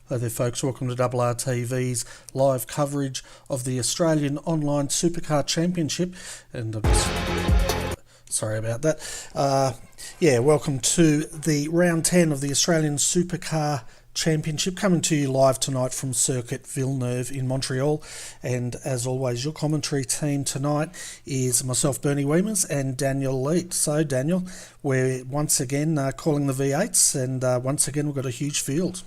Hi there folks, welcome to RRTV's live coverage of the Australian Online Supercar Championship, and I'm just, sorry about that. Welcome to the round 10 of the Australian Supercar Championship, coming to you live tonight from Circuit Villeneuve in Montreal. And as always, your commentary team tonight is myself, Bernie Weemers, and Daniel Leet. So Daniel, we're once again calling the V8s, and once again we've got a huge field.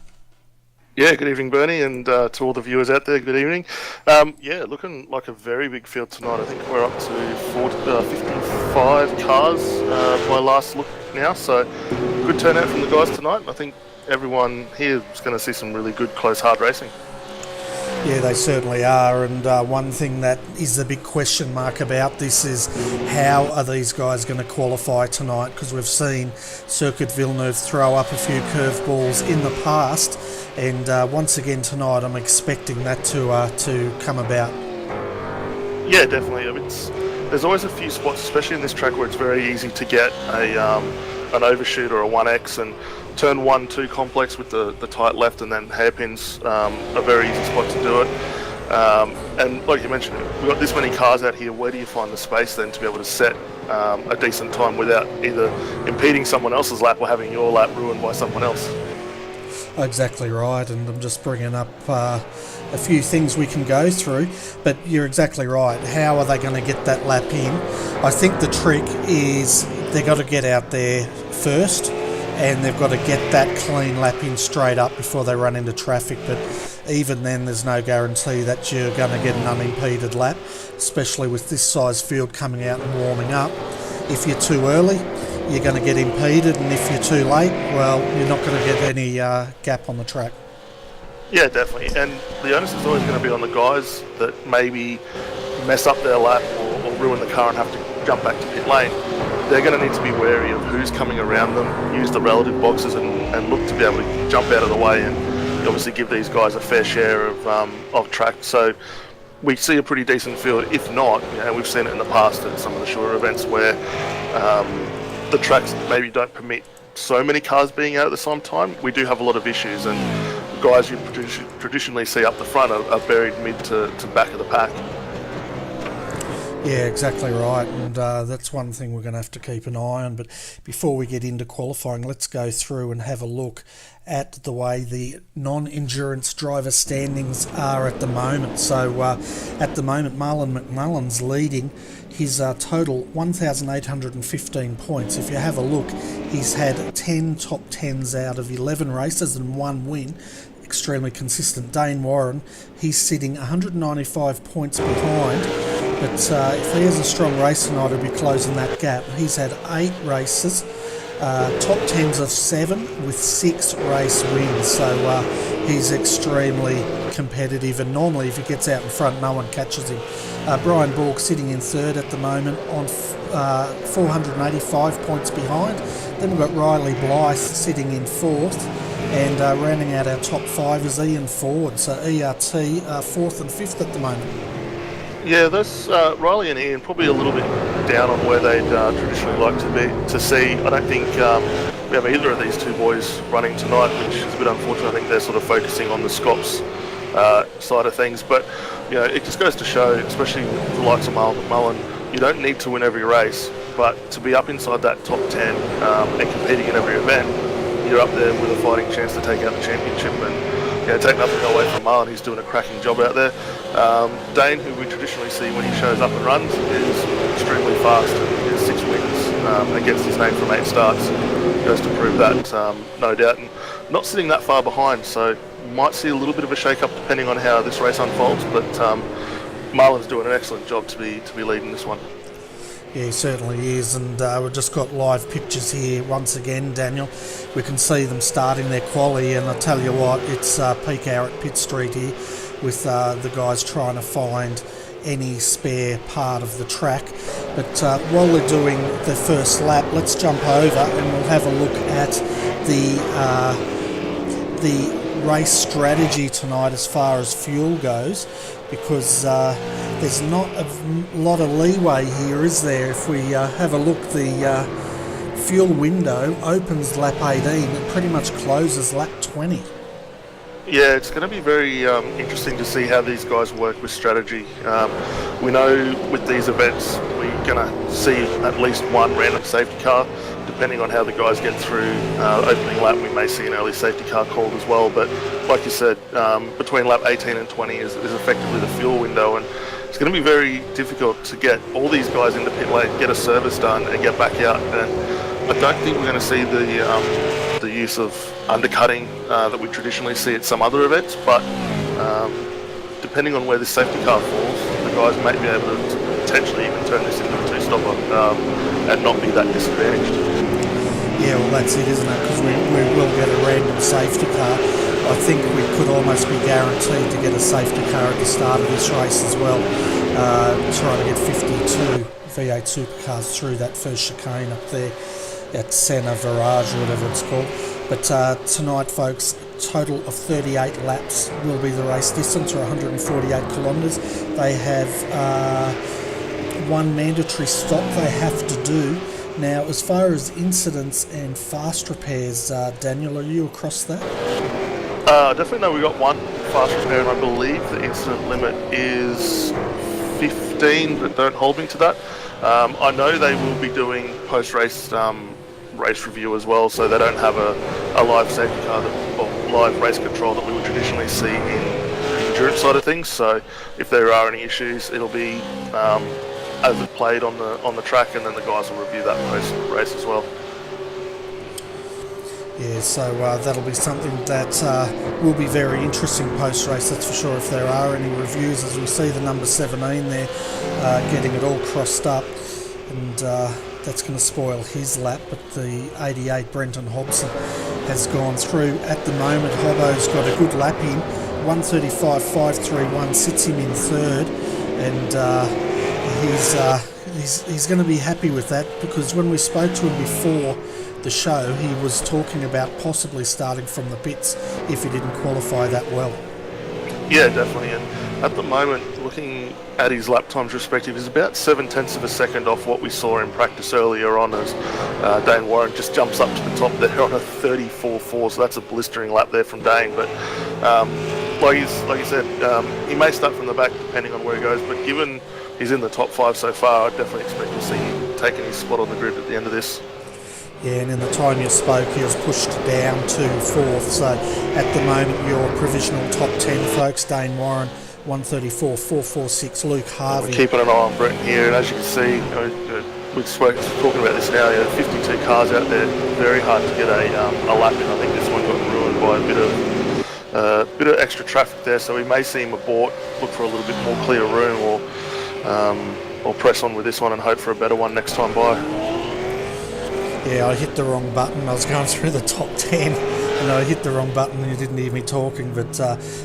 Yeah, good evening, Bernie, and to all the viewers out there, good evening. Looking like a very big field tonight. I think we're up to 55 cars by last look now, so good turnout from the guys tonight. I think everyone here is going to see some really good, close, hard racing. Yeah, they certainly are, and one thing that is the big question mark about this is how are these guys going to qualify tonight, because we've seen Circuit Villeneuve throw up a few curveballs in the past, and once again tonight I'm expecting that to come about. Yeah, definitely. I mean, there's always a few spots, especially in this track, where it's very easy to get an overshoot or a 1X, and turn 1-2 complex with the tight left and then hairpins, a very easy spot to do it. And like you mentioned, we've got this many cars out here. Where do you find the space then to be able to set a decent time without either impeding someone else's lap or having your lap ruined by someone else? Exactly right, and I'm just bringing up a few things we can go through, but you're exactly right. How are they going to get that lap in? I think the trick is they've got to get out there first, and they've got to get that clean lap in straight up before they run into traffic. But even then, there's no guarantee that you're going to get an unimpeded lap, especially with this size field coming out and warming up. If you're too early, you're going to get impeded, and if you're too late, well, you're not going to get any gap on the track. Yeah, definitely. And the onus is always going to be on the guys that maybe mess up their lap or ruin the car and have to jump back to pit lane. They're going to need to be wary of who's coming around them, use the relative boxes and look to be able to jump out of the way and obviously give these guys a fair share of track. So we see a pretty decent field. If not, we've seen it in the past at some of the shorter events where the tracks maybe don't permit so many cars being out at the same time. We do have a lot of issues, and guys you traditionally see up the front are buried mid to back of the pack. Yeah, exactly right, and that's one thing we're going to have to keep an eye on. But before we get into qualifying, let's go through and have a look at the way the non-endurance driver standings are at the moment. So at the moment, Marlon McMullen's leading. His total 1,815 points. If you have a look, he's had 10 top 10s out of 11 races and 1 win. Extremely consistent. Dane Warren, he's sitting 195 points behind, but if he has a strong race tonight, he'll be closing that gap. He's had 8 races, top 10s of 7 with 6 race wins, so he's extremely competitive, and normally if he gets out in front, no one catches him. Brian Borg sitting in third at the moment on 485 points behind. Then we've got Riley Blythe sitting in fourth, and rounding out our top 5 is Ian Ford. So ERT 4th and 5th at the moment. Yeah, that's Riley and Ian probably a little bit down on where they'd traditionally like to see. I don't think we have either of these two boys running tonight, which is a bit unfortunate. I think they're sort of focusing on the Scops side of things, but it just goes to show, especially with the likes of Marlon McMullen, you don't need to win every race, but to be up inside that top 10 and competing in every event, you're up there with a fighting chance to take out the championship. And take nothing away from Marlon, he's doing a cracking job out there. Dane, who we traditionally see when he shows up and runs, is extremely fast, and he has 6 wins against his name from 8 starts. Goes to prove that, no doubt, and not sitting that far behind, so might see a little bit of a shake-up depending on how this race unfolds, but Marlon's doing an excellent job to be leading this one. Yeah, he certainly is, and we've just got live pictures here once again, Daniel. We can see them starting their quali, and I tell you what, it's peak hour at Pitt Street here with the guys trying to find any spare part of the track. But while they're doing the first lap, let's jump over and we'll have a look at the race strategy tonight as far as fuel goes, because there's not a lot of leeway here, is there? If we have a look, the fuel window opens lap 18 and pretty much closes lap 20. Yeah, it's going to be very interesting to see how these guys work with strategy. We know with these events we're going to see at least one random safety car. Depending on how the guys get through opening lap, we may see an early safety car called as well. But like you said, between lap 18 and 20 is effectively the fuel window, and it's going to be very difficult to get all these guys into pit lane, get a service done, and get back out. And I don't think we're going to see the use of undercutting that we traditionally see at some other events, but depending on where this safety car falls, the guys may be able to potentially even turn this into a two-stopper and not be that disadvantaged. Yeah, well that's it, isn't it? Because we will get a random safety car. I think we could almost be guaranteed to get a safety car at the start of this race as well, trying to get 52 V8 supercars through that first chicane up there at Senna Virage or whatever it's called. But tonight, folks, total of 38 laps will be the race distance, or 148 kilometres. They have one mandatory stop they have to do. Now, as far as incidents and fast repairs, Daniel, are you across that? Definitely know we got one fast repair, and I believe the incident limit is 15, but don't hold me to that. I know they will be doing post-race race review as well, so they don't have a live safety car or live race control that we would traditionally see in the endurance side of things. So if there are any issues, it'll be as it played on the track, and then the guys will review that post-race as well. Yeah, so that'll be something that will be very interesting post-race, that's for sure, if there are any reviews, as we see the number 17 there getting it all crossed up, and that's going to spoil his lap. But the 88 Brenton Hobson has gone through. At the moment, Hobbo's got a good lap in, 1:35.531 sits him in third, and he's going to be happy with that, because when we spoke to him before the show, he was talking about possibly starting from the pits if he didn't qualify that well. Yeah, definitely. And at the moment, looking at his lap times respective, is about 0.7 of a second off what we saw in practice earlier on, as Dane Warren just jumps up to the top there on a 34.4, so that's a blistering lap there from Dane. But like you said, he may start from the back depending on where he goes, but given he's in the top 5 so far, I'd definitely expect to see him taking his spot on the grid at the end of this. Yeah, and in the time you spoke, he was pushed down to 4th. So at the moment, your provisional top 10, folks: Dane Warren, 1:34.446. Luke Harvey. We're keeping an eye on Brenton here, and as you can see, we're talking about this now. 52 cars out there, very hard to get a lap in. I think this one got ruined by a bit of extra traffic there, so we may see him abort, look for a little bit more clear room, or press on with this one and hope for a better one next time by. Yeah, I hit the wrong button. I was going through the top 10 and I hit the wrong button and you didn't hear me talking. But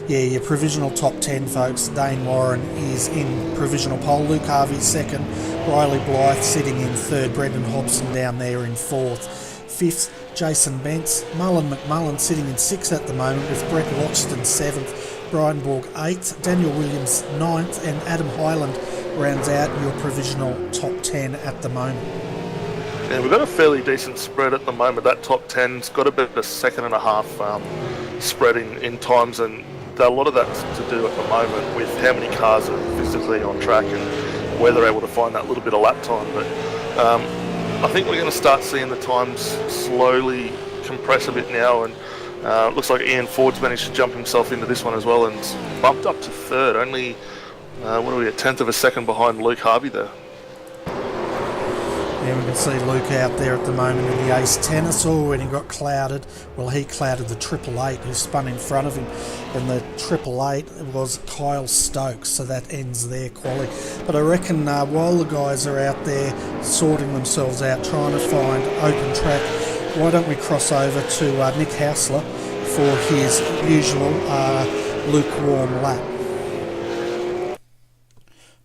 yeah, your provisional top 10, folks: Dane Warren is in provisional pole, Luke Harvey second, Riley Blythe sitting in third, Brendan Hobson down there in fourth, fifth Jason Bentz, Mullen McMullen sitting in sixth at the moment, with Brett Loxton seventh, Brian Borg eighth, Daniel Williams ninth, and Adam Hyland rounds out your provisional top 10 at the moment. Yeah, we've got a fairly decent spread at the moment. That top 10's got about a second and a half spread in times, and a lot of that's to do at the moment with how many cars are physically on track and where they're able to find that little bit of lap time. But I think we're going to start seeing the times slowly compress a bit now, and it looks like Ian Ford's managed to jump himself into this one as well and bumped up to third, only a 1/10 of a second behind Luke Harvey there. Yeah, we can see Luke out there at the moment in the Ace Tennis. Oh, when he got clouded, well, he clouded the 888 who spun in front of him, and the 888 was Kyle Stokes, so that ends their quali. But I reckon while the guys are out there sorting themselves out, trying to find open track, why don't we cross over to Nick Hausler for his usual lukewarm lap?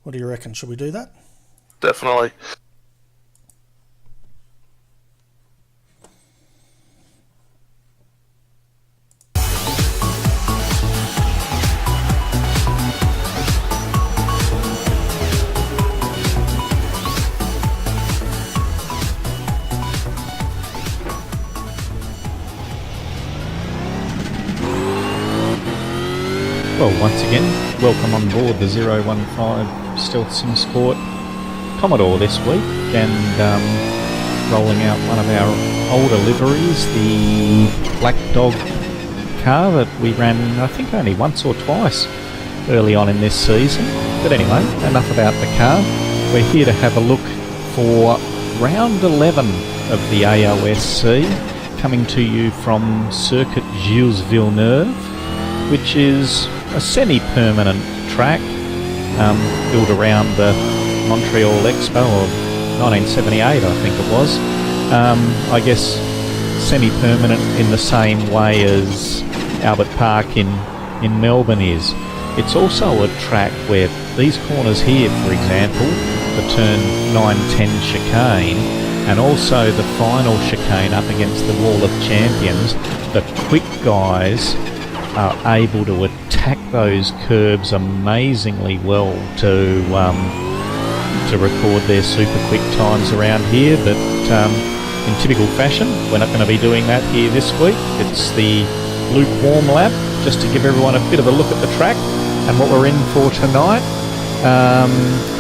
What do you reckon? Should we do that? Definitely. Well, once again, welcome on board the 015 Stealth Sim Sport Commodore this week, and rolling out one of our older liveries, the Black Dog car that we ran, I think, only once or twice early on in this season. But anyway, enough about the car. We're here to have a look for round 11 of the AOSC, coming to you from Circuit Gilles Villeneuve, which is a semi-permanent track built around the Montreal Expo of 1978, I think it was. I guess semi-permanent in the same way as Albert Park in Melbourne is. It's also a track where these corners here, for example, the turn 9-10 chicane, and also the final chicane up against the Wall of Champions, the quick guys are able to attack those curbs amazingly well to record their super quick times around here. But in typical fashion, we're not going to be doing that here this week. It's the lukewarm lap, just to give everyone a bit of a look at the track and what we're in for tonight.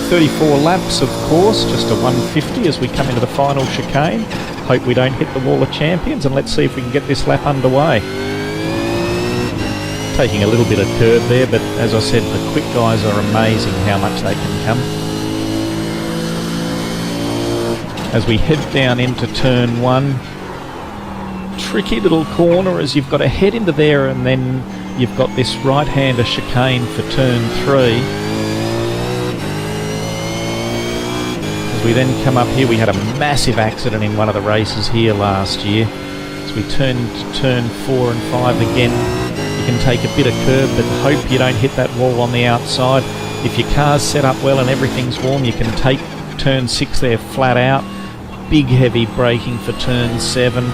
34 laps, of course, just a 150 as we come into the final chicane. Hope we don't hit the Wall of Champions, and let's see if we can get this lap underway. Taking a little bit of curb there, but as I said, the quick guys are amazing how much they can come. As we head down into turn 1, tricky little corner as you've got to head into there, and then you've got this right-hander chicane for turn 3. As we then come up here, we had a massive accident in one of the races here last year. As we turn to turn 4 and 5 again, you can take a bit of curb, but hope you don't hit that wall on the outside. If your car's set up well and everything's warm, you can take turn 6 there flat out. Big heavy braking for turn 7,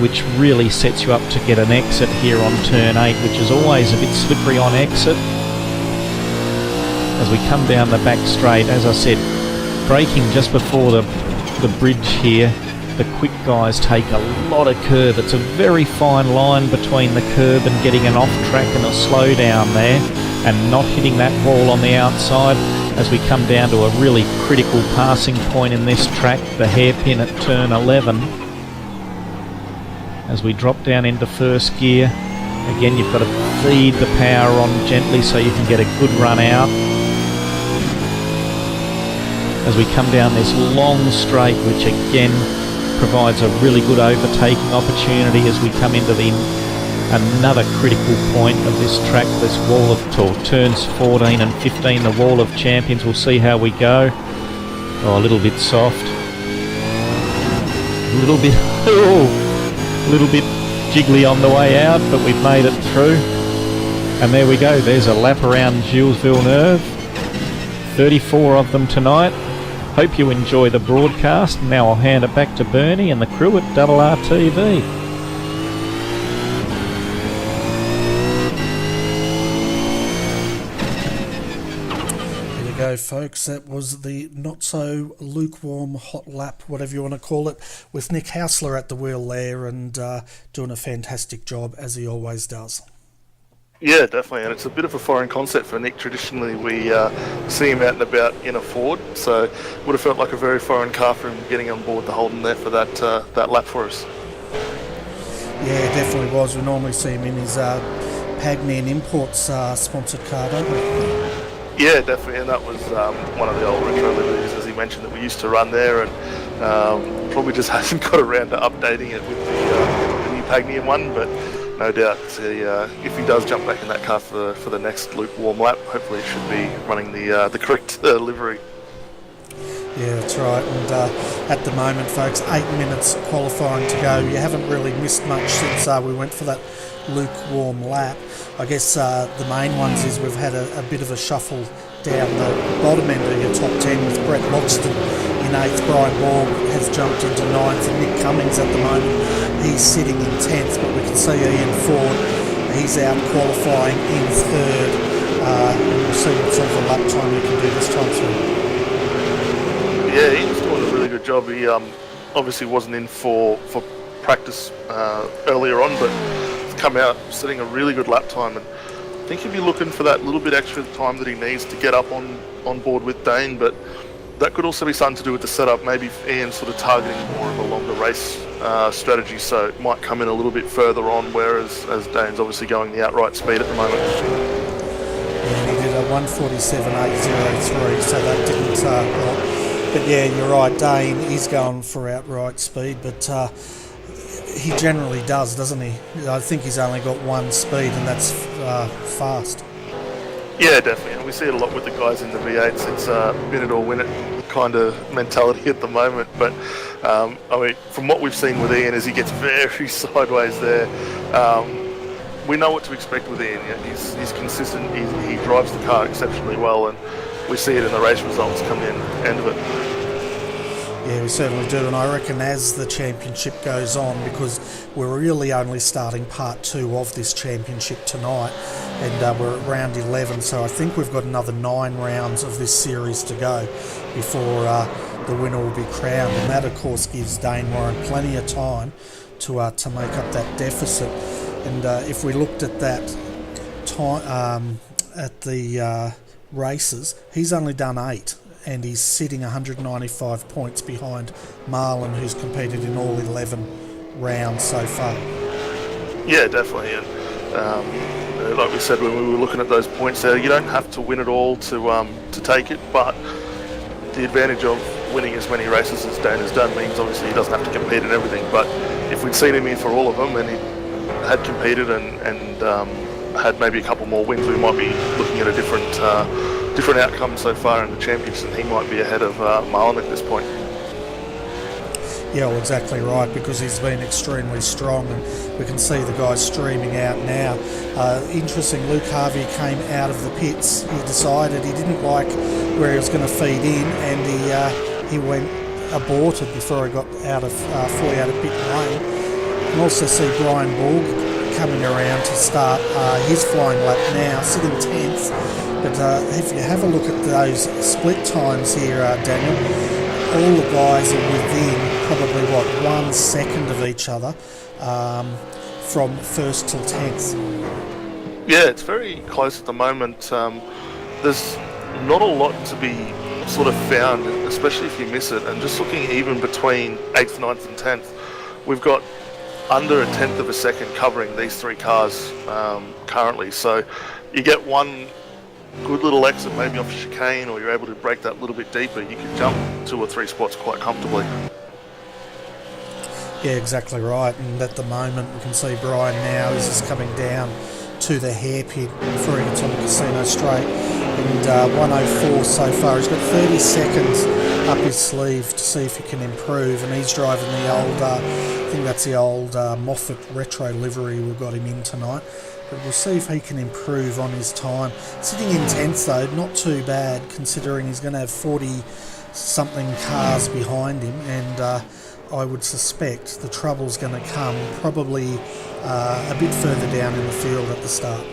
which really sets you up to get an exit here on turn 8, which is always a bit slippery on exit. As we come down the back straight, as I said, braking just before the bridge here, the quick guys take a lot of curb. It's a very fine line between the curb and getting an off track and a slow down there, and not hitting that wall on the outside. As we come down to a really critical passing point in this track, the hairpin at turn 11. As we drop down into first gear, again you've got to feed the power on gently so you can get a good run out. As we come down this long straight, which again provides a really good overtaking opportunity as we come into another critical point of this track, this wall of turns 14 and 15, the Wall of Champions. We'll see how we go. Oh, a little bit soft. A little bit jiggly on the way out, but we've made it through. And there we go. There's a lap around Gilles Villeneuve. 34 of them tonight. Hope you enjoy the broadcast. Now I'll hand it back to Bernie and the crew at RRTV. Go, folks, that was the not so lukewarm hot lap, whatever you want to call it, with Nick Hausler at the wheel there, and doing a fantastic job as he always does. Yeah, definitely, and it's a bit of a foreign concept for Nick. Traditionally, we see him out and about in a Ford, so it would have felt like a very foreign car for him getting on board the Holden there for that lap for us. Yeah, it definitely was. We normally see him in his Pagman Imports sponsored car, don't we? Yeah, definitely, and that was one of the old retro liveries, as he mentioned, that we used to run there, and probably just hasn't got around to updating it with the new Pagnian one, but no doubt if he does jump back in that car for the next lukewarm lap, hopefully he should be running the correct livery. Yeah, that's right, and at the moment, folks, 8 minutes qualifying to go. You haven't really missed much since we went for that lukewarm lap. I guess the main ones is we've had a bit of a shuffle down the bottom end of your top 10 with Brett Loxton in 8th, Brian Borg has jumped into 9th, and Nick Cummings at the moment, he's sitting in 10th, but we can see Ian Ford, he's out qualifying in 3rd, and we'll see what sort of a lap time he can do this time through. Yeah, he's doing a really good job. He obviously wasn't in for practice earlier on, but come out setting a really good lap time, and think he'd be looking for that little bit extra time that he needs to get up on board with Dane, but that could also be something to do with the setup. Maybe Ian's sort of targeting more of a longer race strategy, so it might come in a little bit further on, whereas Dane's obviously going the outright speed at the moment. And he did a 1:47.803, so that didn't help. But yeah, you're right, Dane is going for outright speed, but he generally does, doesn't he? I think he's only got one speed, and that's fast. Yeah, definitely, and we see it a lot with the guys in the V8s. It's win it or win it kind of mentality at the moment, but I mean, from what we've seen with Ian, as he gets very sideways there, we know what to expect with Ian. He's consistent, he drives the car exceptionally well, and we see it in the race results come in end of it. Yeah, we certainly do, and I reckon as the championship goes on, because we're really only starting part 2 of this championship tonight, and we're at round 11, so I think we've got another 9 rounds of this series to go before the winner will be crowned, and that of course gives Dane Warren plenty of time to make up that deficit. And if we looked at that time at the races, he's only done 8. And he's sitting 195 points behind Marlon, who's competed in all 11 rounds so far. Yeah, definitely. And like we said when we were looking at those points there, you don't have to win it all to take it, but the advantage of winning as many races as Dane has done means obviously he doesn't have to compete in everything. But if we'd seen him in for all of them and he had competed and had maybe a couple more wins, we might be looking at a different outcome so far in the championships, and he might be ahead of Marlon at this point. Yeah, well, exactly right, because he's been extremely strong, and we can see the guys streaming out now. Interesting, Luke Harvey came out of the pits. He decided he didn't like where he was going to feed in, and he went aborted before he got fully out of pit lane. You can also see Brian Borg coming around to start his flying lap now, sitting 10th. But if you have a look at those split times here, Daniel, all the guys are within probably, 1 second of each other from 1st till 10th. Yeah, it's very close at the moment. There's not a lot to be sort of found, especially if you miss it. And just looking even between 8th, 9th and 10th, we've got under 1/10 of a second covering these 3 cars currently. So you get one good little exit maybe off a chicane, or you're able to break that little bit deeper, you can jump 2 or 3 spots quite comfortably. Yeah, exactly right. And at the moment we can see Brian now is just coming down to the hairpin before he gets on the Casino Straight, and 104 so far. He's got 30 seconds up his sleeve to see if he can improve, and he's driving the old I think that's the old Moffat retro livery we've got him in tonight. But we'll see if he can improve on his time. Sitting in 10th though, not too bad considering he's going to have 40-something cars behind him, and I would suspect the trouble's going to come probably a bit further down in the field at the start.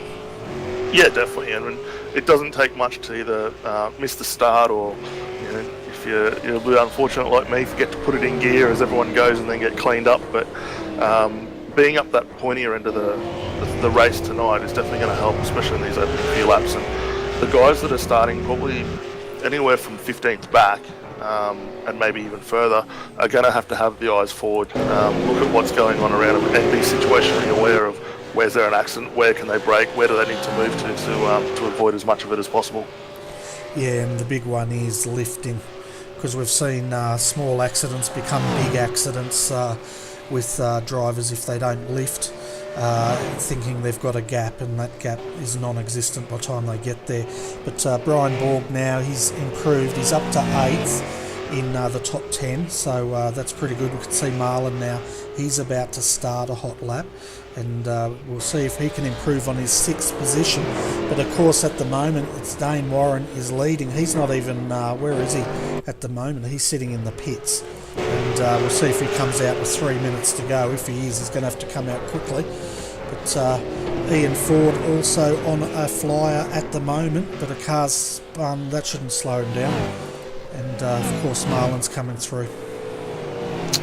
Yeah, definitely, and it doesn't take much to either miss the start, or if you're a bit unfortunate like me, forget to put it in gear as everyone goes and then get cleaned up. But being up that pointier end of the race tonight is definitely going to help, especially in these opening few laps. And the guys that are starting probably anywhere from 15th back and maybe even further are going to have the eyes forward, look at what's going on around them, and be situationally aware of where's there an accident, where can they brake, where do they need to move to avoid as much of it as possible. Yeah, and the big one is lifting, because we've seen small accidents become big accidents with drivers if they don't lift, thinking they've got a gap, and that gap is non-existent by the time they get there. But Brian Borg now, he's improved. He's up to 8th in the top 10, so that's pretty good. We can see Marlon now, he's about to start a hot lap, and we'll see if he can improve on his 6th position. But of course at the moment it's Dane Warren is leading. He's not even, where is he at the moment? He's sitting in the pits, and we'll see if he comes out with 3 minutes to go. If he is, he's going to have to come out quickly. But Ian Ford also on a flyer at the moment, but a car's spun, that shouldn't slow him down. And of course Marlon's coming through.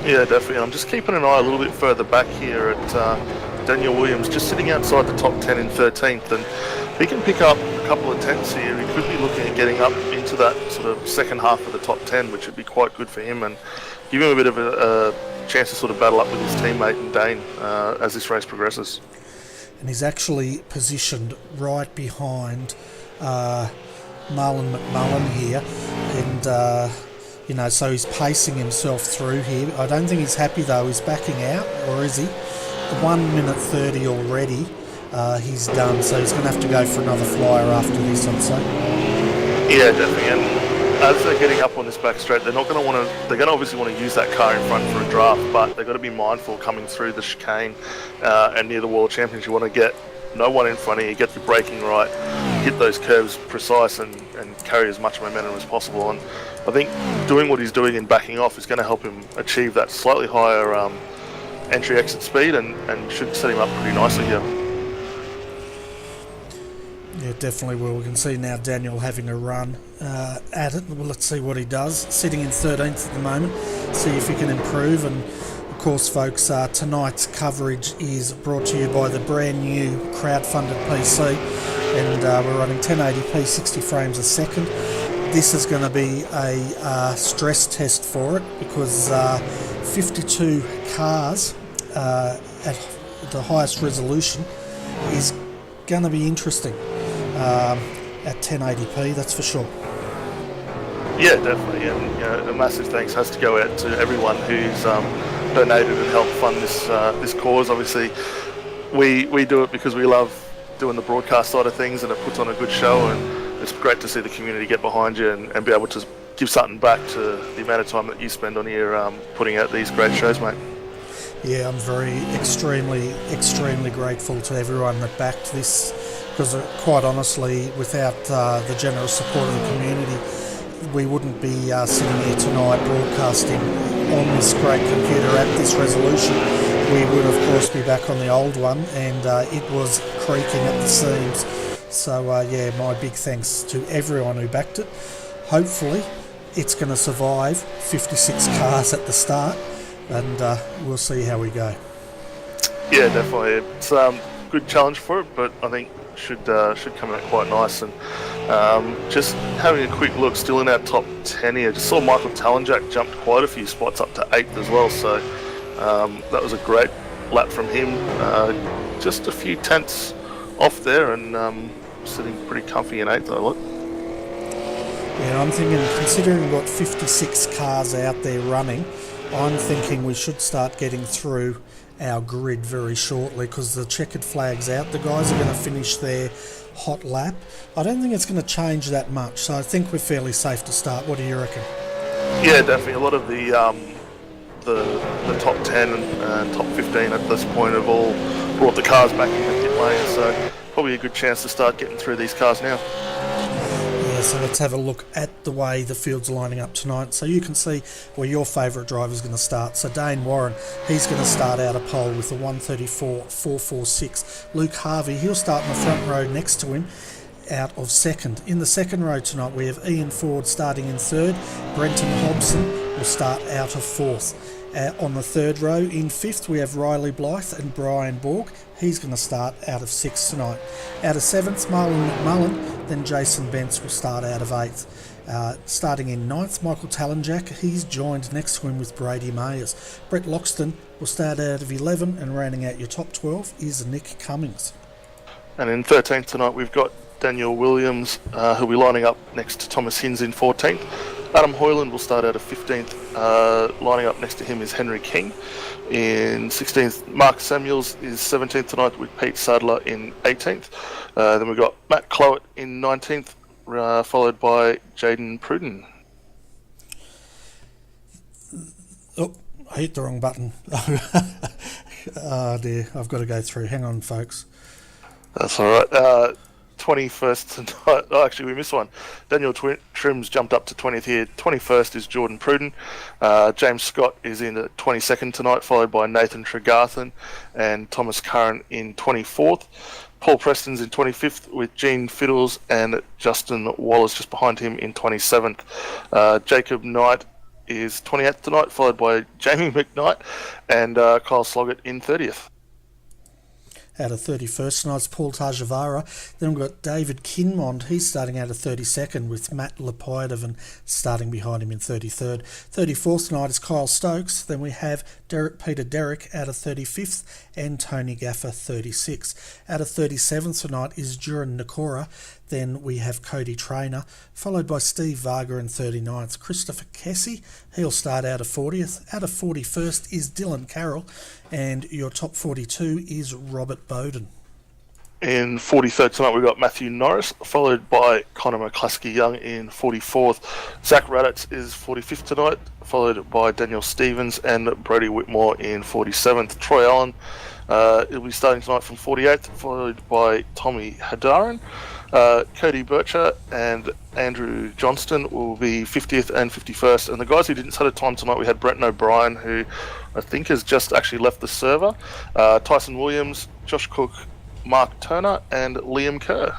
Yeah, definitely. I'm just keeping an eye a little bit further back here at Daniel Williams just sitting outside the top 10 in 13th, and he can pick up a couple of tenths here. He could be looking at getting up into that sort of second half of the top 10, which would be quite good for him and give him a bit of a chance to sort of battle up with his teammate and Dane as this race progresses. And he's actually positioned right behind Marlon McMullen here, and so he's pacing himself through here. I don't think he's happy though. He's backing out, or is he? 1 minute 30 already. He's done, so he's going to have to go for another flyer after this, I'd say. Yeah, definitely. And as they're getting up on this back straight, they're going to obviously want to use that car in front for a draft, but they've got to be mindful coming through the chicane and near the World Champions. You want to get no one in front of you, get your braking right, hit those curves precise and carry as much momentum as possible. And I think doing what he's doing and backing off is going to help him achieve that slightly higher entry-exit speed and should set him up pretty nicely here. Yeah, definitely will. We can see now Daniel having a run at it. Well, let's see what he does. Sitting in 13th at the moment. See if he can improve. And of course, folks, tonight's coverage is brought to you by the brand new crowd-funded PC, and we're running 1080p 60 frames a second. This is going to be a stress test for it because 52 cars at the highest resolution is going to be interesting at 1080p, that's for sure. Yeah, definitely, and a massive thanks has to go out to everyone who's donated and helped fund this cause. Obviously, we do it because we love doing the broadcast side of things, and it puts on a good show, and it's great to see the community get behind you and be able to give something back to the amount of time that you spend on here putting out these great shows, mate. Yeah, I'm extremely grateful to everyone that backed this, because quite honestly, without the generous support of the community, we wouldn't be sitting here tonight broadcasting on this great computer at this resolution. We would of course be back on the old one, and it was creaking at the seams. So my big thanks to everyone who backed it. Hopefully it's going to survive 56 cars at the start, and we'll see how we go. Yeah, definitely. It's a good challenge for it, but I think should come out quite nice. And just having a quick look, still in our top 10 here, just saw Michael Talenjak jumped quite a few spots up to 8th as well, so that was a great lap from him. Just a few tenths off there, and sitting pretty comfy in 8th, I look. Yeah, I'm thinking, considering we've got 56 cars out there running, I'm thinking we should start getting through our grid very shortly, because the checkered flag's out. The guys are going to finish their hot lap. I don't think it's going to change that much, so I think we're fairly safe to start. What do you reckon? Yeah, definitely. A lot of the top 10 and top 15 at this point have all brought the cars back in the pit lane, so probably a good chance to start getting through these cars now. So let's have a look at the way the field's lining up tonight, so you can see where your favourite driver is going to start. So Dane Warren, he's going to start out a pole with a 134.446. Luke Harvey, he'll start in the front row next to him out of second. In the second row tonight we have Ian Ford starting in third. Brenton Hobson will start out of fourth. On the third row in fifth we have Riley Blythe and Brian Borg. He's going to start out of sixth tonight. Out of seventh, Marlon McMullen, then Jason Bentz will start out of eighth. Starting in ninth, Michael Talenjak, he's joined next to him with Brady Mayers. Brett Loxton will start out of 11, and rounding out your top 12 is Nick Cummings. And in 13th tonight we've got Daniel Williams, who'll be lining up next to Thomas Hinz in 14th. Adam Hoyland will start out of 15th. Lining up next to him is Henry King. In 16th, Mark Samuels is 17th tonight with Pete Sadler in 18th. Then we've got Matt Clowett in 19th, followed by Jaden Pruden. Oh, I hit the wrong button. Oh dear, I've got to go through. Hang on, folks. That's all right. 21st tonight. Oh, actually, we missed one. Daniel Trims jumped up to 20th here. 21st is Jordan Pruden. James Scott is in at 22nd tonight, followed by Nathan Tregarthen and Thomas Curran in 24th. Paul Preston's in 25th with Gene Fiddles and Justin Wallace just behind him in 27th. Jacob Knight is 28th tonight, followed by Jamie McKnight and Kyle Sloggett in 30th. out of 31st tonight's Paul Tajavara. Then we've got David Kinmond, he's starting out of 32nd with Matt Lepoidovan starting behind him in 33rd. 34th tonight is Kyle Stokes. Then we have Peter Derrick out of 35th and Tony Gaffer 36th. Out of 37th tonight is Duran Nakora. Then we have Cody Traynor, followed by Steve Varga in 39th. Christopher Kessie, he'll start out of 40th. Out of 41st is Dylan Carroll, and your top 42 is Robert Bowden. In 43rd tonight, we've got Matthew Norris, followed by Connor McCluskey-Young in 44th. Zach Raditz is 45th tonight, followed by Daniel Stevens and Brody Whitmore in 47th. Troy Allen, he'll be starting tonight from 48th, followed by Tommy Hadarin. Cody Bircher and Andrew Johnston will be 50th and 51st. And the guys who didn't set a time tonight, we had Brenton O'Brien, who I think has just actually left the server, Tyson Williams, Josh Cook, Mark Turner, and Liam Kerr.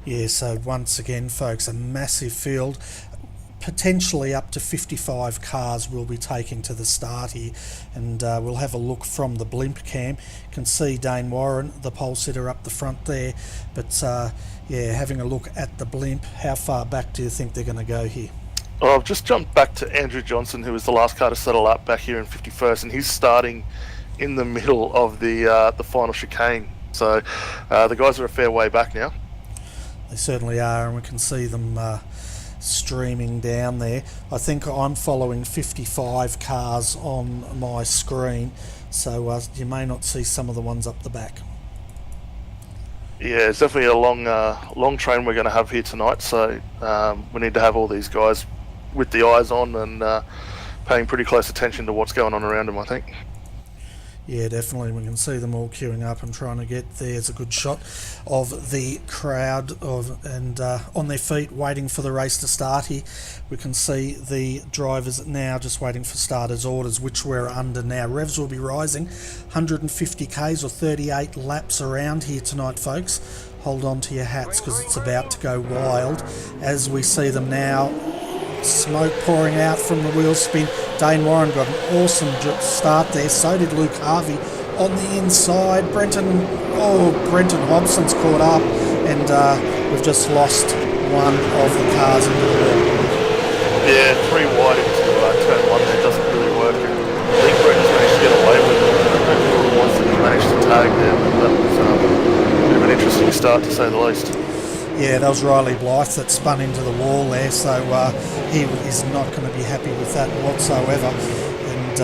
Yeah, so once again, folks, a massive field. Potentially up to 55 cars we'll be taking to the start here, and we'll have a look from the blimp cam. You can see Dane Warren, the pole sitter, up the front there, but yeah, having a look at the blimp, how far back do you think they're going to go here? Well, I've just jumped back to Andrew Johnson, who was the last car to settle up back here in 51st, and he's starting in the middle of the final chicane. So the guys are a fair way back now. They certainly are, and we can see them streaming down there. I think I'm following 55 cars on my screen, so you may not see some of the ones up the back. Yeah, it's definitely a long train we're going to have here tonight, so we need to have all these guys with the eyes on and paying pretty close attention to what's going on around them, I think. Yeah, definitely. We can see them all queuing up and trying to get there's a good shot of the crowd on their feet waiting for the race to start here. We can see the drivers now just waiting for starters' orders, which we're under now. Revs will be rising 150 k's or 38 laps around here tonight, folks. Hold on to your hats because it's about to go wild as we see them now. Smoke pouring out from the wheel spin. Dane Warren got an awesome start there. So did Luke Harvey on the inside. Brenton Hobson's caught up, and we've just lost one of the cars into the wall. Yeah, 3 wide into turn 1 there doesn't really work. And I think Brenton's managed to get away with it. I don't know who it was that he managed to tag there, but that was a bit of an interesting start to say the least. Yeah, that was Riley Blythe that spun into the wall there, so he is not going to be happy with that whatsoever. And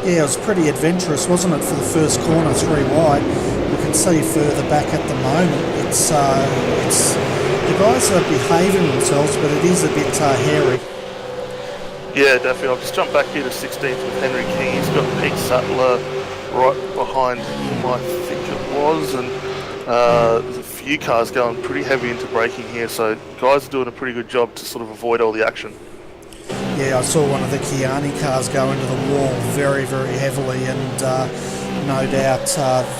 yeah, it was pretty adventurous, wasn't it, for the first corner, 3 wide. You can see further back at the moment, it's the guys are behaving themselves, but it is a bit hairy. Yeah, definitely. I'll just jump back here to 16th with Henry King. He's got Pete Sattler right behind him, I think it was, and there's a few cars going pretty heavy into braking here, so guys are doing a pretty good job to sort of avoid all the action. Yeah, I saw one of the Kiani cars go into the wall very, very heavily, and no doubt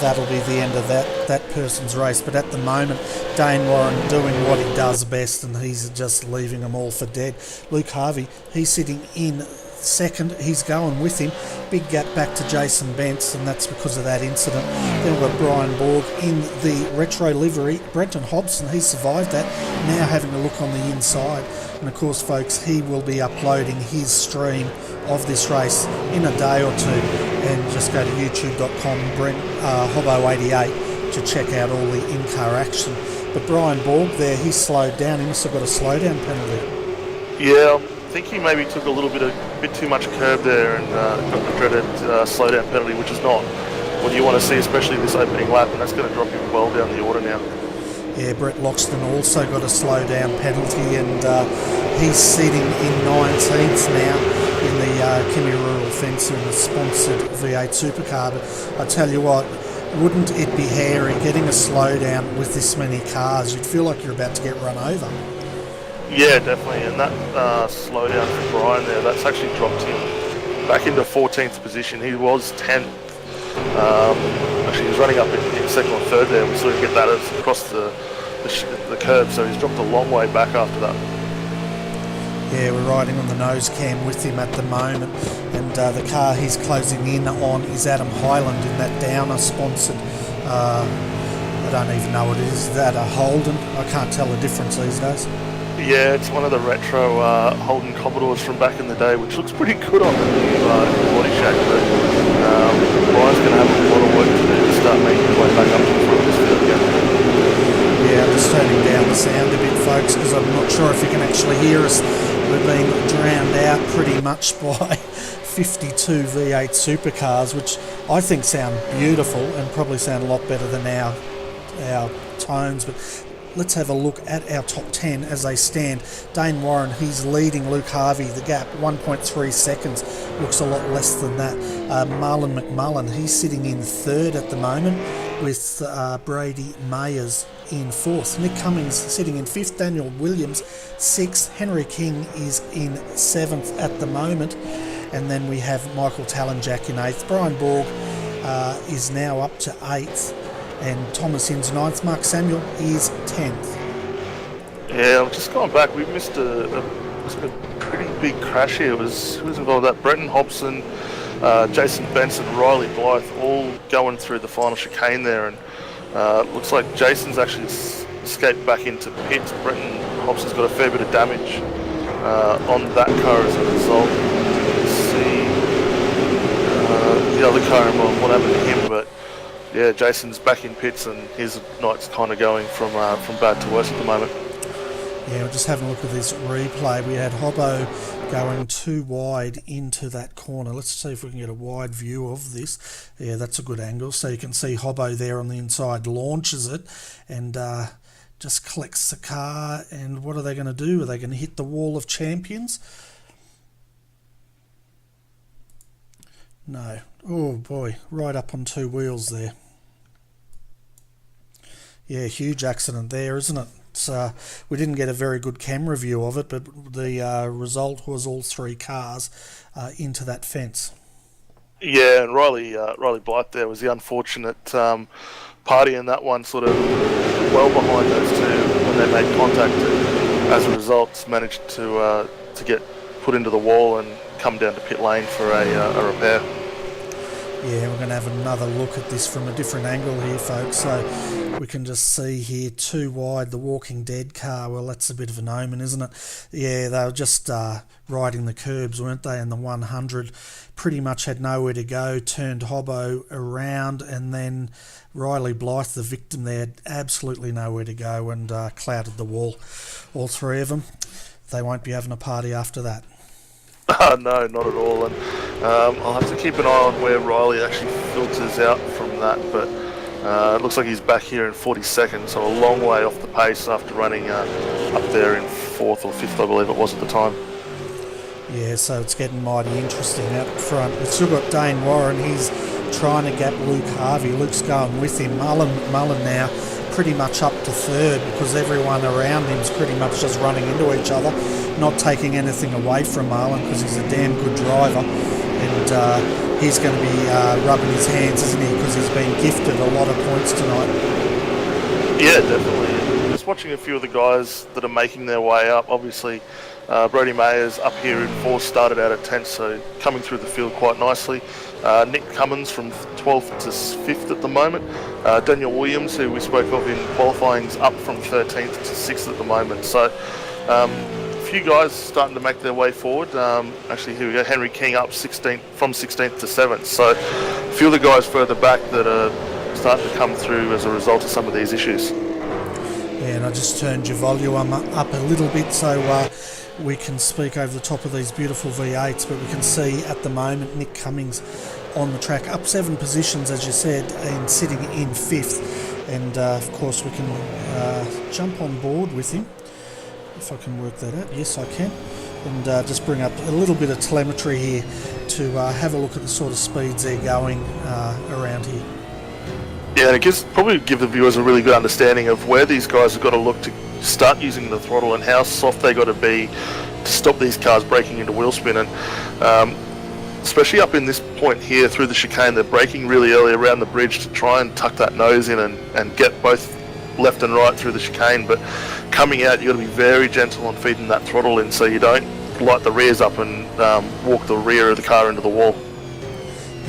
that'll be the end of that person's race. But at the moment, Dane Warren doing what he does best, and he's just leaving them all for dead. Luke Harvey, he's sitting in second, he's going with him. Big gap back to Jason Bentz, and that's because of that incident. Then we've got Brian Borg in the retro livery. Brenton Hobson, he survived that, now having a look on the inside. And of course, folks, he will be uploading his stream of this race in a day or two, and just go to youtube.com Hobbo88 to check out all the in-car action. But Brian Borg there, he slowed down. He must have got a slowdown penalty. Yeah, I think he maybe took a bit too much curb there and got the dreaded slowdown penalty, which is not what you want to see, especially this opening lap, and that's going to drop him well down the order now. Yeah, Brett Loxton also got a slowdown penalty, and he's sitting in 19th now in the Kimi Rural Fence in the sponsored V8 Supercar. But I tell you what, wouldn't it be hairy getting a slowdown with this many cars? You'd feel like you're about to get run over. Yeah, definitely, and that slowdown for Brian there, that's actually dropped him back into 14th position. He was 10th. Actually, he was running up in second or third there. We sort of get that across the curb, so he's dropped a long way back after that. Yeah, we're riding on the nose cam with him at the moment, and the car he's closing in on is Adam Hyland in that Downer sponsored I don't even know what it is. Is that a Holden? I can't tell the difference these days. Yeah, it's one of the retro Holden Commodores from back in the day, which looks pretty good on the new body shape. But Ryan's going to have a lot of work to do to start making his way back up to the front of this field again. Yeah, I'm just turning down the sound a bit, folks, because I'm not sure if you can actually hear us. We're being drowned out pretty much by 52 V8 supercars, which I think sound beautiful and probably sound a lot better than our tones. But let's have a look at our top 10 as they stand. Dane Warren, he's leading Luke Harvey. The gap, 1.3 seconds. Looks a lot less than that. Marlon McMullen, he's sitting in third at the moment with Brady Mayers in fourth. Nick Cummings sitting in fifth. Daniel Williams, sixth. Henry King is in seventh at the moment. And then we have Michael Tallenjack in eighth. Brian Borg is now up to eighth. And Thomas Inns ninth. Mark Samuel is 10th. Yeah, I'm just going back. We missed a pretty big crash here. Who was involved with that? Brenton Hobson, Jason Benson, Riley Blythe, all going through the final chicane there. And looks like Jason's actually escaped back into pits. Brenton Hobson's got a fair bit of damage on that car as a result. You can see the other car and what happened to him, but yeah, Jason's back in pits and his night's kind of going from bad to worse at the moment. Yeah, we're just having a look at this replay. We had Hobbo going too wide into that corner. Let's see if we can get a wide view of this. Yeah, that's a good angle. So you can see Hobbo there on the inside launches it and just collects the car. And what are they going to do? Are they going to hit the wall of champions? No. Oh boy, right up on two wheels there. Yeah, huge accident there, isn't it? So we didn't get a very good camera view of it, but the result was all three cars into that fence. Yeah, and Riley Blythe there was the unfortunate party in that one, sort of well behind those two when they made contact. And as a result, managed to get put into the wall and come down to pit lane for a repair. Yeah, we're going to have another look at this from a different angle here, folks. So we can just see here, too wide, the Walking Dead car. Well, that's a bit of an omen, isn't it? Yeah, they were just riding the curbs, weren't they? And the 100 pretty much had nowhere to go, turned Hobbo around, and then Riley Blythe, the victim there, had absolutely nowhere to go and clouded the wall. All three of them. They won't be having a party after that. No, not at all, and I'll have to keep an eye on where Riley actually filters out from that, but it looks like he's back here in 42nd, so a long way off the pace after running up there in 4th or 5th, I believe it was at the time. Yeah, so it's getting mighty interesting out front. We've still got Dane Warren, he's trying to gap Luke Harvey. Luke's going with him. Mullen now pretty much up to third because everyone around him's pretty much just running into each other, not taking anything away from Marlon because he's a damn good driver, and he's going to be rubbing his hands, isn't he, because he's been gifted a lot of points tonight. Yeah, definitely. Just watching a few of the guys that are making their way up, obviously Brody Mayers up here in 4th, started out at 10th, so coming through the field quite nicely. Nick Cummins from 12th to 5th at the moment. Daniel Williams, who we spoke of in qualifying, is up from 13th to 6th at the moment. So a few guys starting to make their way forward. Actually, here we go. Henry King up 16th from 16th to 7th. So a few of the guys further back that are starting to come through as a result of some of these issues. Yeah, and I just turned your volume up a little bit so we can speak over the top of these beautiful V8s, but we can see at the moment Nick Cummings on the track, up 7 positions as you said, and sitting in 5th, and of course we can jump on board with him, if I can work that out. Yes, I can, and just bring up a little bit of telemetry here to have a look at the sort of speeds they're going around here. Yeah, and it probably give the viewers a really good understanding of where these guys have got to look to start using the throttle and how soft they got to be to stop these cars breaking into wheel spin. And especially up in this point here through the chicane, they're braking really early around the bridge to try and tuck that nose in and get both left and right through the chicane. But coming out, you've got to be very gentle on feeding that throttle in so you don't light the rears up and walk the rear of the car into the wall.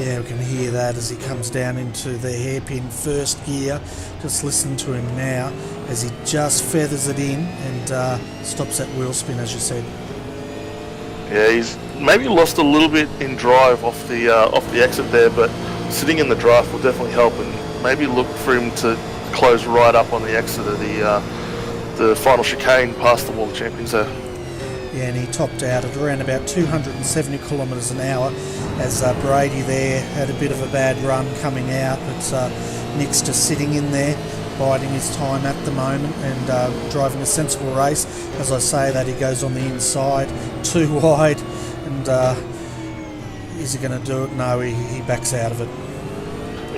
Yeah, we can hear that as he comes down into the hairpin first gear. Just listen to him now as he just feathers it in and stops that wheel spin, as you said. Yeah, he's maybe lost a little bit in drive off the exit there, but sitting in the draft will definitely help, and maybe look for him to close right up on the exit of the final chicane past the World Champions there. Yeah, and he topped out at around about 270 kilometres an hour as Brady there had a bit of a bad run coming out, but Nick's just sitting in there, biding his time at the moment and driving a sensible race. As I say that, he goes on the inside, too wide, and is he going to do it? No, he backs out of it.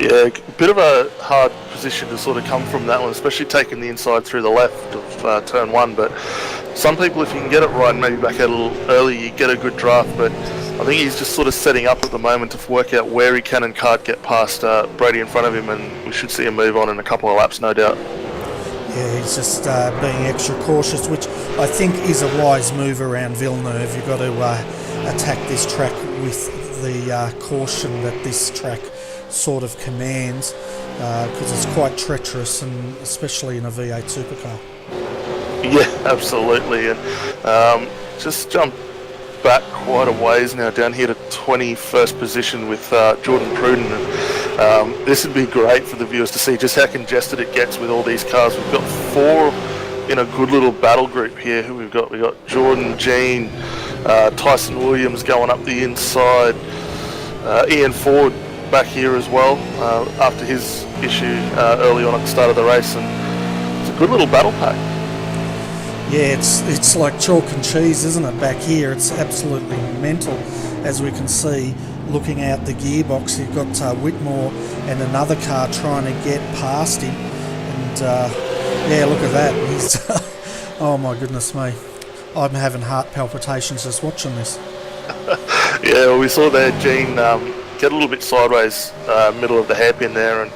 Yeah, a bit of a hard position to sort of come from that one, especially taking the inside through the left of turn one, but some people, if you can get it right and maybe back out a little early, you get a good draft, but I think he's just sort of setting up at the moment to work out where he can and can't get past Brady in front of him, and we should see him move on in a couple of laps, no doubt. Yeah, he's just being extra cautious, which I think is a wise move around Villeneuve. You've got to attack this track with the caution that this track sort of commands, because it's quite treacherous, and especially in a V8 supercar. Yeah, absolutely, and just jump back quite a ways now down here to 21st position with Jordan Pruden. And, this would be great for the viewers to see just how congested it gets with all these cars. We've got four in a good little battle group here. Who we've got? We've got Jordan, Gene, Tyson Williams going up the inside, Ian Ford back here as well after his issue early on at the start of the race, and it's a good little battle pack. Yeah, it's like chalk and cheese, isn't it? Back here, it's absolutely mental. As we can see, looking out the gearbox, you've got Whitmore and another car trying to get past him, and yeah, look at that. He's oh my goodness me, I'm having heart palpitations just watching this. Yeah, well, we saw there Gene get a little bit sideways, middle of the hairpin there, and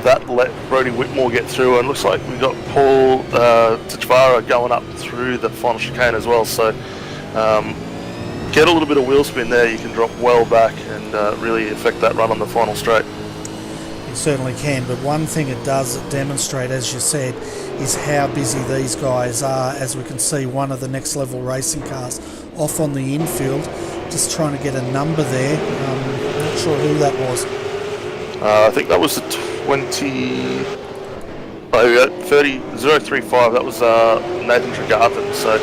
that let Brodie Whitmore get through, and looks like we got Paul Tachvara going up through the final chicane as well, so get a little bit of wheel spin there, you can drop well back and really affect that run on the final straight. You certainly can, but one thing it does demonstrate, as you said, is how busy these guys are. As we can see, one of the next level racing cars off on the infield, just trying to get a number there. Not sure who that was. I think that was the 035, that was Nathan Tregarthen, so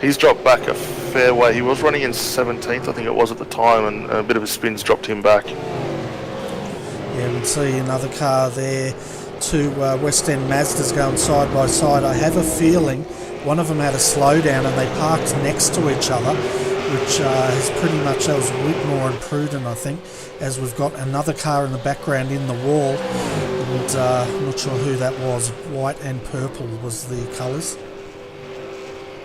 he's dropped back a fair way. He was running in 17th, I think it was at the time, and a bit of a spin's dropped him back. Yeah, we can see another car there, two West End Mazdas going side by side. I have a feeling one of them had a slowdown and they parked next to each other, which is pretty much, that was Whitmore and Pruden, I think, as we've got another car in the background in the wall, and I'm not sure who that was. White and purple was the colours.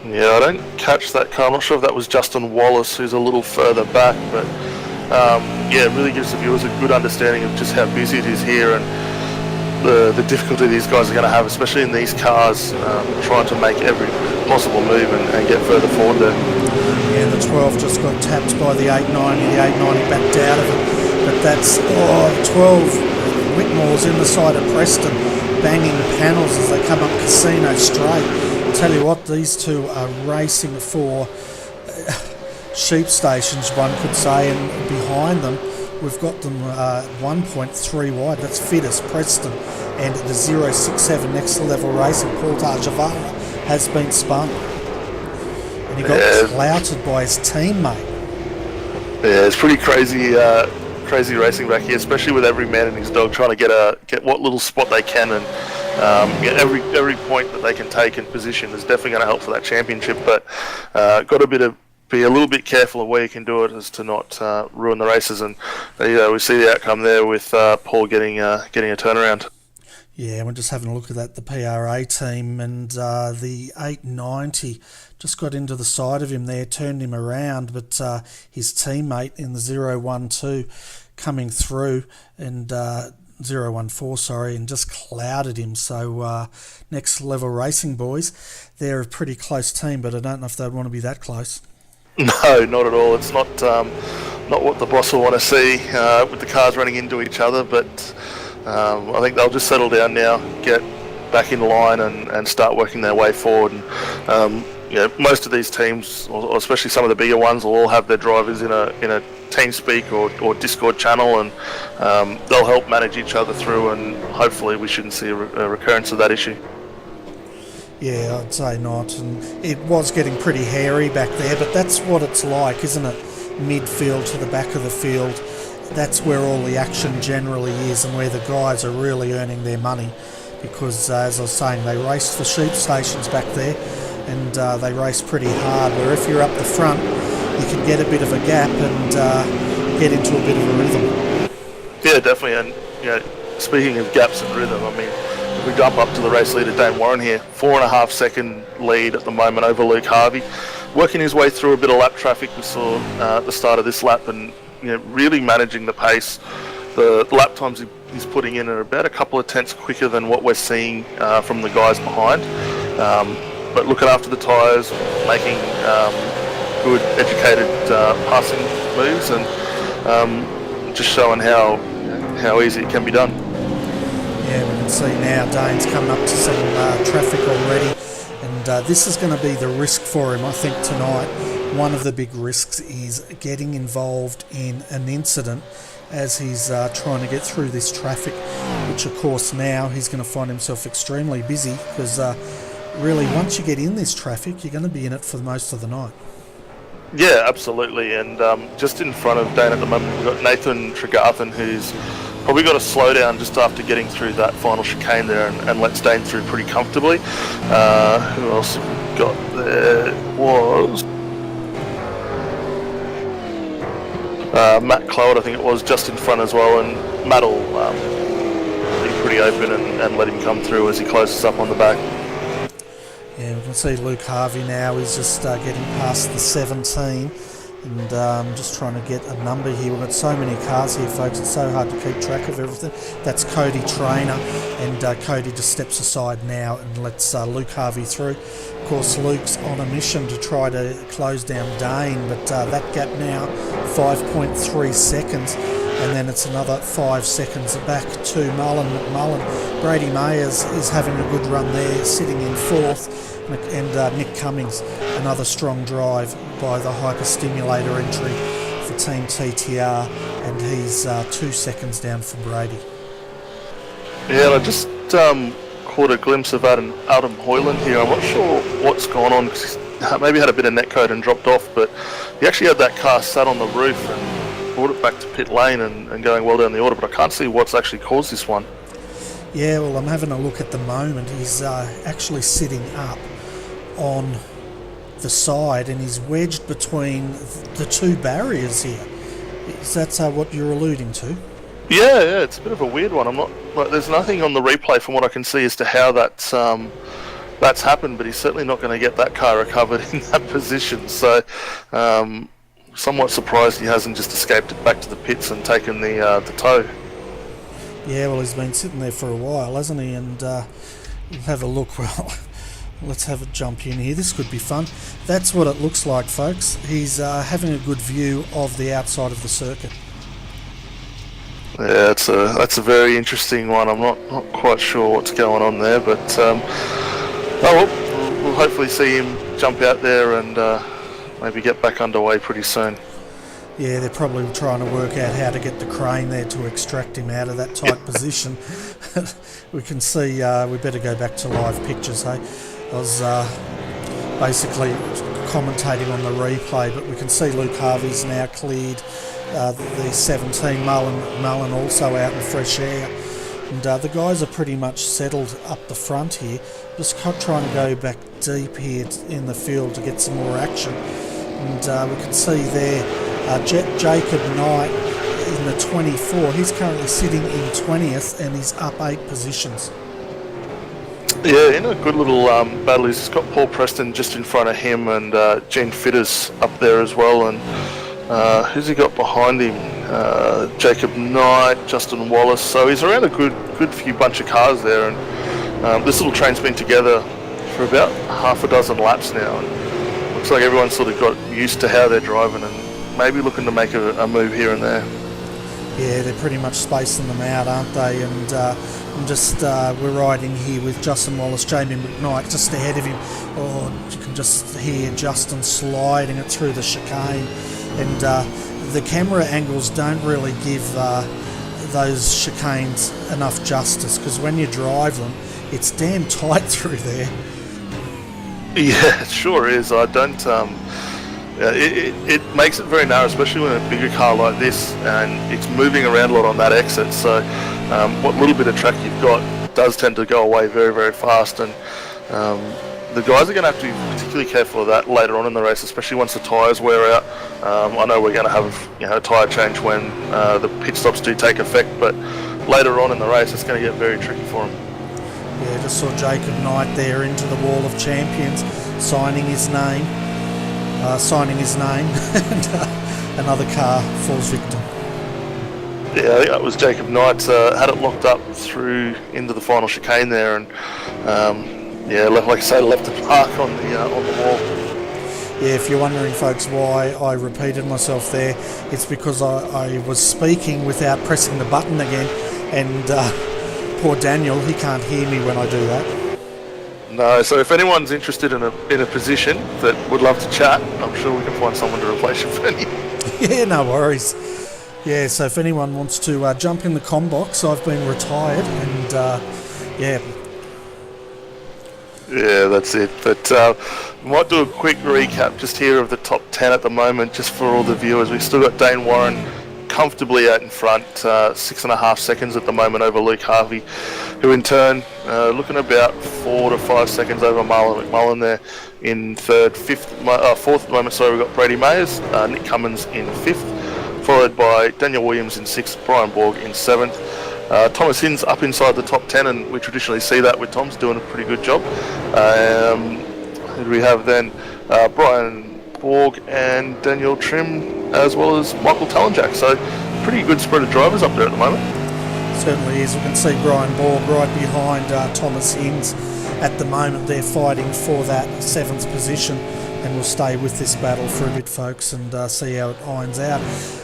Yeah, I don't catch that car. I'm not sure if that was Justin Wallace, who's a little further back, but yeah, it really gives the viewers a good understanding of just how busy it is here, and the difficulty these guys are going to have, especially in these cars, trying to make every possible move and get further forward there. Yeah, the 12 just got tapped by the 890. The 890 backed out of it, but that's 12. Whitmore's in the side of Preston, banging panels as they come up Casino Straight. Tell you what, these two are racing for sheep stations, one could say, and behind them we've got them 1.3 wide. That's Fitters, Preston, and the 067 Next Level Racing, Paul Tarjavara, has been spun, and he got clouted by his teammate. Yeah, it's pretty crazy crazy racing back here, especially with every man and his dog trying to get what little spot they can, and every point that they can take in position is definitely going to help for that championship. But got to be a little bit careful of where you can do it, as to not ruin the races. And we see the outcome there with Paul getting a turnaround. Yeah, we're just having a look at that, the PRA team, and the 890 just got into the side of him there, turned him around, but his teammate in the 012 coming through, and 014, sorry, and just clouded him. So Next Level Racing boys, they're a pretty close team, but I don't know if they'd want to be that close. No, not at all. It's not not what the boss will want to see with the cars running into each other, but I think they'll just settle down now, get back in line and start working their way forward. And most of these teams, or especially some of the bigger ones, will all have their drivers in a TeamSpeak or Discord channel, and they'll help manage each other through, and hopefully we shouldn't see a recurrence of that issue. Yeah, I'd say not. And it was getting pretty hairy back there, but that's what it's like, isn't it? Midfield to the back of the field. That's where all the action generally is, and where the guys are really earning their money. Because, as I was saying, they race for sheep stations back there, and they race pretty hard. Where if you're up the front, you can get a bit of a gap and get into a bit of a rhythm. Yeah, definitely. And speaking of gaps and rhythm, I mean, if we jump up to the race leader, Dane Warren here, 4.5 second lead at the moment over Luke Harvey, working his way through a bit of lap traffic we saw at the start of this lap, and really managing the pace. The lap times he's putting in are about a couple of tenths quicker than what we're seeing from the guys behind. But looking after the tyres, making good, educated passing moves, and just showing how easy it can be done. Yeah, we can see now Dane's coming up to some traffic already, and this is going to be the risk for him, I think, tonight. One of the big risks is getting involved in an incident as he's trying to get through this traffic, which of course now he's going to find himself extremely busy, because really once you get in this traffic, you're going to be in it for most of the night. Yeah, absolutely. And just in front of Dane at the moment, we've got Nathan Tregarthen, who's probably got a slowdown just after getting through that final chicane there, and lets Dane through pretty comfortably. Who else have we got there? Was Matt Cloud, I think it was, just in front as well, and Matt will be pretty open and let him come through as he closes up on the back. Yeah, we can see Luke Harvey now. He's just getting past the 17, and just trying to get a number here. We've got so many cars here, folks. It's so hard to keep track of everything. That's Cody Trainer, and Cody just steps aside now and lets Luke Harvey through. Of course, Luke's on a mission to try to close down Dane, but that gap now 5.3 seconds, and then it's another 5 seconds back to Mullen McMullen. Brady Mayers is having a good run there, sitting in fourth, and Nick Cummings, another strong drive by the hyperstimulator entry for Team TTR, and he's 2 seconds down from Brady. Yeah, I just caught a glimpse of Adam Hoyland here. I'm not sure what's gone on, because he's maybe had a bit of netcode and dropped off, but he actually had that car sat on the roof and brought it back to pit lane and going well down the order, but I can't see what's actually caused this one. Yeah, well, I'm having a look at the moment. He's actually sitting up on the side, and he's wedged between the two barriers here. Is that what you're alluding to? Yeah, it's a bit of a weird one. I'm not there's nothing on the replay from what I can see as to how that's happened, but he's certainly not going to get that car recovered in that position. So, somewhat surprised he hasn't just escaped it back to the pits and taken the tow. Yeah, well, he's been sitting there for a while, hasn't he? And we'll have a look. Well, let's have a jump in here. This could be fun. That's what it looks like, folks. He's having a good view of the outside of the circuit. Yeah, that's a very interesting one. I'm not quite sure what's going on there, but we'll hopefully see him jump out there and maybe get back underway pretty soon. Yeah, they're probably trying to work out how to get the crane there to extract him out of that tight position. We can see, we better go back to live pictures, hey? I was basically commentating on the replay, but we can see Luke Harvey's now cleared the 17, Mullen also out in fresh air. And the guys are pretty much settled up the front here, just trying to go back deep here in the field to get some more action. And we can see there Jacob Knight in the 24. He's currently sitting in 20th, and he's up 8 positions. Yeah, in a good little battle. He's got Paul Preston just in front of him, and Gene Fitters up there as well. And who's he got behind him? Jacob Knight, Justin Wallace. So he's around a good few bunch of cars there, and this little train's been together for about half a dozen laps now. And looks like everyone's sort of got used to how they're driving and maybe looking to make a move here and there. Yeah, they're pretty much spacing them out, aren't they? And I'm just, we're riding here with Justin Wallace, Jamie McKnight just ahead of him. Oh, you can just hear Justin sliding it through the chicane. And the camera angles don't really give those chicanes enough justice, because when you drive them, it's damn tight through there. Yeah, it sure is. I don't... it makes it very narrow, especially when a bigger car like this, and it's moving around a lot on that exit. So what little bit of track you've got does tend to go away very, very fast. And the guys are going to have to be particularly careful of that later on in the race, especially once the tyres wear out. I know we're going to have a tyre change when the pit stops do take effect, but later on in the race it's going to get very tricky for them. Yeah, just saw Jacob Knight there into the Wall of Champions, signing his name, and another car falls victim. Yeah, I think that was Jacob Knight. Had it locked up through into the final chicane there, and like I say, left the park on the wall. Yeah, if you're wondering, folks, why I repeated myself there, it's because I was speaking without pressing the button again, and poor Daniel, he can't hear me when I do that. No, so if anyone's interested in a position that would love to chat, I'm sure we can find someone to replace you, Fernie. Yeah, no worries. Yeah, so if anyone wants to jump in the comm box, I've been retired, and yeah. Yeah, that's it. But we might do a quick recap just here of the top 10 at the moment, just for all the viewers. We've still got Dane Warren comfortably out in front, 6.5 seconds at the moment over Luke Harvey, who in turn looking about 4 to 5 seconds over Marlon McMullen there in third. Fourth at the moment, we've got Brady Mayers, Nick Cummins in fifth, followed by Daniel Williams in sixth, Brian Borg in seventh. Thomas Hin's up inside the top 10, and we traditionally see that with Tom's doing a pretty good job. Who do we have then? Brian Borg and Daniel Trim, as well as Michael Talenjak. So pretty good spread of drivers up there at the moment. Certainly is. We can see Brian Borg right behind Thomas Hinds. At the moment they're fighting for that 7th position, and we'll stay with this battle for a bit, folks, and see how it irons out.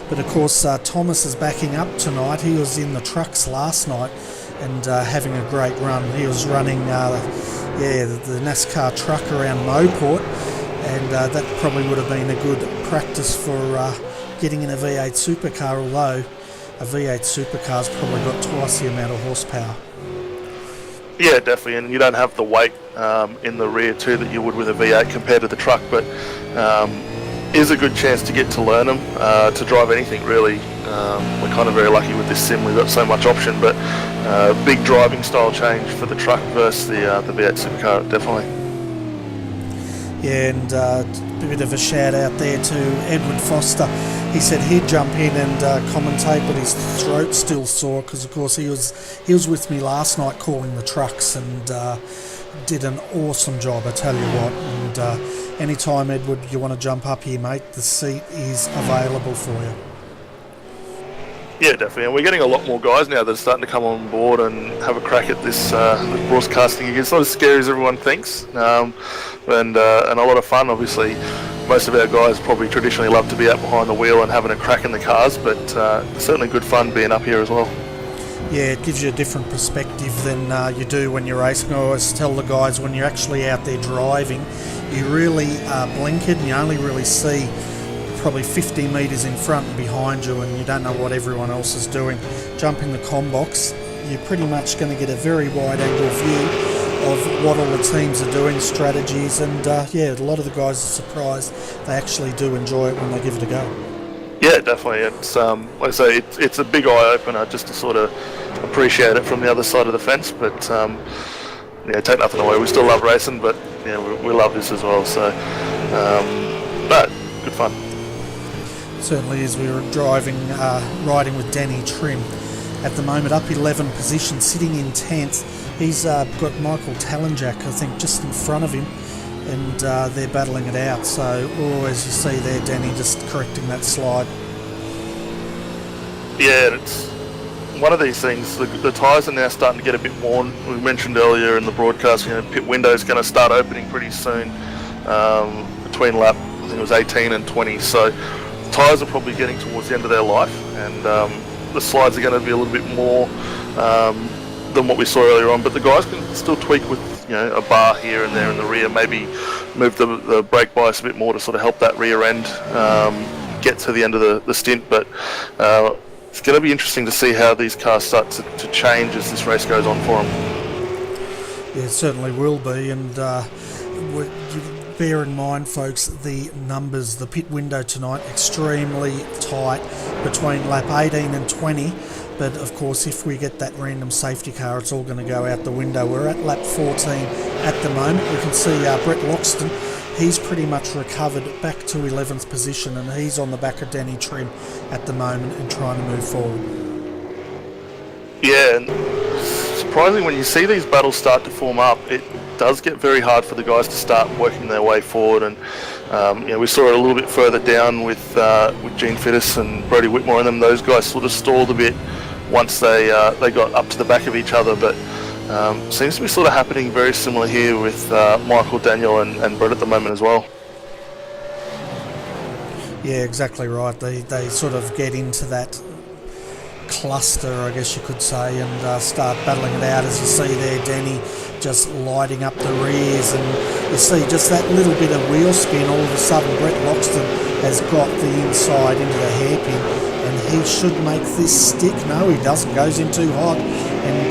But of course Thomas is backing up tonight. He was in the trucks last night and having a great run. He was running the NASCAR truck around Moport, and that probably would have been a good practice for getting in a V8 supercar, although a V8 supercar's probably got twice the amount of horsepower. Yeah, definitely, and you don't have the weight in the rear too that you would with a V8 compared to the truck, but is a good chance to get to learn them, to drive anything really. We're kind of very lucky with this sim, we've got so much option, but big driving style change for the truck versus the V8 supercar, definitely. Yeah, and a bit of a shout out there to Edward Foster. He said he'd jump in and commentate, but his throat's still sore because, of course, he was with me last night calling the trucks, and did an awesome job, I tell you what. And anytime, Edward, you want to jump up here, mate, the seat is available for you. Yeah, definitely, and we're getting a lot more guys now that are starting to come on board and have a crack at this broadcasting again. It's not as scary as everyone thinks, and a lot of fun. Obviously, most of our guys probably traditionally love to be out behind the wheel and having a crack in the cars, but certainly good fun being up here as well. Yeah, it gives you a different perspective than you do when you're racing. I always tell the guys, when you're actually out there driving, you really blink it and you only really see probably 50 metres in front and behind you, and you don't know what everyone else is doing. Jump in the comm box, you're pretty much going to get a very wide angle view of what all the teams are doing, strategies, and a lot of the guys are surprised. They actually do enjoy it when they give it a go. Yeah, definitely. It's like I say, it's a big eye opener just to sort of appreciate it from the other side of the fence. But take nothing away. We still love racing, but we love this as well. So, but good fun. Certainly, as we were riding with Danny Trim at the moment, up 11 position, sitting in 10th. He's got Michael Talenjak, I think, just in front of him, and they're battling it out. So, as you see there, Danny just correcting that slide. Yeah, it's one of these things. The tyres are now starting to get a bit worn. We mentioned earlier in the broadcast, pit window's going to start opening pretty soon, between lap, I think it was 18 and 20. So tyres are probably getting towards the end of their life, and the slides are going to be a little bit more than what we saw earlier on. But the guys can still tweak with a bar here and there in the rear, maybe move the brake bias a bit more to sort of help that rear end get to the end of the stint. But it's going to be interesting to see how these cars start to change as this race goes on for them. Yeah, it certainly will be, and bear in mind, folks, the numbers, the pit window tonight, extremely tight between lap 18 and 20. But of course, if we get that random safety car, it's all going to go out the window. We're at lap 14 at the moment. We can see Brett Loxton. He's pretty much recovered back to 11th position, and he's on the back of Danny Trim at the moment and trying to move forward. Yeah, and surprisingly, when you see these battles start to form up, it does get very hard for the guys to start working their way forward. And we saw it a little bit further down with Gene Fittis and Brodie Whitmore and them. Those guys sort of stalled a bit once they got up to the back of each other, but seems to be sort of happening very similar here with Michael, Daniel and Brett at the moment as well. Yeah, exactly right. They sort of get into that cluster, I guess you could say, and start battling it out. As you see there, Danny just lighting up the rears, and you see just that little bit of wheel spin. All of a sudden, Brett Loxton has got the inside into the hairpin, and he should make this stick. No, he doesn't. Goes in too hot, and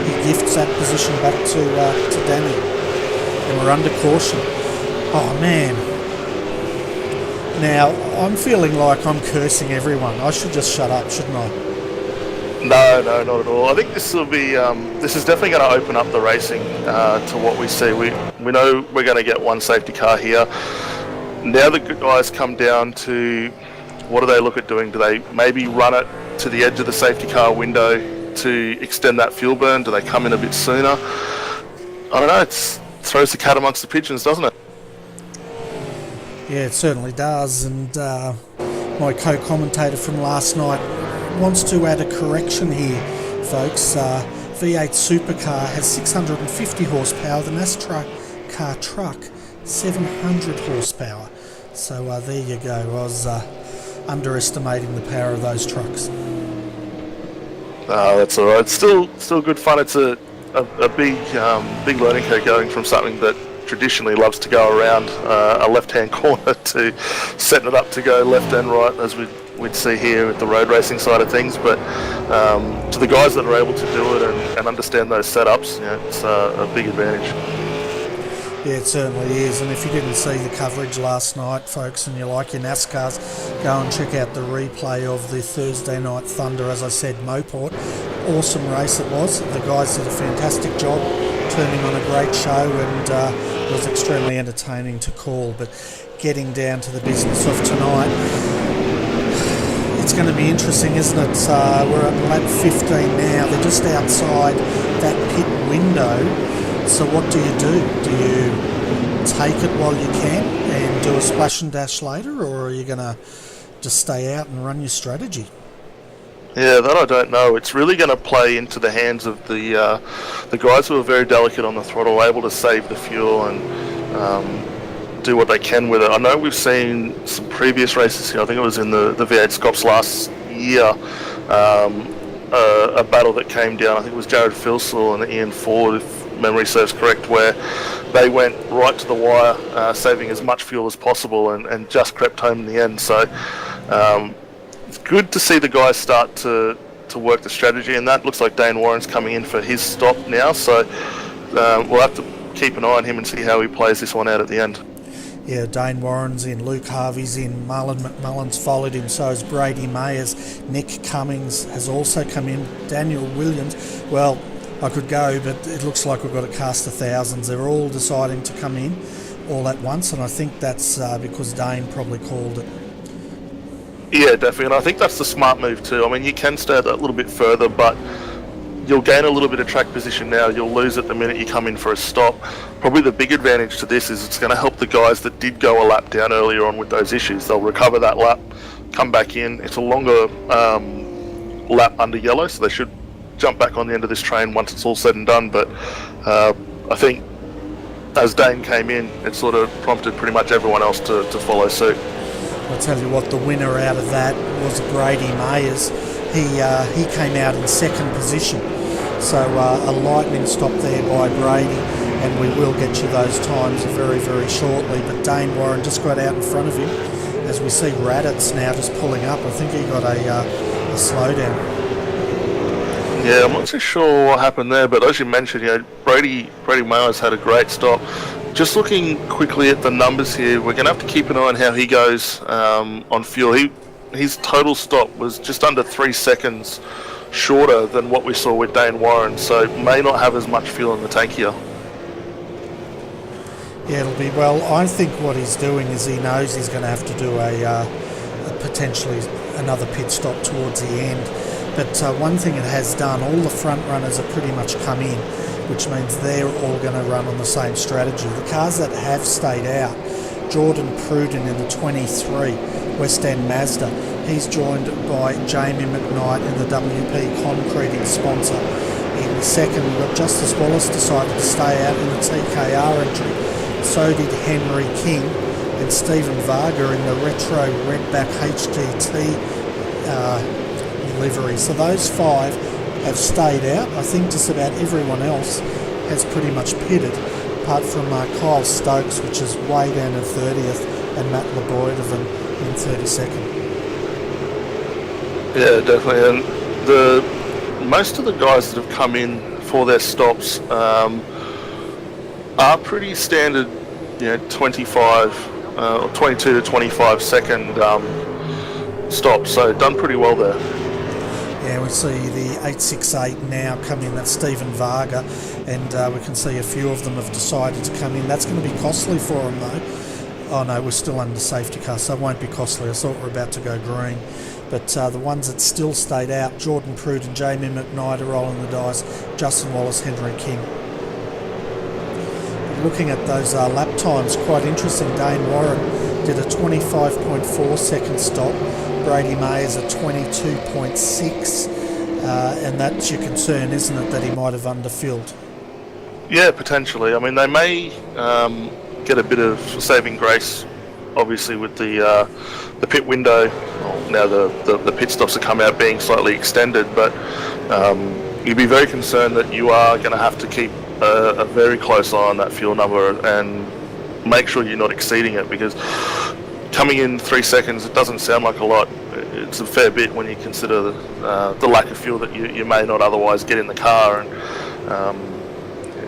he gifts that position back to Danny. And we're under caution. Oh man. Now I'm feeling like I'm cursing everyone. I should just shut up, shouldn't I? No, not at all. I think this will be. This is definitely going to open up the racing to what we see. We know we're going to get one safety car here. Now the guys come down to what do they look at doing? Do they maybe run it to the edge of the safety car window to extend that fuel burn? Do they come in a bit sooner? I don't know. It throws the cat amongst the pigeons, doesn't it? Yeah, it certainly does. And my co-commentator from last night wants to add a correction here, folks. V8 Supercar has 650 horsepower. The NASCAR truck, 700 horsepower. So there you go. I was underestimating the power of those trucks. That's all right. Still good fun. It's a big learning curve going from something that traditionally loves to go around a left-hand corner to setting it up to go left and right, as we'd see here with the road racing side of things. But to the guys that are able to do it and understand those setups, it's a big advantage. Yeah, it certainly is. And if you didn't see the coverage last night, folks, and you like your NASCARs, go and check out the replay of the Thursday Night Thunder, as I said, Moport. Awesome race it was. The guys did a fantastic job turning on a great show, and it was extremely entertaining to call. But getting down to the business of tonight, it's going to be interesting, isn't it? We're at lap 15 now. They're just outside that pit window. So what do? Do you take it while you can and do a splash and dash later, or are you going to just stay out and run your strategy? Yeah, that I don't know. It's really going to play into the hands of the guys who are very delicate on the throttle, able to save the fuel and do what they can with it. I know we've seen some previous races here. I think it was in the V8 Scops last year, a battle that came down. I think it was Jared Filsell and Ian Ford, if memory serves correct, where they went right to the wire, saving as much fuel as possible, and just crept home in the end. So it's good to see the guys start to work the strategy, and that looks like Dane Warren's coming in for his stop now. So we'll have to keep an eye on him and see how he plays this one out at the end. Yeah, Dane Warren's in, Luke Harvey's in, Marlon McMullen's followed him, so has Brady Mayers. Nick Cummings has also come in, Daniel Williams. Well, I could go, but it looks like we've got a cast of thousands. They're all deciding to come in all at once, and I think that's because Dane probably called it. Yeah, definitely, and I think that's the smart move too. I mean, you can stay that a little bit further, but you'll gain a little bit of track position now. You'll lose it the minute you come in for a stop. Probably the big advantage to this is it's going to help the guys that did go a lap down earlier on with those issues. They'll recover that lap, come back in. It's a longer lap under yellow, so they should jump back on the end of this train once it's all said and done. But I think as Dane came in, it sort of prompted pretty much everyone else to follow suit. I'll tell you what, the winner out of that was Brady Mayers. He came out in second position. So a lightning stop there by Brady, and we will get you those times very, very shortly. But Dane Warren just got out in front of him, as we see Rd10 now just pulling up. I think he got a slowdown. Yeah, I'm not too sure what happened there, but as you mentioned, Brady Mayers had a great stop. Just looking quickly at the numbers here, we're going to have to keep an eye on how he goes on fuel. His total stop was just under 3 seconds shorter than what we saw with Dane Warren, so may not have as much fuel in the tank here. Yeah, it'll be, well, I think what he's doing is he knows he's going to have to do a potentially another pit stop towards the end. But one thing it has done, all the front runners have pretty much come in, which means they're all going to run on the same strategy. The cars that have stayed out, Jordan Pruden in the 23 West End Mazda, he's joined by Jamie McKnight in the WP Concreting sponsor. In second, we've got Justice Wallace decided to stay out in the TKR entry. So did Henry King and Stephen Varga in the Retro Redback HDT livery. So those 5 have stayed out. I think just about everyone else has pretty much pitted, apart from Kyle Stokes, which is way down in 30th, and Matt Leboydovan in 32nd. Yeah, definitely. And most of the guys that have come in for their stops are pretty standard, 25 or 22 to 25 second stops. So done pretty well there. Yeah, we see the 868 now come in. That's Stephen Varga, and we can see a few of them have decided to come in. That's going to be costly for them though. Oh no, we're still under safety car, so it won't be costly. I thought we were about to go green. But the ones that still stayed out, Jordan Prude and Jamie McKnight are rolling the dice, Justin Wallace, Henry King. But looking at those lap times, quite interesting. Dane Warren did a 25.4 second stop, Brady Mayers a 22.6, and that's your concern, isn't it, that he might have underfilled? Yeah, potentially. I mean, they may get a bit of saving grace, obviously, with the pit window. Well, now the pit stops have come out being slightly extended, but you'd be very concerned that you are going to have to keep a very close eye on that fuel number and make sure you're not exceeding it, because coming in 3 seconds, it doesn't sound like a lot. It's a fair bit when you consider the lack of fuel that you may not otherwise get in the car, and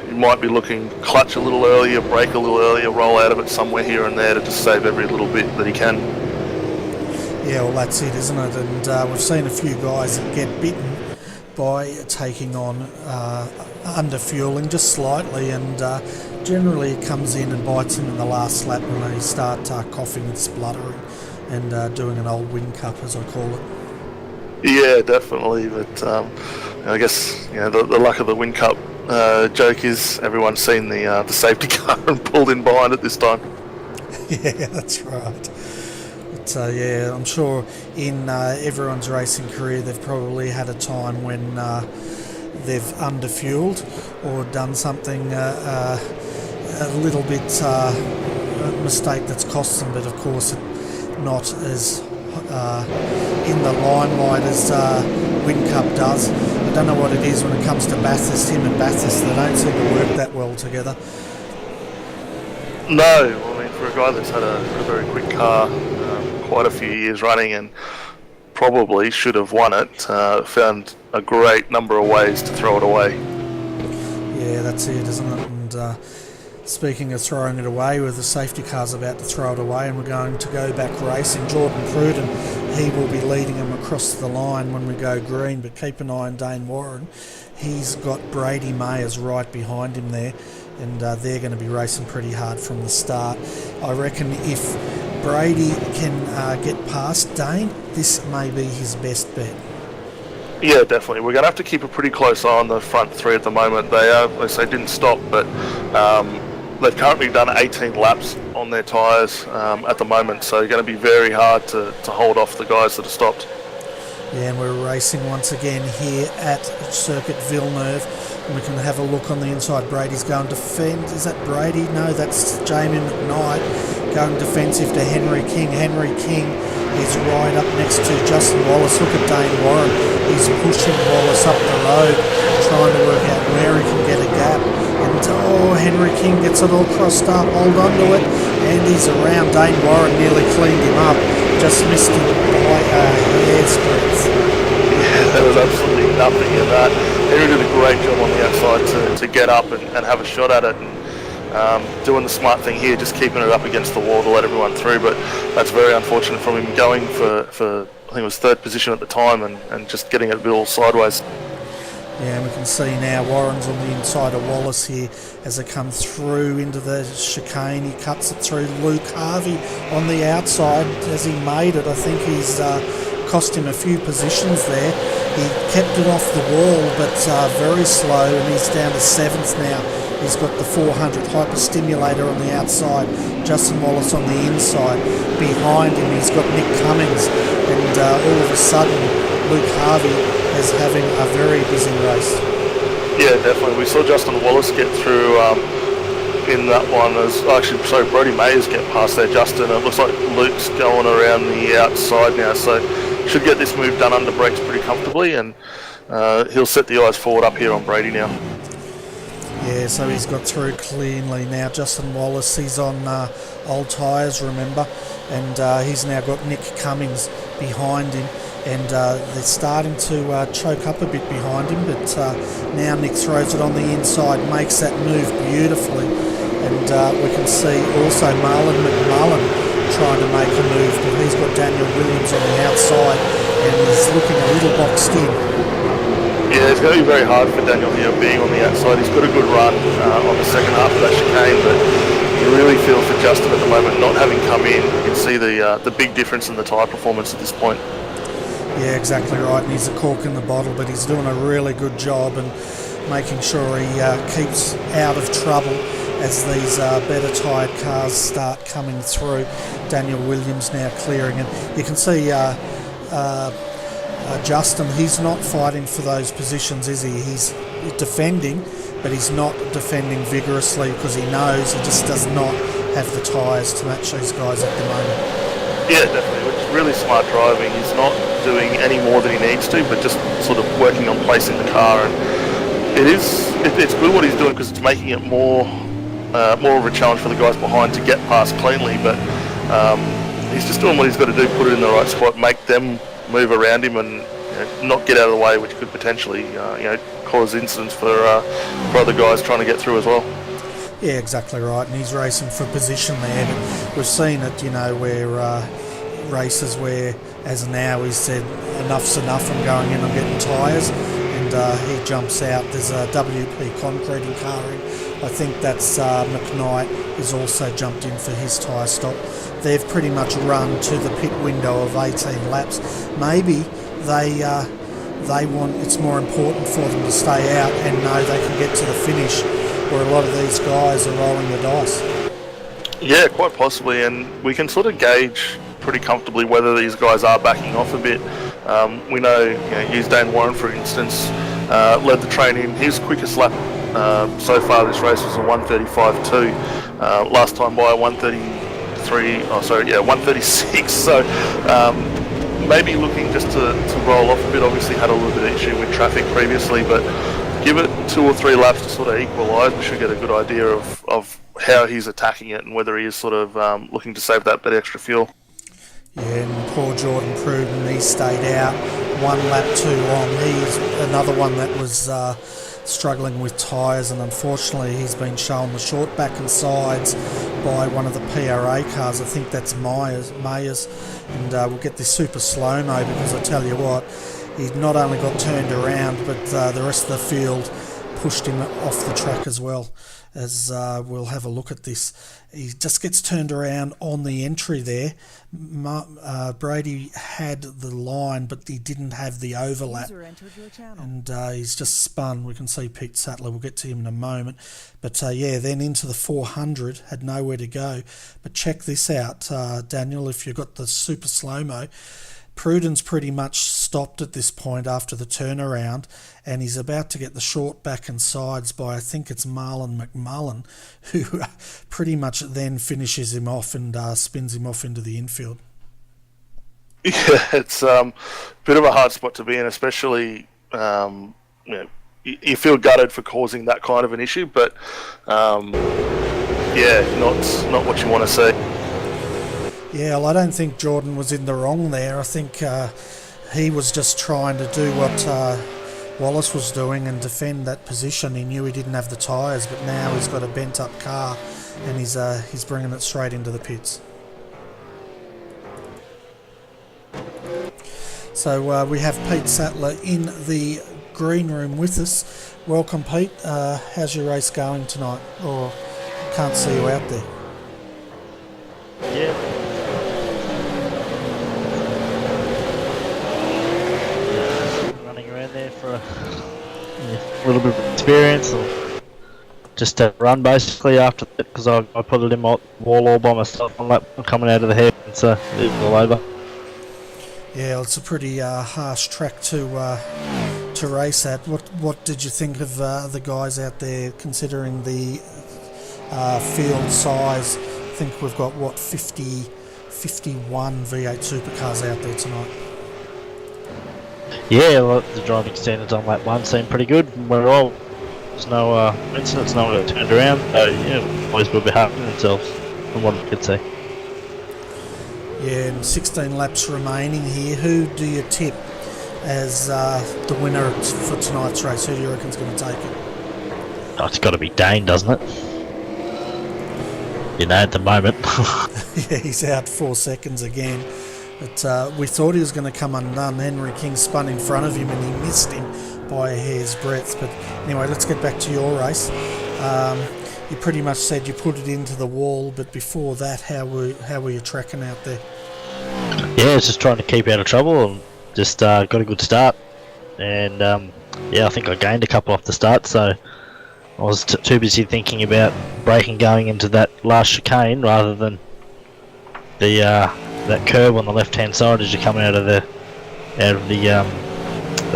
you might be looking clutch a little earlier, brake a little earlier, roll out of it somewhere here and there to just save every little bit that he can. Yeah, well, that's it, isn't it? And we've seen a few guys that get bitten by taking on under fueling just slightly, and generally it comes in and bites them in the last lap when they start coughing and spluttering and doing an old wind cup, as I call it. Yeah, definitely. But I guess the luck of the wind cup joke is everyone's seen the safety car and pulled in behind it this time. Yeah, that's right. But yeah, I'm sure in everyone's racing career they've probably had a time when they've underfueled or done something a little bit a mistake that's cost them, but of course not as in the limelight as Wind Cup does. I don't know what it is when it comes to Bathurst. Him and Bathurst, they don't seem to work that well together. No, I mean, for a guy that's had a very quick car quite a few years running and probably should have won it, found a great number of ways to throw it away. Yeah, that's it, isn't it? And speaking of throwing it away, with the safety car's about to throw it away and we're going to go back racing, Jordan Pruden, he will be leading them across the line when we go green, but keep an eye on Dane Warren. He's got Brady Mayers right behind him there, and they're going to be racing pretty hard from the start. I reckon if Brady can get past Dane, this may be his best bet. Yeah, definitely. We're going to have to keep a pretty close eye on the front three at the moment. They didn't stop, but they've currently done 18 laps on their tyres at the moment, so it's going to be very hard to hold off the guys that have stopped. Yeah, and we're racing once again here at Circuit Villeneuve, and we can have a look on the inside. Brady's going to fend. Is that Brady? No, that's Jamie McKnight going defensive to Henry King. Henry King is right up next to Justin Wallace. Look at Dane Warren. He's pushing Wallace up the road, trying to work out where he can get a gap. And Henry King gets it all crossed up. Hold on to it. And he's around. Dane Warren nearly cleaned him up. Just missed him by a hair's breadth. Yeah, there was absolutely nothing in that. Henry did a great job on the outside to get up and have a shot at it. And doing the smart thing here, just keeping it up against the wall to let everyone through. But that's very unfortunate from him going for I think it was third position at the time and just getting it a bit all sideways. Yeah, and we can see now Warren's on the inside of Wallace here as they come through into the chicane. He cuts it through. Luke Harvey on the outside as he made it. I think he's cost him a few positions there. He kept it off the wall, but very slow, and he's down to 7th now. He's got the 400 hyperstimulator on the outside, Justin Wallace on the inside. Behind him he's got Nick Cummings, and all of a sudden Luke Harvey is having a very busy race. Yeah, definitely. We saw Justin Wallace get through in that one. Brody Mayers get past there, Justin. It looks like Luke's going around the outside now, so should get this move done under brakes pretty comfortably, and he'll set the eyes forward up here on Brady now. Yeah, so he's got through cleanly now. Justin Wallace, he's on old tyres, remember, and he's now got Nick Cummings behind him, and they're starting to choke up a bit behind him, but now Nick throws it on the inside, makes that move beautifully, and we can see also Marlon McMullen trying to make a move, but he's got Daniel Williams on the outside and he's looking a little boxed in. Yeah, it's going to be very hard for Daniel here being on the outside. He's got a good run on the second half of that chicane, but you really feel for Justin at the moment not having come in. You can see the big difference in the tyre performance at this point. Yeah, exactly right, and he's a cork in the bottle, but he's doing a really good job and making sure he keeps out of trouble as these better tired cars start coming through. Daniel Williams now clearing it. You can see Justin, he's not fighting for those positions, is he? He's defending, but he's not defending vigorously because he knows he just does not have the tyres to match these guys at the moment. Yeah, definitely. Which is really smart driving. He's not doing any more than he needs to, but just sort of working on placing the car. And it's good what he's doing because it's making it more of a challenge for the guys behind to get past cleanly. But he's just doing what he's got to do, put it in the right spot, make them move around him, and not get out of the way, which could potentially cause incidents for other guys trying to get through as well. Yeah, exactly right, and he's racing for position there. But we've seen it, where races where, as now, he said enough's enough, I'm going in, I'm getting tyres, and he jumps out. There's a WP concreting car in. I think that's McKnight has also jumped in for his tyre stop. They've pretty much run to the pit window of 18 laps. Maybe they want, it's more important for them to stay out and know they can get to the finish, where a lot of these guys are rolling the dice. Yeah, quite possibly, and we can sort of gauge pretty comfortably whether these guys are backing off a bit. We know, use Dane Warren for instance, led the train in. His quickest lap so far this race was a 1:35.2. Last time by 1:36. So maybe looking just to roll off a bit. Obviously had a little bit of issue with traffic previously, but give it 2 or 3 laps to sort of equalise. We should get a good idea of how he's attacking it and whether he is sort of looking to save that bit extra fuel. Yeah, and poor Jordan Pruden, he stayed out 1 lap too long. He's another one that was struggling with tyres, and unfortunately he's been shown the short back and sides by one of the PRA cars. I think that's Mayers, and we'll get this super slow-mo because I tell you what, he not only got turned around, but the rest of the field pushed him off the track as well. As we'll have a look at this, he just gets turned around on the entry there. Brady had the line, but he didn't have the overlap, and he's just spun. We can see Pete Sattler, we'll get to him in a moment, but then into the 400, had nowhere to go. But check this out, Daniel, if you've got the super slow-mo. Pruden's pretty much stopped at this point after the turnaround, and he's about to get the short back and sides by, I think it's Marlon McMullen, who pretty much then finishes him off and spins him off into the infield. Yeah, it's a bit of a hard spot to be in, especially you feel gutted for causing that kind of an issue, but not what you want to see. Yeah, well, I don't think Jordan was in the wrong there. I think he was just trying to do what Wallace was doing and defend that position. He knew he didn't have the tyres, but now he's got a bent-up car and he's bringing it straight into the pits. So we have Pete Sattler in the green room with us. Welcome, Pete. How's your race going tonight? Or can't see you out there. Yeah. Running around there for a little bit of experience, or just to run basically after that, because I put it in my wall all by myself on lap coming out of the hairpin, so it was all over. Yeah, it's a pretty harsh track to race at. What did you think of the guys out there, considering the field size? I think we've got 51 V8 supercars out there tonight. Yeah, well, the driving standards on lap 1 seemed pretty good. We're all there's no incidents, no one got turned around. So yeah, boys will be happy with themselves from what I could see. Yeah, and 16 laps remaining here. Who do you tip as the winner for tonight's race? Who do you reckon's going to take it? Oh, it's got to be Dane, doesn't it? At the moment. Yeah, he's out 4 seconds again. But we thought he was going to come undone. Henry King spun in front of him and he missed him by a hair's breadth. But anyway, let's get back to your race. You pretty much said you put it into the wall, but before that, how were you tracking out there? Yeah, it's just trying to keep out of trouble and just got a good start. And I think I gained a couple off the start, so I was too busy thinking about braking going into that last chicane rather than the that curve on the left hand side as you're coming out of the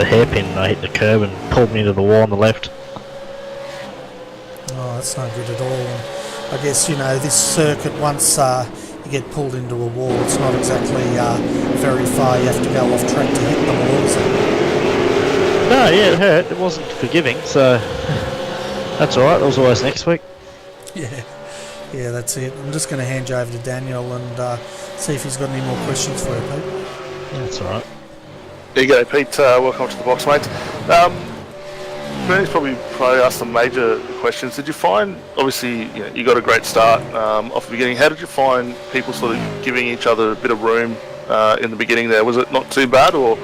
hairpin. I hit the curb and pulled me into the wall on the left. Oh, that's no good at all. And I guess, this circuit, once you get pulled into a wall, it's not exactly very far. You have to go off track to hit the wall, is it? No, yeah, it hurt. It wasn't forgiving, so that's alright. That was always next week. Yeah, that's it. I'm just going to hand you over to Daniel and see if he's got any more questions for you, Pete. Yeah, that's alright. There you go, Pete. Welcome to the box, mate. Bernie's probably asked some major questions. Did you find, obviously, you got a great start off the beginning. How did you find people sort of giving each other a bit of room in the beginning there? Was it not too bad, or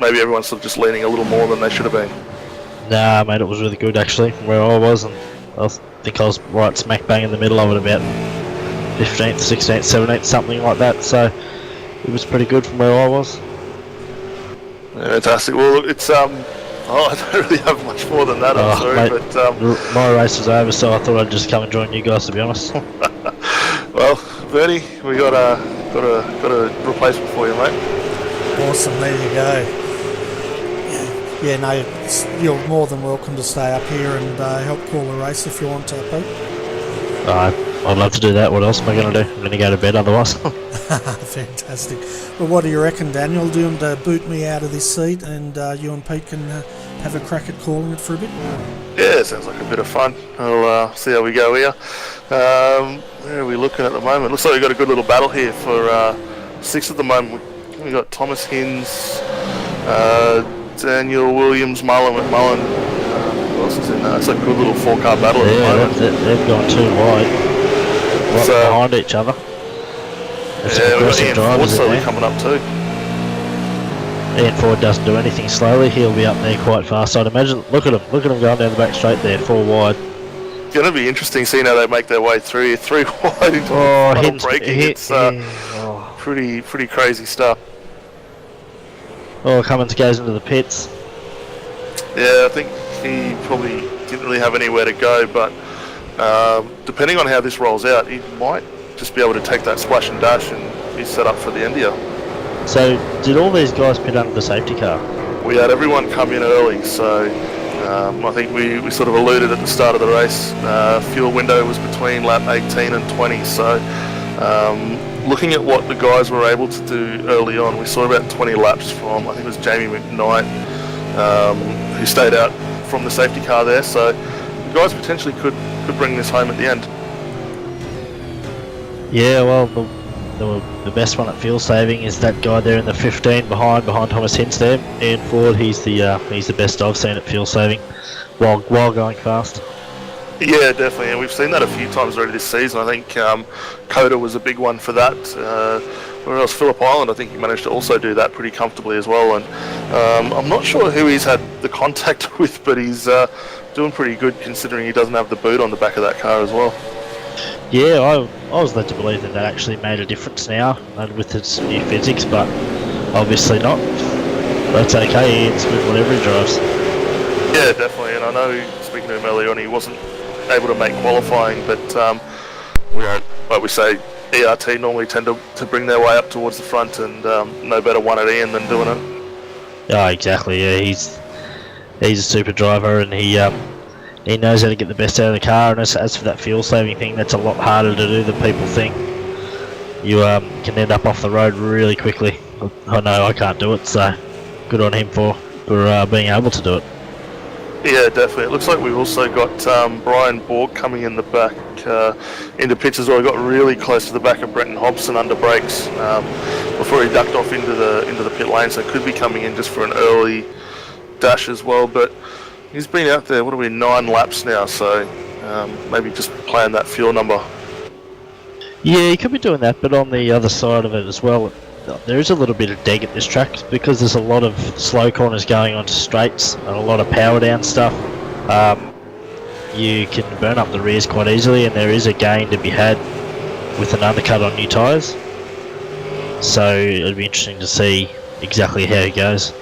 maybe everyone's sort of just leaning a little more than they should have been? Nah, mate, it was really good actually from where I was, and I think I was right smack bang in the middle of it, about 15th, 16th, 17th, something like that. So it was pretty good from where I was. Yeah, fantastic. Well, look, it's I don't really have much more than that. I'm sorry, mate, but my race was over, so I thought I'd just come and join you guys. To be honest. Well, Bernie, we got a replacement for you, mate. Awesome, there you go. Yeah, no, you're more than welcome to stay up here and help call the race if you want to, Pete. I'd love to do that. What else am I going to do? I'm going to go to bed otherwise. Fantastic. Well, what do you reckon, Daniel? Do you want to boot me out of this seat and you and Pete can have a crack at calling it for a bit? Yeah, sounds like a bit of fun. I'll see how we go here. Where are we looking at the moment? Looks like we've got a good little battle here for 6 at the moment. We've got Thomas Hins, Daniel Williams, Marlon McMullen. Who else is in there? It's like a good little 4-car battle at the moment. They've gone too wide. Right behind each other. Yeah, we've got Ian Ford slowly coming up too. Ian Ford doesn't do anything slowly. He'll be up there quite fast, I'd imagine. Look at him going down the back straight there, 4 wide. It's going to be interesting seeing how they make their way through here. 3 wide into final braking. It's pretty crazy stuff. Oh, Cummins goes into the pits. Yeah, I think he probably didn't really have anywhere to go, but depending on how this rolls out, he might just be able to take that splash and dash and be set up for the end here. So, did all these guys pit under the safety car? We had everyone come in early, so I think we sort of alluded at the start of the race. Fuel window was between lap 18 and 20, so looking at what the guys were able to do early on, we saw about 20 laps from, I think it was Jamie McKnight, who stayed out from the safety car there, so the guys potentially could bring this home at the end. Yeah, well, the best one at fuel saving is that guy there in the 15 behind Thomas Hinz there. Ian Ford, he's the best I've seen at fuel saving while going fast. Yeah, definitely, and we've seen that a few times already this season. I think Coda was a big one for that. Where else? Phillip Island, I think he managed to also do that pretty comfortably as well. And I'm not sure who he's had the contact with, but he's doing pretty good considering he doesn't have the boot on the back of that car as well. Yeah, I was led to believe that actually made a difference now with its new physics, but obviously not. That's okay, Ian's good whatever he drives. Yeah, definitely, and I know, speaking to him earlier on, he wasn't able to make qualifying, but like we say, ERT normally tend to bring their way up towards the front, and no better one at Ian than doing it. Oh, exactly, yeah, he's a super driver, and he knows how to get the best out of the car, and as for that fuel saving thing, that's a lot harder to do than people think. You can end up off the road really quickly. I know I can't do it, so good on him for being able to do it. Yeah, definitely. It looks like we've also got Brian Borg coming in the back into pits as well. He got really close to the back of Brenton Hobson under brakes before he ducked off into the pit lane, so could be coming in just for an early dash as well. But he's been out there, 9 laps now, so maybe just playing that fuel number. Yeah, he could be doing that, but on the other side of it as well, there is a little bit of deg at this track because there's a lot of slow corners going onto straights and a lot of power down stuff. You can burn up the rears quite easily, and there is a gain to be had with an undercut on new tyres. So it'd be interesting to see exactly how it goes.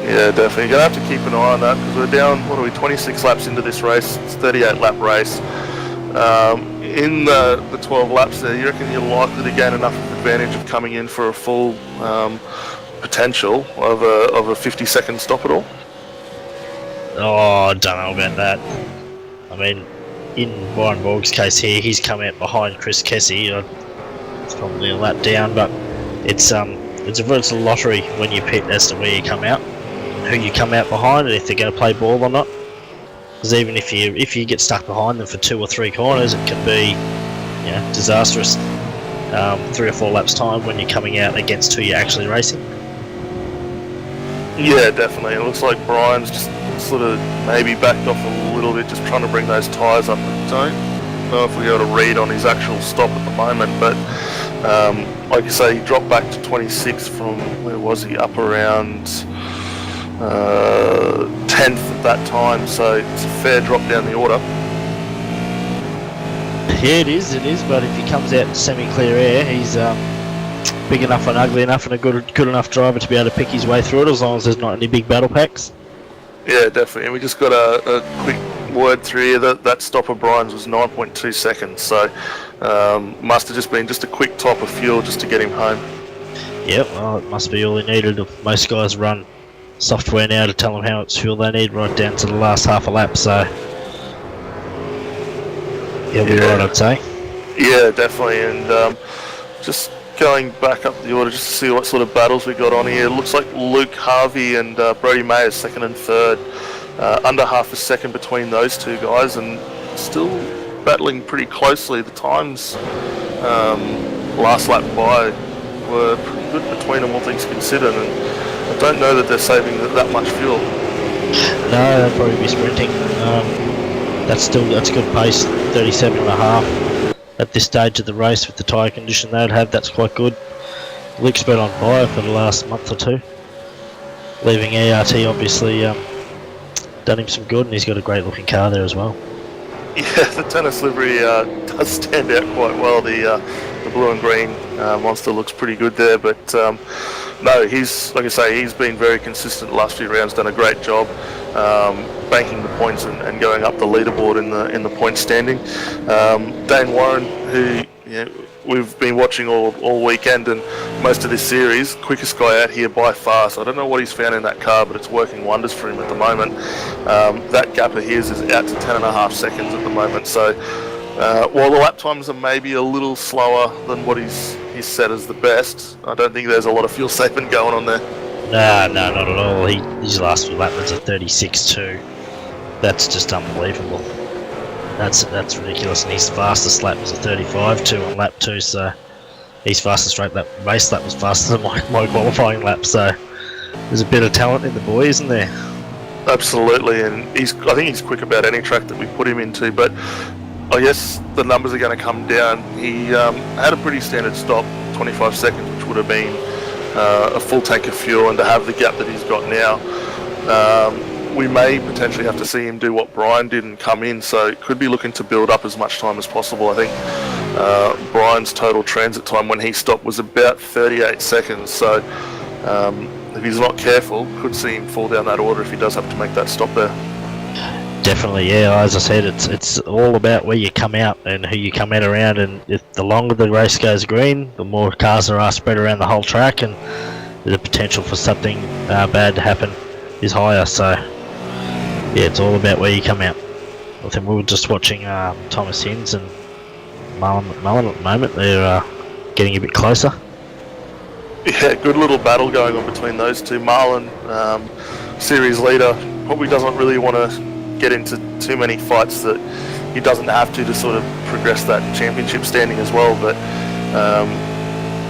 Yeah, definitely. You're going to have to keep an eye on that because we're down, 26 laps into this race. It's a 38-lap race. In the 12 laps there, you reckon you're likely to gain enough advantage of coming in for a full potential of a 50-second stop at all? Oh, I don't know about that. I mean, in Brian Borg's case here, he's come out behind Chris Kessie. It's probably a lap down, but it's a lottery when you pit as to where you come out, who you come out behind, and if they're going to play ball or not. Because even if you get stuck behind them for 2 or 3 corners, it can be disastrous 3 or 4 laps time when you're coming out against who you're actually racing. Yeah, definitely. It looks like Brian's just sort of maybe backed off a little bit, just trying to bring those tyres up. I don't know if we're able to read on his actual stop at the moment, but like you say, he dropped back to 26 from, where was he, up around 10th at that time, so it's a fair drop down the order. Yeah, it is, but if he comes out in semi-clear air, he's big enough and ugly enough and a good enough driver to be able to pick his way through it, as long as there's not any big battle packs. Yeah, definitely. And we just got a quick word through here that stop of Brian's was 9.2 seconds, so must have just been just a quick top of fuel just to get him home. Yep, well, it must be all he needed. Most guys run software now to tell them how much fuel they need right down to the last half a lap, so he'll be right, I'd say. Yeah, definitely. And just going back up the order just to see what sort of battles we got on here. It looks like Luke Harvey and Brody May are 2nd and 3rd, under half a second between those two guys, and still battling pretty closely. The times last lap by were pretty good between them, all things considered, and I don't know that they're saving that much fuel. No, they'll probably be sprinting. That's good pace, 37.5 at this stage of the race with the tyre condition they'd have. That's quite good. Luke's been on fire for the last month or 2, leaving ERT obviously done him some good, and he's got a great looking car there as well. Yeah, the tennis livery does stand out quite well. The blue and green monster looks pretty good there, but no, he's, like I say, he's been very consistent the last few rounds, done a great job banking the points and going up the leaderboard in the point standing. Dane Warren, who we've been watching all weekend and most of this series. Quickest guy out here by far. So I don't know what he's found in that car, but it's working wonders for him at the moment. That gap of his is out to 10.5 seconds at the moment. So while the lap times are maybe a little slower than what he's set as the best, I don't think there's a lot of fuel saving going on there. No, not at all. His last lap was a 36.2. That's just unbelievable. That's ridiculous. And his fastest lap was a 35.2 on lap 2. So his fastest race lap was faster than my qualifying lap. So there's a bit of talent in the boy, isn't there? Absolutely, and I think he's quick about any track that we put him into. But I guess the numbers are going to come down. He had a pretty standard stop, 25 seconds, which would have been a full tank of fuel, and to have the gap that he's got now, we may potentially have to see him do what Brian did and come in, so could be looking to build up as much time as possible. I think Brian's total transit time when he stopped was about 38 seconds, so if he's not careful, could see him fall down that order if he does have to make that stop there. Definitely, yeah. As I said, it's all about where you come out and who you come out around, and if the longer the race goes green, the more cars there are spread around the whole track, and the potential for something bad to happen is higher. So yeah, it's all about where you come out. I think we were just watching Thomas Hinds and Mullen at the moment. They're getting a bit closer. Yeah, good little battle going on between those two. Marlon, series leader, probably doesn't really want to get into too many fights that he doesn't have to sort of progress that championship standing as well. But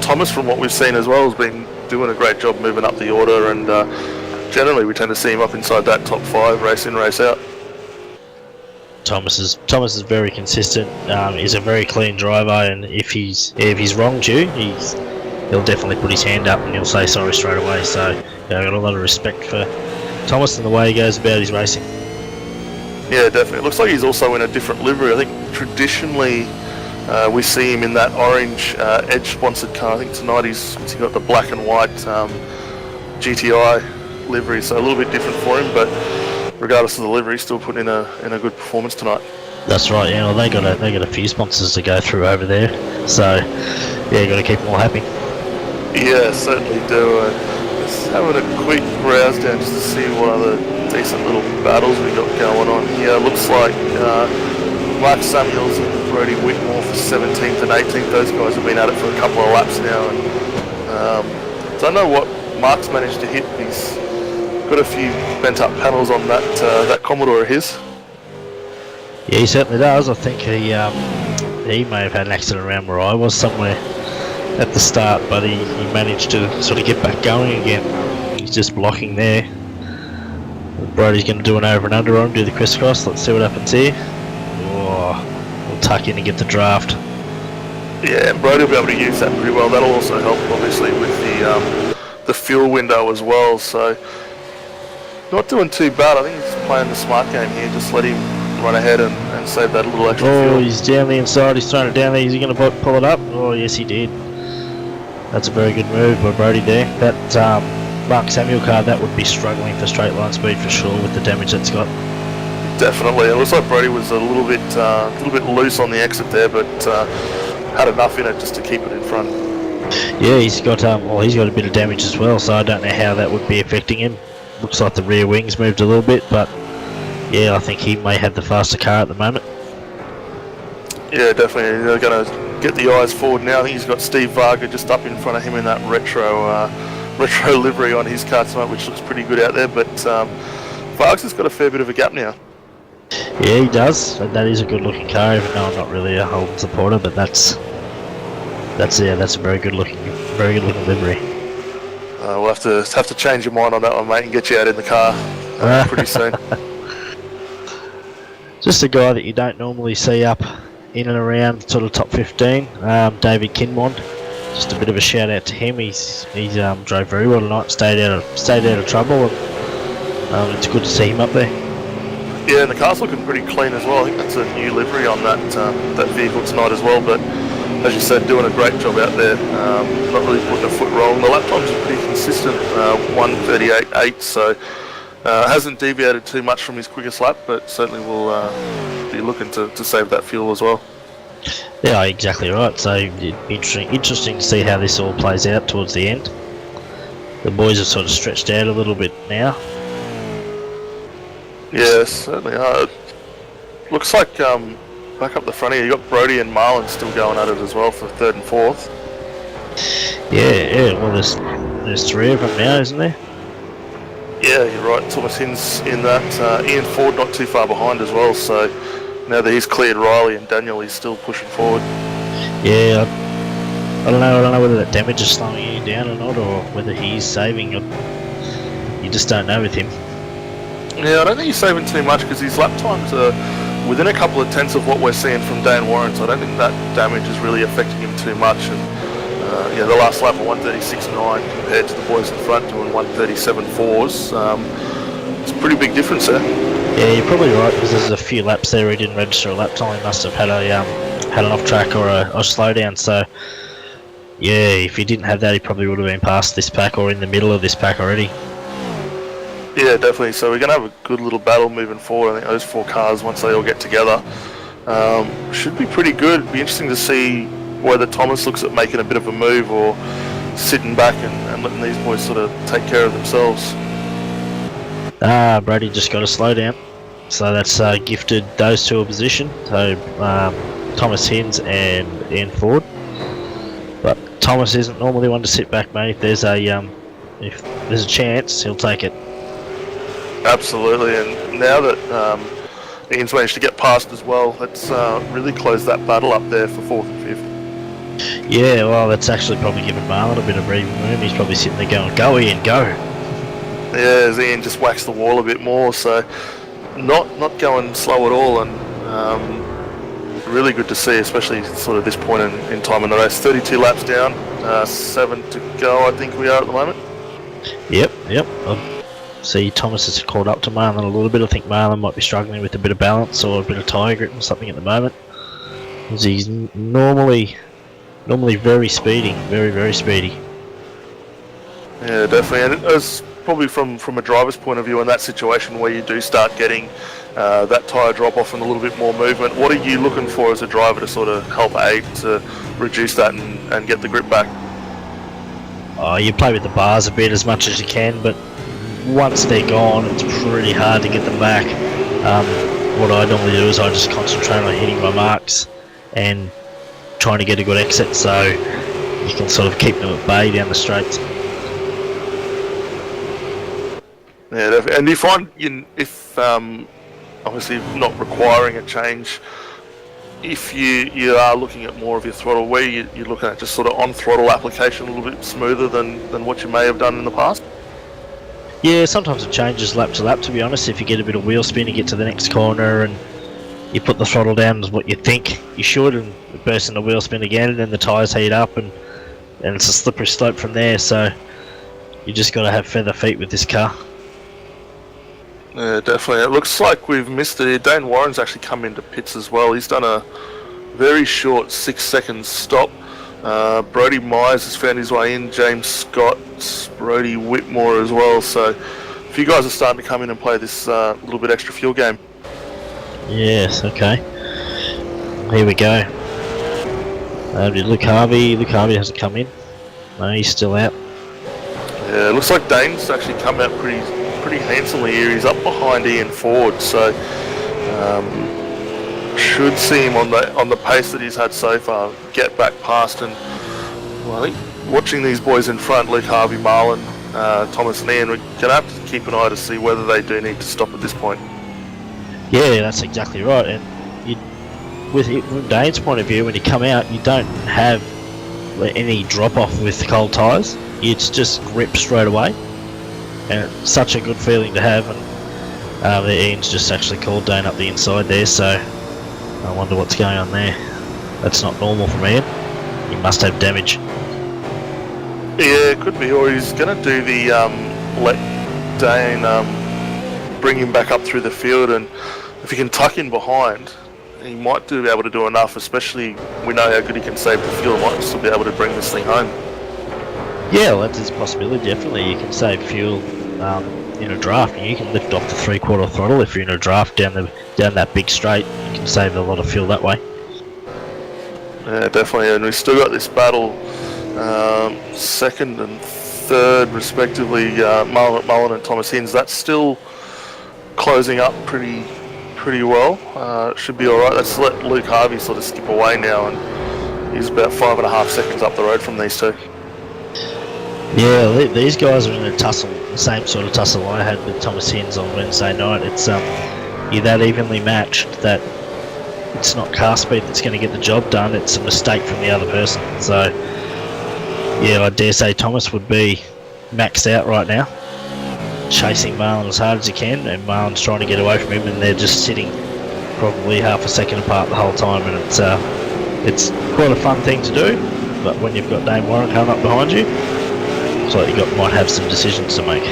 Thomas, from what we've seen as well, has been doing a great job moving up the order, and generally we tend to see him up inside that top 5 race in, race out. Thomas is very consistent. He's a very clean driver, and if he's wronged you, he'll definitely put his hand up and he'll say sorry straight away. So I've got a lot of respect for Thomas and the way he goes about his racing. Yeah, definitely. It looks like he's also in a different livery. I think traditionally we see him in that orange Edge-sponsored car. I think tonight he's got the black and white GTI livery, so a little bit different for him. But regardless of the livery, he's still putting in a good performance tonight. That's right. Yeah, well, they got a few sponsors to go through over there, so yeah, got to keep them all happy. Yeah, certainly do. Just having a quick browse down just to see what other decent little battles we got going on here. Looks like Mark Samuels and Brodie Whitmore for 17th and 18th. Those guys have been at it for a couple of laps now, and don't know what Mark's managed to hit. He's got a few bent up panels on that Commodore of his. Yeah, he certainly does. I think he may have had an accident around where I was somewhere at the start, but he managed to sort of get back going again. He's just blocking there. Brodie's going to do an over and under on him, do the crisscross. Let's see what happens here. Oh, we'll tuck in and get the draft. Yeah, and Brodie will be able to use that pretty well. That'll also help, obviously, with the fuel window as well. So not doing too bad. I think he's playing the smart game here. Just let him run ahead and save that little extra fuel. Oh, he's down the inside. He's throwing it down there. Is he going to pull it up? Oh, yes, he did. That's a very good move by Brodie there. That Mark Samuel car, that would be struggling for straight line speed for sure with the damage it's got. Definitely. It looks like Brodie was a little bit loose on the exit there, but had enough in it just to keep it in front. Yeah, he's got a bit of damage as well, so I don't know how that would be affecting him. Looks like the rear wings moved a little bit, but yeah, I think he may have the faster car at the moment. Yeah, definitely. They're going to get the eyes forward now. I think he's got Steve Varga just up in front of him in that retro livery on his car tonight, which looks pretty good out there. But Vargas has got a fair bit of a gap now. Yeah, he does. And that is a good looking car, even though I'm not really a Holden supporter. But that's a very good looking livery. We'll have to change your mind on that one, mate, and get you out in the car pretty soon. Just a guy that you don't normally see up in and around sort of top 15, David Kinmont. Just a bit of a shout out to him. He's drove very well tonight, stayed out of trouble, and it's good to see him up there. Yeah, and the car's looking pretty clean as well. I think that's a new livery on that vehicle tonight as well. But as you said, doing a great job out there. Not really putting a foot wrong. The lap times are pretty consistent, 1:38.8. So hasn't deviated too much from his quickest lap, but certainly will be looking to save that fuel as well. Yeah, exactly right. So it'd be interesting to see how this all plays out towards the end. The boys are sort of stretched out a little bit now. Yeah, certainly. Looks like back up the front here, you got Brody and Marlon still going at it as well for third and fourth. Yeah. Well, there's three of them now, isn't there? Yeah, you're right. Thomas Hin's in that. Ian Ford not too far behind as well. So now that he's cleared Riley and Daniel, he's still pushing forward. Yeah. I don't know whether that damage is slowing you down or not, or whether he's saving. You just don't know with him. Yeah, I don't think he's saving too much because his lap times are within a couple of tenths of what we're seeing from Dan Warren, so I don't think that damage is really affecting him too much. And the last lap of 136.9 compared to the boys in front doing 137.4s. It's a pretty big difference there. Yeah, you're probably right because there's a few laps there he didn't register a lap time. He must have had an off track or a slowdown. So yeah, if he didn't have that, he probably would have been past this pack or in the middle of this pack already. Yeah, definitely. So we're going to have a good little battle moving forward. I think those four cars, once they all get together, should be pretty good. It'd be interesting to see whether Thomas looks at making a bit of a move or sitting back and letting these boys sort of take care of themselves. Brady just got a slowdown. So that's gifted those two a position. So Thomas Hins and Ian Ford. But Thomas isn't normally one to sit back, mate. If there's a chance, he'll take it. Absolutely, and now that Ian's managed to get past as well, let's really close that battle up there for fourth and fifth. Yeah, well, that's actually probably given Marlon a bit of breathing room. He's probably sitting there going, "Go Ian, go!" Yeah, as Ian just whacks the wall a bit more, so not going slow at all, and really good to see, especially sort of this point in time in the race. 32 laps down, 7 to go, I think we are at the moment. Yep. See, Thomas has caught up to Marlon a little bit. I think Marlon might be struggling with a bit of balance or a bit of tyre grip or something at the moment. Because he's normally very speedy, very speedy. Yeah, definitely. And it's probably from a driver's point of view in that situation where you do start getting that tyre drop off and a little bit more movement, what are you looking for as a driver to sort of help aid to reduce that and get the grip back? You play with the bars a bit as much as you can, but once they're gone, it's pretty hard to get them back. What I normally do is I just concentrate on hitting my marks and trying to get a good exit so you can sort of keep them at bay down the straights. Yeah, definitely. And do you find if obviously not requiring a change, if you are looking at more of your throttle, where you're looking at just sort of on throttle application a little bit smoother than what you may have done in the past? Yeah, sometimes it changes lap to lap, to be honest. If you get a bit of wheel spin, you get to the next corner and you put the throttle down as what you think you should and burst into wheel spin again, and then the tyres heat up and it's a slippery slope from there, so you just got to have feather feet with this car. Yeah, definitely. It looks like we've missed it here. Dane Warren's actually come into pits as well. He's done a very short 6-second stop. Brody Myers has found his way in, James Scott, Brody Whitmore as well, so if you guys are starting to come in and play this little bit extra fuel game. Yes, okay. Here we go. Luke Harvey hasn't come in. No, he's still out. Yeah, it looks like Dane's actually come out pretty handsomely here. He's up behind Ian Ford, so should see him on the pace that he's had so far get back past. And well, I think watching these boys in front, Luke Harvey, Marlon, Thomas and Ian, we're going to have to keep an eye to see whether they do need to stop at this point. Yeah, that's exactly right. And from Dane's point of view, when you come out, you don't have any drop off with cold tyres. It's just grip straight away, and it's such a good feeling to have. And Ian's just actually called Dane up the inside there, so I wonder what's going on there. That's not normal from Ian. He must have damage. Yeah, it could be, or he's going to do the let Dane bring him back up through the field, and if he can tuck in behind, he might be able to do enough, especially we know how good he can save the fuel. Might still be able to bring this thing home. Yeah, well, that's a possibility, definitely. You can save fuel in a draft, and you can lift off the 3/4 throttle if you're in a draft down that big straight. You can save a lot of fuel that way. Yeah, definitely, and we've still got this battle, second and third respectively, Mullen and Thomas Hinds. That's still closing up pretty well. Should be alright. Let's let Luke Harvey sort of skip away now, and he's about 5.5 seconds up the road from these two. Yeah, these guys are in a tussle, the same sort of tussle I had with Thomas Hinds on Wednesday night. It's you're that evenly matched that it's not car speed that's going to get the job done, it's a mistake from the other person. So yeah, I dare say Thomas would be maxed out right now, chasing Marlon as hard as he can, and Marlon's trying to get away from him, and they're just sitting probably half a second apart the whole time, and it's quite a fun thing to do. But when you've got Dane Warren coming up behind you, so you might have some decisions to make.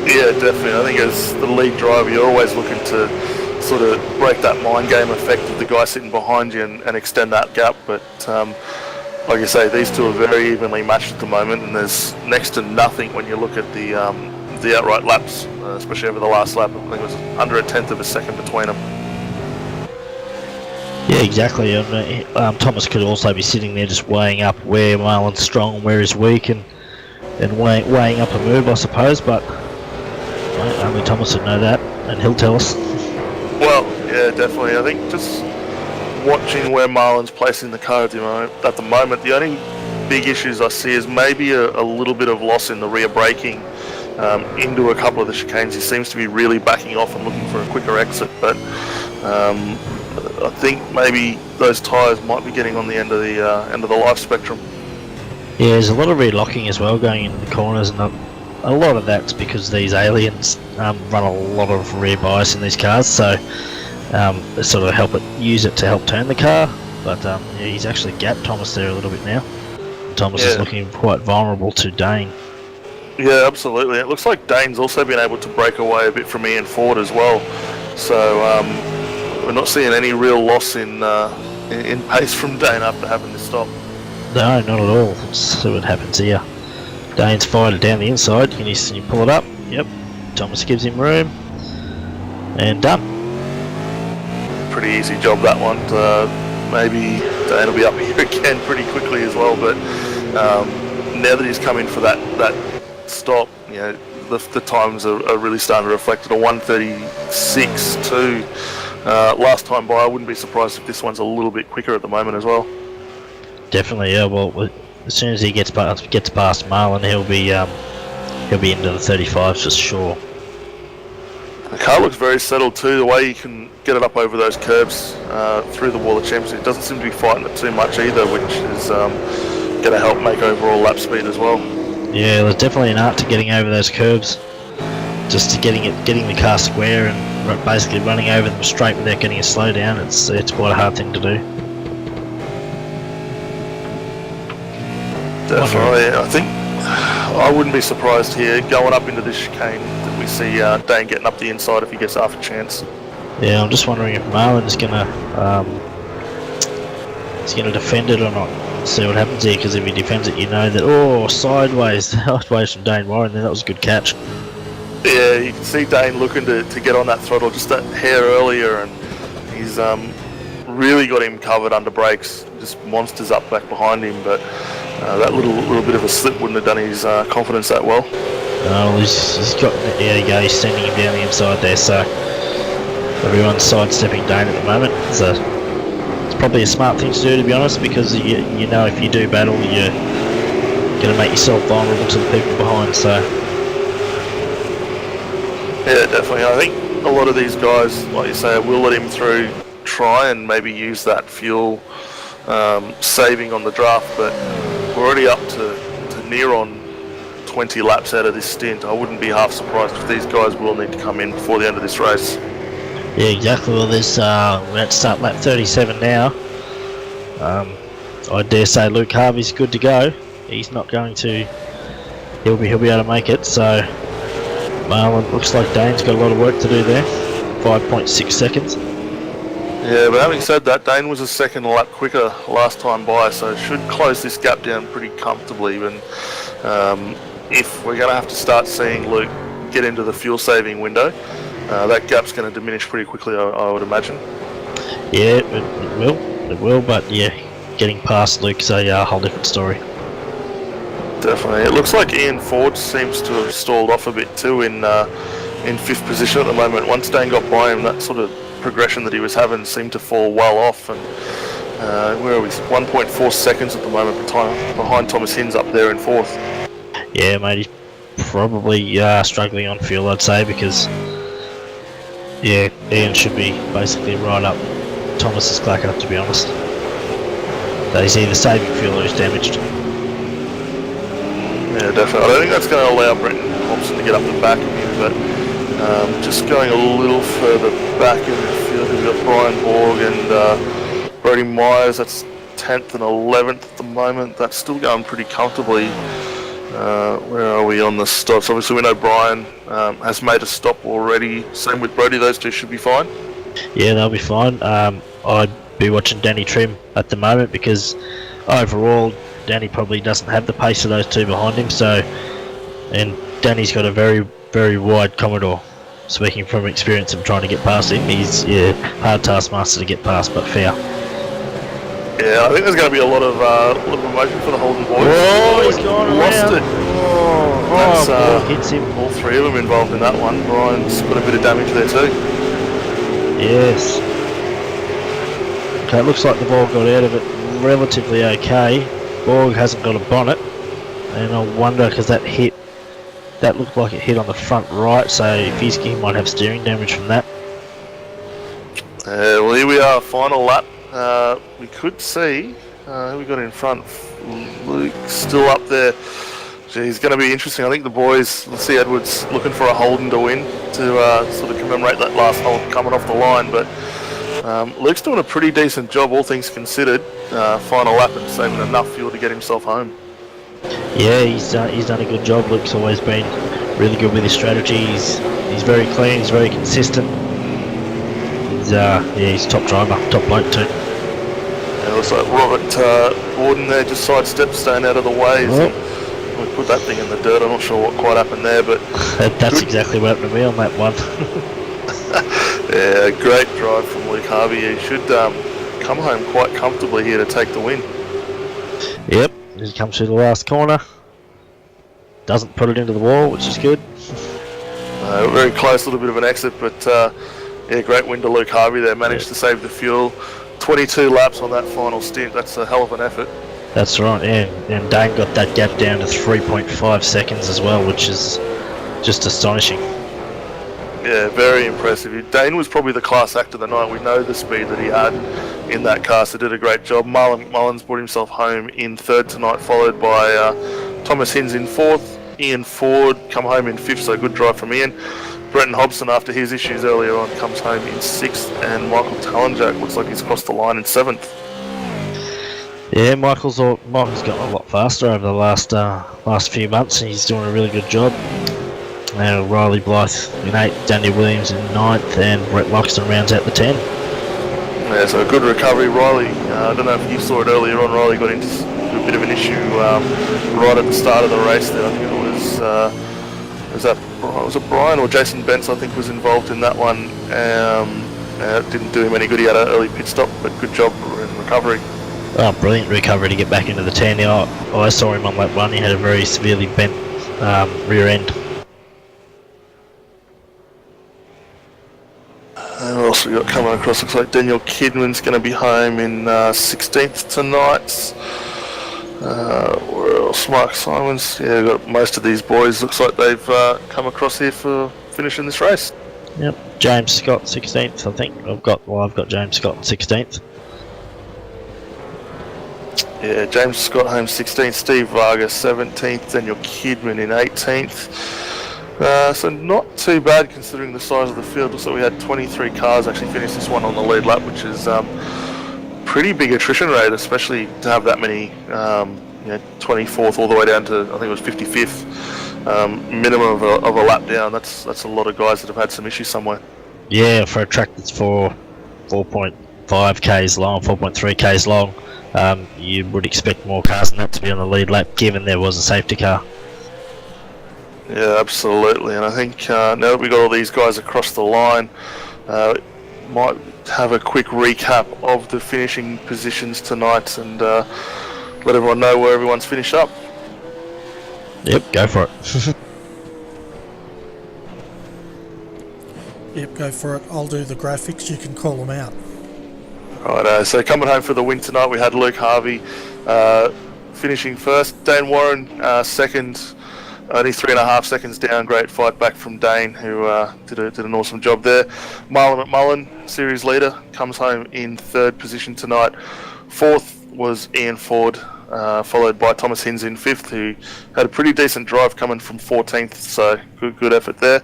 Yeah, definitely. I think as the lead driver, you're always looking to sort of break that mind game effect of the guy sitting behind you and extend that gap. But like you say, these two are very evenly matched at the moment, and there's next to nothing when you look at the outright laps, especially over the last lap. I think it was under a tenth of a second between them. Yeah, exactly. Thomas could also be sitting there just weighing up where Marlon's strong and where he's weak, and weighing up a move, I suppose. But only Thomas would know that, and he'll tell us. Well, yeah, definitely. I think just watching where Marlon's placing the car at the moment, the only big issues I see is maybe a little bit of loss in the rear braking into a couple of the chicanes. He seems to be really backing off and looking for a quicker exit, but I think maybe those tyres might be getting on the end of the life spectrum. Yeah, there's a lot of rear locking as well going into the corners, and a lot of that's because these aliens run a lot of rear bias in these cars, so they sort of use it to help turn the car. But yeah, he's actually gapped Thomas there a little bit now. Thomas is looking quite vulnerable to Dane. Yeah, absolutely. It looks like Dane's also been able to break away a bit from Ian Ford as well. So we're not seeing any real loss in pace from Dane after having this stop. No, not at all. Let's see what happens here. Dane's fired it down the inside. Can you pull it up? Yep. Thomas gives him room. And done. Pretty easy job, that one. Maybe Dane will be up here again pretty quickly as well, but now that he's come in for that stop, you know, the times are really starting to reflect at a 1:36.2 last time by. I wouldn't be surprised if this one's a little bit quicker at the moment as well. Definitely, yeah. Well, as soon as he gets past Marlon, he'll be into the 35s for sure. The car looks very settled too. The way you can get it up over those curbs through the wall of champions, it doesn't seem to be fighting it too much either, which is going to help make overall lap speed as well. Yeah, there's definitely an art to getting over those curbs, just to getting the car square and basically running over them straight without getting a slow down. It's quite a hard thing to do. Definitely, I think I wouldn't be surprised here going up into this chicane that we see Dane getting up the inside if he gets half a chance. Yeah, I'm just wondering if Marlon is gonna defend it or not. See what happens here, because if he defends it, you know that sideways from Dane Warren, then that was a good catch. Yeah, you can see Dane looking to get on that throttle just that hair earlier, and he's really got him covered under brakes, just monsters up back behind him, but that little bit of a slip wouldn't have done his confidence that well. Oh, he's got, there you go, he's sending him down the inside there, so everyone's sidestepping Dane at the moment. So it's probably a smart thing to do, to be honest, because you know if you do battle, you're going to make yourself vulnerable to the people behind. So yeah, definitely. I think a lot of these guys, like you say, will let him through, try and maybe use that fuel saving on the draft, but we're already up to near on 20 laps out of this stint. I wouldn't be half surprised if these guys will need to come in before the end of this race. yeah, exactly. Well, we're about to start lap 37 now. I dare say Luke Harvey's good to go. He's not going to. He'll be able to make it. So Marlon, looks like Dane's got a lot of work to do there. 5.6 seconds. Yeah, but having said that, Dane was a second lap quicker last time by, so should close this gap down pretty comfortably. And if we're going to have to start seeing Luke get into the fuel saving window, that gap's going to diminish pretty quickly, I would imagine. Yeah, it will. it will, but yeah, getting past Luke's a whole different story. Definitely. It looks like Ian Ford seems to have stalled off a bit too in 5th position at the moment. Once Dane got by him, that sort of progression that he was having seemed to fall well off, and where are we? 1.4 seconds at the moment behind Thomas Hinds up there in 4th. Yeah, mate, he's probably struggling on fuel, I'd say, because yeah, Ian should be basically right up Thomas's clacker, to be honest. But he's either saving fuel or he's damaged. Yeah, definitely. I don't think that's going to allow Brenton Hobson to get up the back of him, but just going a little further back in the field, we've got Brian Borg and Brody Myers. That's 10th and 11th at the moment. That's still going pretty comfortably. Where are we on the stops? Obviously, we know Brian has made a stop already. Same with Brody. Those two should be fine. Yeah, they'll be fine. I'd be watching Danny Trim at the moment because overall, Danny probably doesn't have the pace of those two behind him. So, and Danny's got a very, very wide Commodore. Speaking from experience of trying to get past him, he's hard taskmaster to get past, but fair. Yeah, I think there's going to be a lot of emotion for the Holden boys. Whoa, he's gone lost around. it. That's, hits him. All 3 of them involved in that one. Brian's got a bit of damage there too. Yes. Okay, it looks like the ball got out of it relatively okay. Borg hasn't got a bonnet, and I wonder because that looked like it hit on the front right, so if he might have steering damage from that. Well, here we are, final lap. We could see who we got in front. Luke still up there. He's going to be interesting. I think the boys, let's see, Edwards looking for a Holden to win to sort of commemorate that last hole coming off the line, but Luke's doing a pretty decent job, all things considered. Final lap and saving enough fuel to get himself home. Yeah, he's done a good job. Luke's always been really good with his strategies. He's very clean. He's very consistent. He's top driver, top bloke too. It looks like Robert Borden there just sidestepped, staying out of the way. We put that thing in the dirt. I'm not sure what quite happened there, but that's exactly what happened to me on that one. Yeah, great drive from Luke Harvey. He should come home quite comfortably here to take the win. Yep, he comes through the last corner. Doesn't put it into the wall, which is good. Very close, little bit of an exit, but yeah, great win to Luke Harvey there. Managed to save the fuel. 22 laps on that final stint. That's a hell of an effort. That's right, yeah. And Dane got that gap down to 3.5 seconds as well, which is just astonishing. Yeah, very impressive. Dane was probably the class act of the night. We know the speed that he had in that car, so did a great job. Mullins brought himself home in 3rd tonight, followed by Thomas Hinds in 4th. Ian Ford come home in 5th, so good drive from Ian. Brenton Hobson, after his issues earlier on, comes home in 6th, and Michael Talenjak looks like he's crossed the line in 7th. Yeah, Michael's gotten a lot faster over the last few months, and he's doing a really good job. Now Riley Blythe in 8th, Daniel Williams in 9th, and Brett Loxton rounds out the 10. Yeah, so a good recovery. Riley, I don't know if you saw it earlier on, Riley got into a bit of an issue right at the start of the race there. I think was it Brian or Jason Bentz, I think, was involved in that one. It didn't do him any good. He had an early pit stop, but good job in recovery. Oh, brilliant recovery to get back into the 10. Now, I saw him on lap 1. He had a very severely bent rear end. And what else we got coming across? Looks like Daniel Kidman's going to be home in 16th tonight. Where else? Mark Simons. Yeah, got most of these boys. Looks like they've come across here for finishing this race. Yep. James Scott 16th, I think. I've got James Scott in 16th. Yeah, James Scott home 16th, Steve Vargas 17th, Daniel Kidman in 18th. So not too bad considering the size of the field. So we had 23 cars actually finish this one on the lead lap, which is pretty big attrition rate, especially to have that many 24th all the way down to, I think it was 55th minimum of a lap down. That's a lot of guys that have had some issues somewhere. Yeah, for a track that's 4.5 k's long, 4.3 k's long, you would expect more cars than that to be on the lead lap, given there was a safety car. Yeah, absolutely. And I think now that we got all these guys across the line, have a quick recap of the finishing positions tonight and let everyone know where everyone's finished up. Yep, go for it. Yep, go for it. I'll do the graphics. You can call them out. Right, so coming home for the win tonight, we had Luke Harvey finishing first. Dane Warren second, only 3.5 seconds down. Great fight back from Dane, who did an awesome job there. Marlon McMullen, series leader, comes home in third position tonight. Fourth was Ian Ford, followed by Thomas Hinz in fifth, who had a pretty decent drive coming from 14th, so good effort there.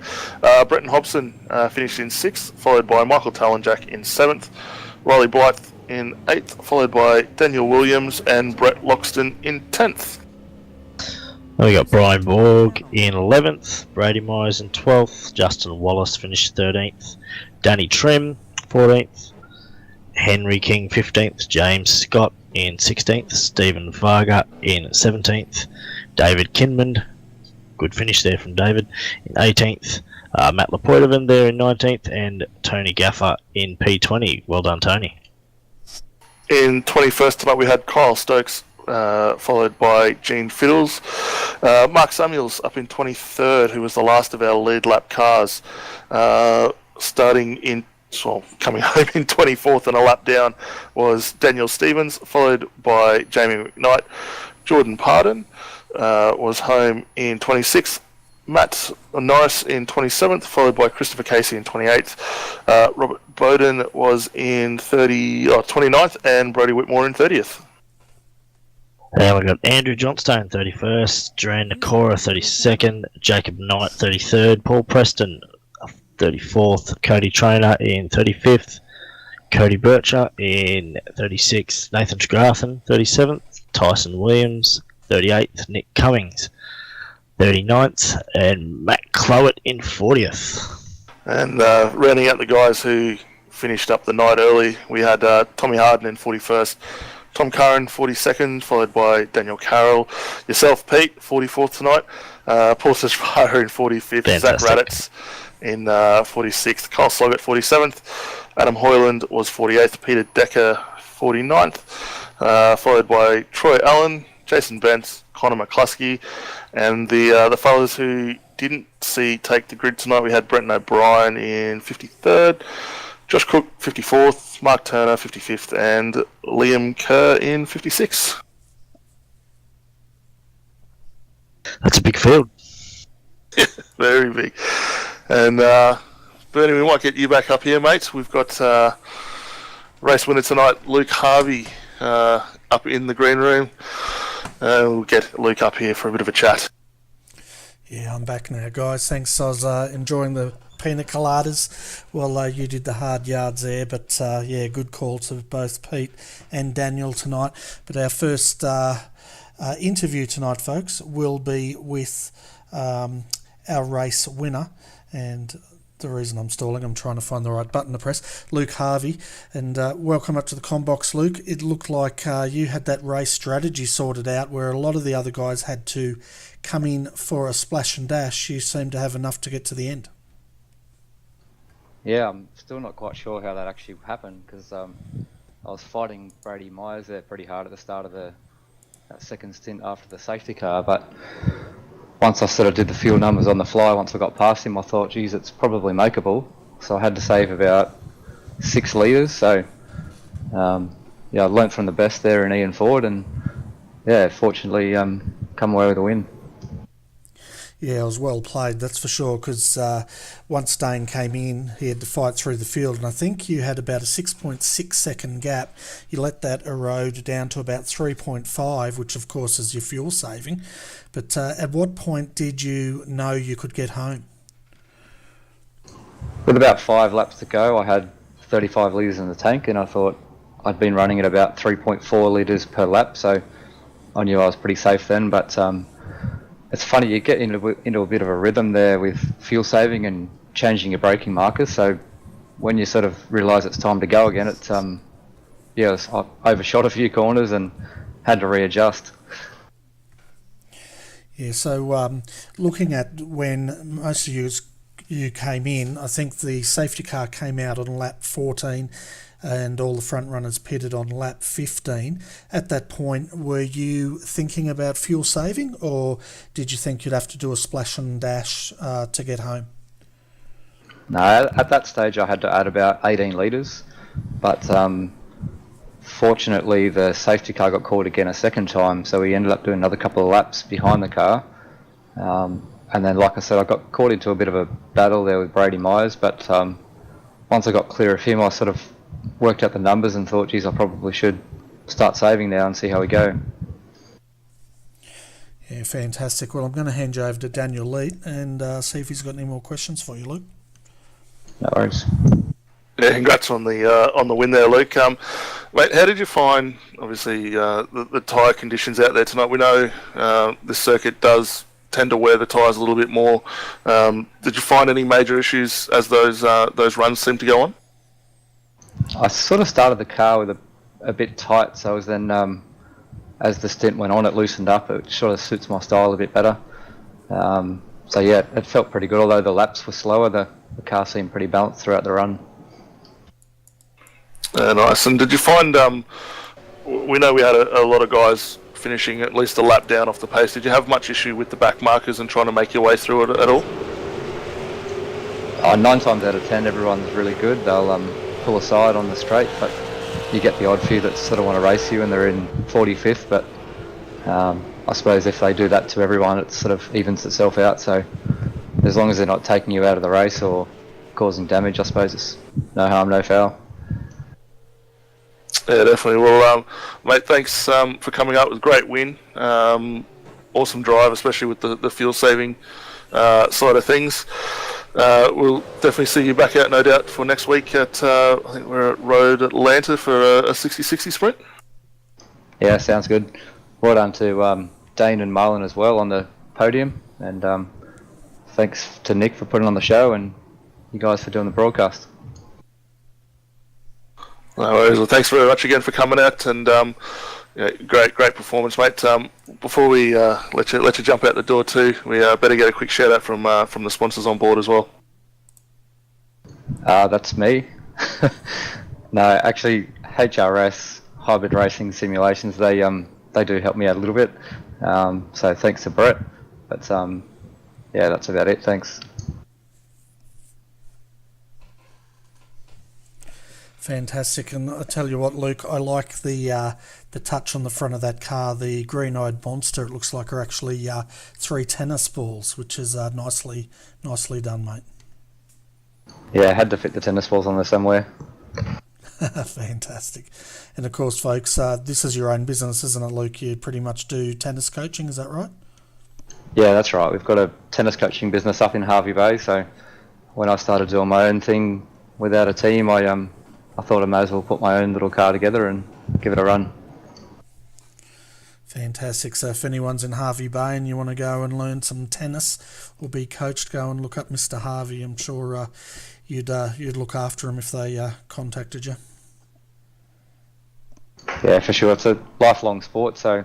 Bretton Hobson finished in sixth, followed by Michael Tallenjack in seventh. Riley Blythe in 8th, followed by Daniel Williams and Brett Loxton in 10th. We got Brian Borg in 11th, Brady Myers in 12th, Justin Wallace finished 13th, Danny Trim 14th, Henry King 15th, James Scott in 16th, Stephen Varga in 17th, David Kinman, good finish there from David, in 18th, Matt Lapoitovan there in 19th, and Tony Gaffer in P20. Well done, Tony. In 21st tonight we had Kyle Stokes, followed by Gene Fiddles. Mark Samuels up in 23rd, who was the last of our lead lap cars. Coming home in 24th and a lap down was Daniel Stevens, followed by Jamie McKnight. Jordan Pardon was home in 26th. Matt Norris in 27th, followed by Christopher Casey in 28th. Robert Bowden was in 29th, and Brody Whitmore in 30th. And we got Andrew Johnstone 31st, Duran Nakora 32nd, Jacob Knight 33rd, Paul Preston 34th, Cody Trainer in 35th, Cody Bircher in 36th, Nathan Strathen 37th, Tyson Williams 38th, Nick Cummings 39th, and Matt Clowett in 40th. And rounding out the guys who finished up the night early, we had Tommy Harden in 41st, Tom Curran 42nd, followed by Daniel Carroll. Yourself, Pete, 44th tonight. Paul Sesfara in 45th, Fantastic. Zach Raditz in 46th, Kyle Sloggett 47th, Adam Hoyland was 48th, Peter Decker 49th, followed by Troy Allen, Jason Bentz, Connor McCluskey, and the fellas who didn't take the grid tonight, we had Brenton O'Brien in 53rd, Josh Cook 54th, Mark Turner 55th, and Liam Kerr in 56th. That's a big field. Very big. And Bernie, we might get you back up here, mate. We've got race winner tonight, Luke Harvey, up in the green room. We'll get Luke up here for a bit of a chat. Yeah, I'm back now, guys. Thanks. I was enjoying the pina coladas. Well, you did the hard yards there, but yeah, good call to both Pete and Daniel tonight. But our first interview tonight, folks, will be with our race winner, and the reason I'm stalling, I'm trying to find the right button to press, Luke Harvey. And welcome up to the Combox, Luke. It looked like you had that race strategy sorted out where a lot of the other guys had to come in for a splash and dash. You seem to have enough to get to the end. Yeah, I'm still not quite sure how that actually happened, because I was fighting Brady Myers there pretty hard at the start of that second stint after the safety car, but once I sort of did the fuel numbers on the fly, once I got past him, I thought, geez, it's probably makeable. So I had to save about 6 litres. So yeah, I learnt from the best there in Ian Ford, and yeah, fortunately come away with a win. Yeah, it was well played, that's for sure, because once Dane came in, he had to fight through the field, and I think you had about a 6.6 second gap. You let that erode down to about 3.5, which of course is your fuel saving. But at what point did you know you could get home? With about 5 laps to go, I had 35 litres in the tank, and I thought I'd been running at about 3.4 litres per lap, so I knew I was pretty safe then. But it's funny, you get into a bit of a rhythm there with fuel saving and changing your braking markers. So when you sort of realise it's time to go again, it's yeah, I overshot a few corners and had to readjust. Yeah, so looking at when most of you you came in, I think the safety car came out on lap 14 and all the front runners pitted on lap 15. At that point, were you thinking about fuel saving, or did you think you'd have to do a splash and dash to get home? No, at that stage I had to add about 18 litres, but fortunately the safety car got called again a second time, so we ended up doing another couple of laps behind the car. And then, like I said, I got caught into a bit of a battle there with Brady Myers, but once I got clear of him, I sort of worked out the numbers and thought, geez, I probably should start saving now and see how we go. Yeah, fantastic. Well, I'm going to hand you over to Daniel Leet and see if he's got any more questions for you, Luke. No worries. Yeah, congrats on the win there, Luke. Mate, how did you find, obviously, the tyre conditions out there tonight? We know this circuit does tend to wear the tyres a little bit more. Did you find any major issues as those runs seemed to go on? I sort of started the car with a bit tight, so then as the stint went on, it loosened up. It sort of suits my style a bit better. So yeah, it felt pretty good. Although the laps were slower, the car seemed pretty balanced throughout the run. Nice. And did you find, we know we had a lot of guys finishing at least a lap down off the pace. Did you have much issue with the back markers and trying to make your way through it at all? 9 times out of 10, everyone's really good. They'll pull aside on the straight, but you get the odd few that sort of want to race you and they're in 45th. But I suppose if they do that to everyone, it sort of evens itself out. So as long as they're not taking you out of the race or causing damage, I suppose it's no harm, no foul. Yeah, definitely. Well, mate, thanks for coming up. It was a great win. Awesome drive, especially with the fuel saving side of things. We'll definitely see you back out, no doubt, for next week at, I think we're at Road Atlanta for a 60-60 sprint. Yeah, sounds good. Well done to Dane and Marlon as well on the podium. And thanks to Nick for putting on the show and you guys for doing the broadcast. No worries. Well, thanks very much again for coming out, and yeah, great performance, mate. Before we let you jump out the door too, we better get a quick shout out from the sponsors on board as well. That's me. No, actually, HRS Hybrid Racing Simulations. They do help me out a little bit. So thanks to Brett. But yeah, that's about it. Thanks. Fantastic, and I tell you what, Luke, I like the touch on the front of that car, the green-eyed monster. It looks like are actually 3 tennis balls, which is nicely done, mate. Yeah, I had to fit the tennis balls on there somewhere. Fantastic. And of course, folks, this is your own business, isn't it, Luke? You pretty much do tennis coaching, is that right? Yeah, that's right. We've got a tennis coaching business up in Harvey Bay, so when I started doing my own thing without a team, I thought I may as well put my own little car together and give it a run. Fantastic. So if anyone's in Harvey Bay and you want to go and learn some tennis or be coached, go and look up Mr. Harvey. I'm sure you'd look after him if they contacted you. Yeah, for sure. It's a lifelong sport, so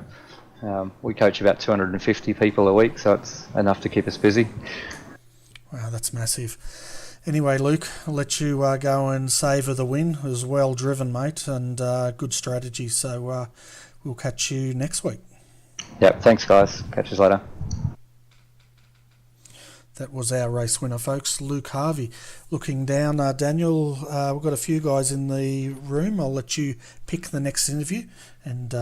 we coach about 250 people a week, so it's enough to keep us busy. Wow, that's massive. Anyway, Luke, I'll let you go and savour the win. It was well driven, mate, and good strategy. So we'll catch you next week. Yep, thanks, guys. Catch you later. That was our race winner, folks, Luke Harvey. Looking down, Daniel, we've got a few guys in the room. I'll let you pick the next interview, and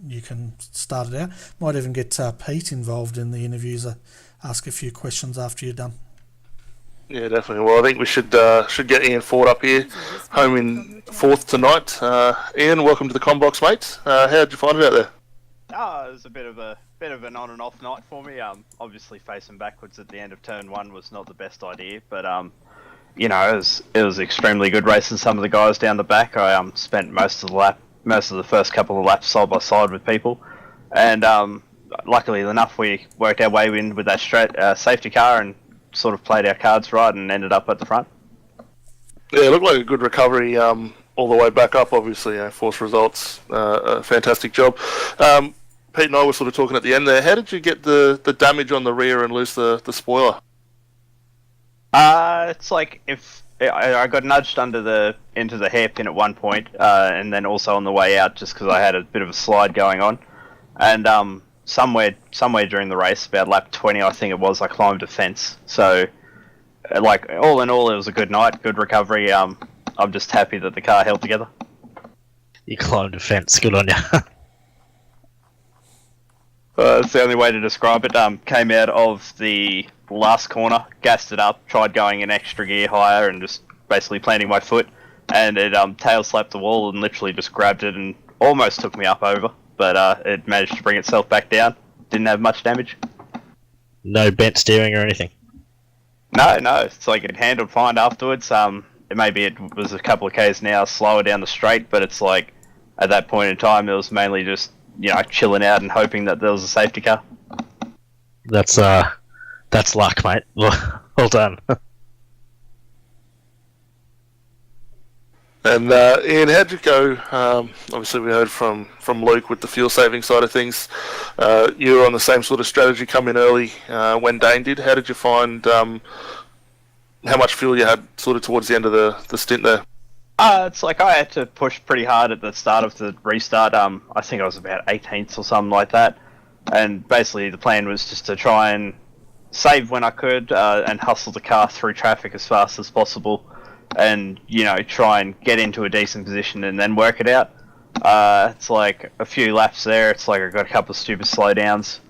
you can start it out. Might even get Pete involved in the interviews, ask a few questions after you're done. Yeah, definitely. Well, I think we should get Ian Ford up here, home in 4th tonight. Ian, welcome to the Combox, mate. How did you find it out there? It was a bit of an on and off night for me. Obviously facing backwards at the end of turn 1 was not the best idea, but you know, it was extremely good racing some of the guys down the back. I spent most of the first couple of laps side by side with people, and luckily enough we worked our way in with that safety car and sort of played our cards right and ended up at the front. Yeah, it looked like a good recovery all the way back up, obviously. Force results, a fantastic job. Pete and I were sort of talking at the end there. How did you get the damage on the rear and lose the spoiler? It's like if I got nudged into the hairpin at one point, and then also on the way out, just because I had a bit of a slide going on, and somewhere during the race, about lap 20, I think it was, I climbed a fence. So, like all in all, it was a good night, good recovery. I'm just happy that the car held together. You climbed a fence. Good on you. That's the only way to describe it. Came out of the last corner, gassed it up, tried going an extra gear higher, and just basically planting my foot, and it tail slapped the wall and literally just grabbed it and almost took me up over, but it managed to bring itself back down. Didn't have much damage. No bent steering or anything. No, it's like it handled fine afterwards. Maybe it was a couple of k's now slower down the straight, but it's like at that point in time it was mainly just chilling out and hoping that there was a safety car. That's luck, mate. Well done. And Ian, how'd you go? Obviously, we heard from Luke with the fuel saving side of things. You were on the same sort of strategy, come in early when Dane did. How did you find how much fuel you had sort of towards the end of the stint there? It's like I had to push pretty hard at the start of the restart. I think I was about 18th or something like that. And basically the plan was just to try and save when I could and hustle the car through traffic as fast as possible. And, try and get into a decent position and then work it out. It's like a few laps there. It's like I got a couple of stupid slowdowns.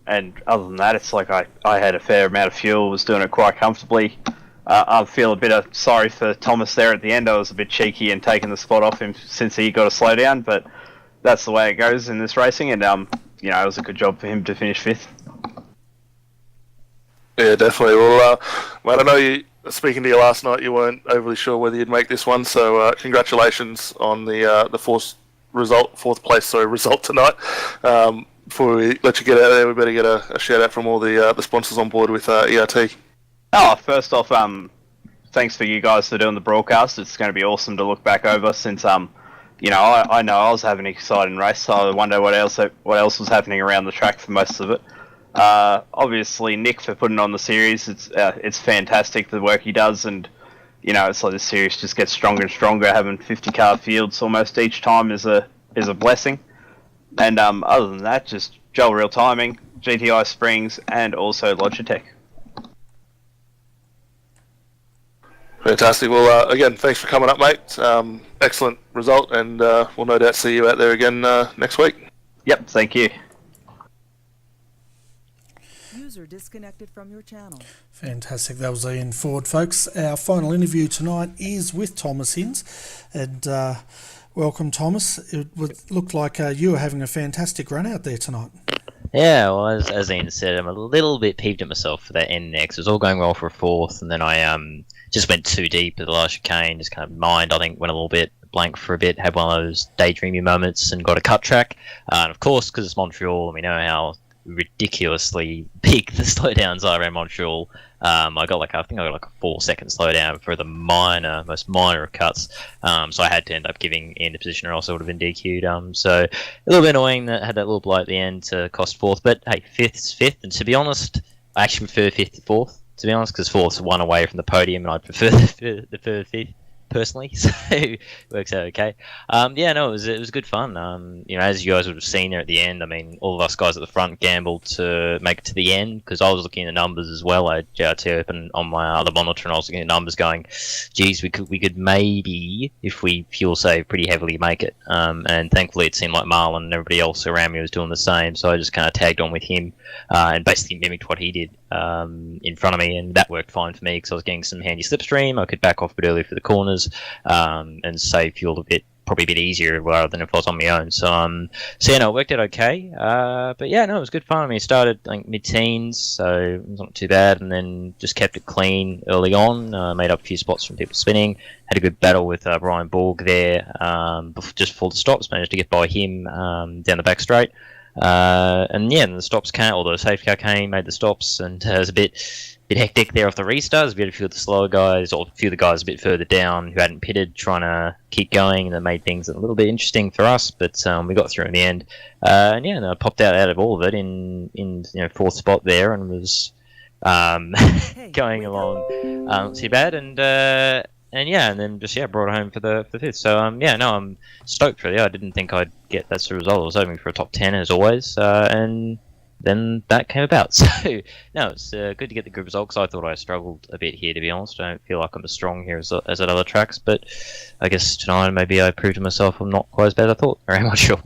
And other than that, it's like I had a fair amount of fuel, was doing it quite comfortably. I feel a bit of sorry for Thomas there at the end. I was a bit cheeky and taking the spot off him since he got a slowdown, but that's the way it goes in this racing. And, it was a good job for him to finish 5th. Yeah, definitely. Well, mate, I know speaking to you last night, you weren't overly sure whether you'd make this one, so congratulations on the fourth place result tonight. Before we let you get out there, we better get a shout out from all the sponsors on board with ERT. Oh, first off, thanks for you guys for doing the broadcast. It's going to be awesome to look back over since I know I was having an exciting race, so I wonder what else was happening around the track for most of it. Obviously Nick for putting on the series. It's fantastic the work he does, and it's like the series just gets stronger and stronger. Having 50 car fields almost each time is a blessing. And other than that, just Joel Real Timing, GTI Springs, and also Logitech. Fantastic. Well, again, thanks for coming up, mate. Excellent result, and we'll no doubt see you out there again next week. Yep, thank you. User disconnected from your channel. Fantastic. That was Ian Ford, folks. Our final interview tonight is with Thomas Hinds, and welcome, Thomas. It looked like you were having a fantastic run out there tonight. Yeah, well, as Ian said, I'm a little bit peeved at myself for that end there, 'cause it was all going well for a 4th, and then I just went too deep at the last chicane, just kind of mind, I think, went a little bit blank for a bit, had one of those daydreamy moments and got a cut track. And of course, because it's Montreal and we know how ridiculously big the slowdowns are around Montreal, I got like a 4-second slowdown for the most minor of cuts, so I had to end up giving Ian the position or else I would have been DQ'd. So a little bit annoying that I had that little blight at the end to cost 4th, but hey, 5th's 5th, and to be honest, I actually prefer 5th to 4th, to be honest, because 4th's one away from the podium, and I prefer the 5th personally, so it works out okay. Yeah, no, it was good fun. As you guys would have seen there at the end, I mean, all of us guys at the front gambled to make it to the end, because I was looking at the numbers as well. I had JRT open on my other monitor, and I was looking at numbers going, geez, we could maybe, if we fuel save pretty heavily, make it. And thankfully it seemed like Marlon and everybody else around me was doing the same, so I just kind of tagged on with him and basically mimicked what he did in front of me, and that worked fine for me because I was getting some handy slipstream. I could back off a bit earlier for the corners and save fuel probably a bit easier rather than if I was on my own. So yeah, no, it worked out okay. But yeah, no, it was good fun. I mean, it started like mid-teens, so it was not too bad, and then just kept it clean early on. Made up a few spots from people spinning. Had a good battle with Brian Borg there just before the stops. Managed to get by him down the back straight. And yeah, and the stops came, or the safety car came, made the stops, and it was a bit hectic there off the restarts. We had a few of the slower guys, or a few of the guys a bit further down who hadn't pitted, trying to keep going, and that made things a little bit interesting for us, but we got through in the end. And yeah, and I popped out of all of it in 4th spot there, and was going along not too bad, and yeah, and then just brought it home for the fifth. So I'm stoked really. I didn't think I'd get that sort of result. I was hoping for a top 10 as always, and then that came about. So no, it's good to get the good result, because I thought I struggled a bit here, to be honest. I don't feel like I'm as strong here as at other tracks, but I guess tonight maybe I proved to myself I'm not quite as bad as I thought. Very much sure.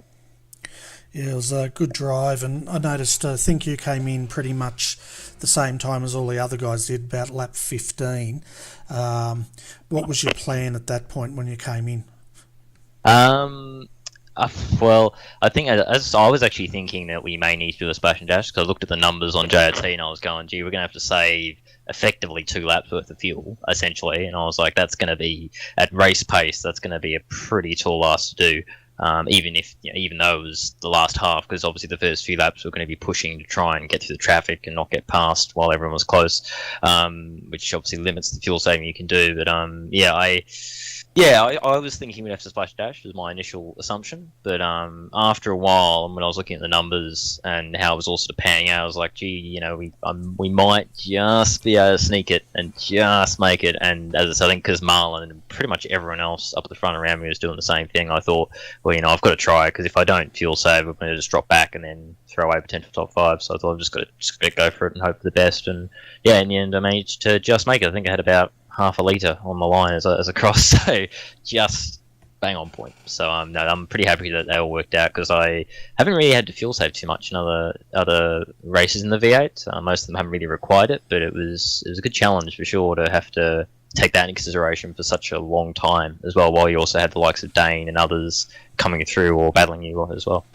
Yeah, it was a good drive, and I noticed, I think you came in pretty much the same time as all the other guys did, about lap 15. What was your plan at that point when you came in? Well, I think as I was actually thinking that we may need to do a splash and dash, because I looked at the numbers on JRT and I was going, gee, we're going to have to save effectively 2 laps worth of fuel, essentially. And I was like, that's going to be, at race pace, that's going to be a pretty tall ask to do. Even though it was the last half, because obviously the first few laps were going to be pushing to try and get through the traffic and not get past while everyone was close, which obviously limits the fuel saving you can do. But I was thinking we'd have to splash dash, was my initial assumption. But after a while, and when I was looking at the numbers and how it was all sort of panning out, I was like, gee, we might just be able to sneak it and just make it. And as I said, I think because Marlon and pretty much everyone else up at the front around me was doing the same thing, I thought, well, I've got to try, because if I don't fuel save, I'm going to just drop back and then throw away potential top 5. So I thought I've just got to go for it and hope for the best. And yeah, in the end, I managed to just make it. I think I had about half a litre on the line as a cross, so just bang on point. So no, I'm pretty happy that they all worked out, because I haven't really had to fuel save too much in other races in the V8. Most of them haven't really required it, but it was a good challenge for sure to have to take that into consideration for such a long time as well, while you also had the likes of Dane and others coming through or battling you as well.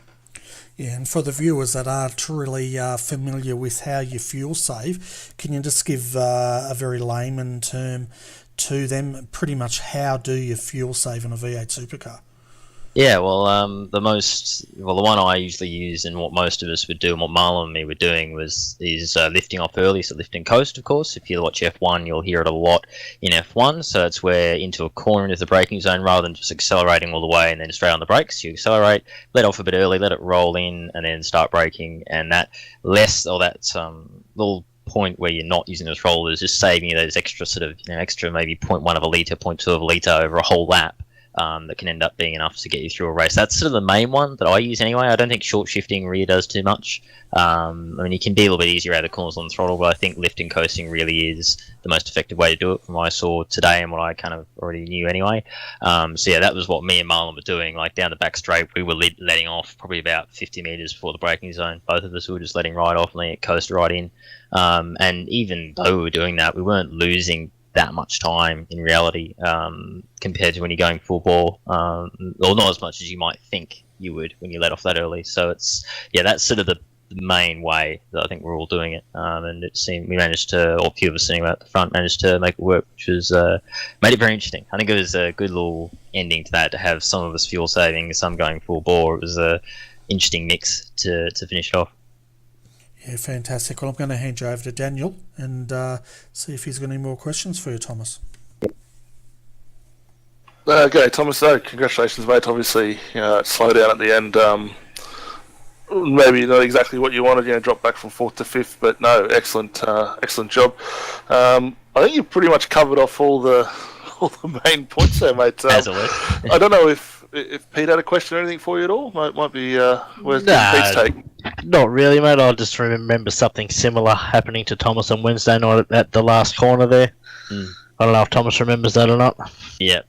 Yeah, and for the viewers that aren't really familiar with how you fuel save, can you just give a very layman term to them? Pretty much, how do you fuel save in a V8 supercar? Yeah, well, the one I usually use, and what most of us would do, and what Marlon and me were doing, is lifting off early, so lift and coast, of course. If you watch F1, you'll hear it a lot in F1, so it's where into a corner into the braking zone, rather than just accelerating all the way and then straight on the brakes, you accelerate, let off a bit early, let it roll in, and then start braking, and that little point where you're not using those rollers is saving you those extra extra maybe 0.1 of a litre, 0.2 of a litre over a whole lap. That can end up being enough to get you through a race. That's sort of the main one that I use anyway. I don't think short shifting rear does too much. You can be a little bit easier out of corners on the throttle, but I think lifting coasting really is the most effective way to do it, from what I saw today and what I kind of already knew anyway. That was what me and Marlon were doing. Like down the back straight, we were letting off probably about 50 metres before the braking zone. Both of us were just letting right off and letting it coast right in. And even though we were doing that, we weren't losing that much time in reality, compared to when you're going full bore, or not as much as you might think you would when you let off that early. So that's sort of the main way that I think we're all doing it, and it seemed we managed to, or a few of us sitting at the front managed to make it work, which was made it very interesting. I think it was a good little ending to that, to have some of us fuel saving, some going full bore. It was a interesting mix to finish it off. Yeah, fantastic. Well, I'm going to hand you over to Daniel and see if he's got any more questions for you, Thomas. Okay, Thomas, congratulations, mate. Obviously, slow down at the end. Maybe not exactly what you wanted, drop back from 4th to 5th, but no, excellent job. I think you've pretty much covered off all the main points there, mate. As always. I don't know if Pete had a question or anything for you at all. Might be where's Pete's take? Not really, mate. I just remember something similar happening to Thomas on Wednesday night at the last corner there. I don't know if Thomas remembers that or not. Yeah.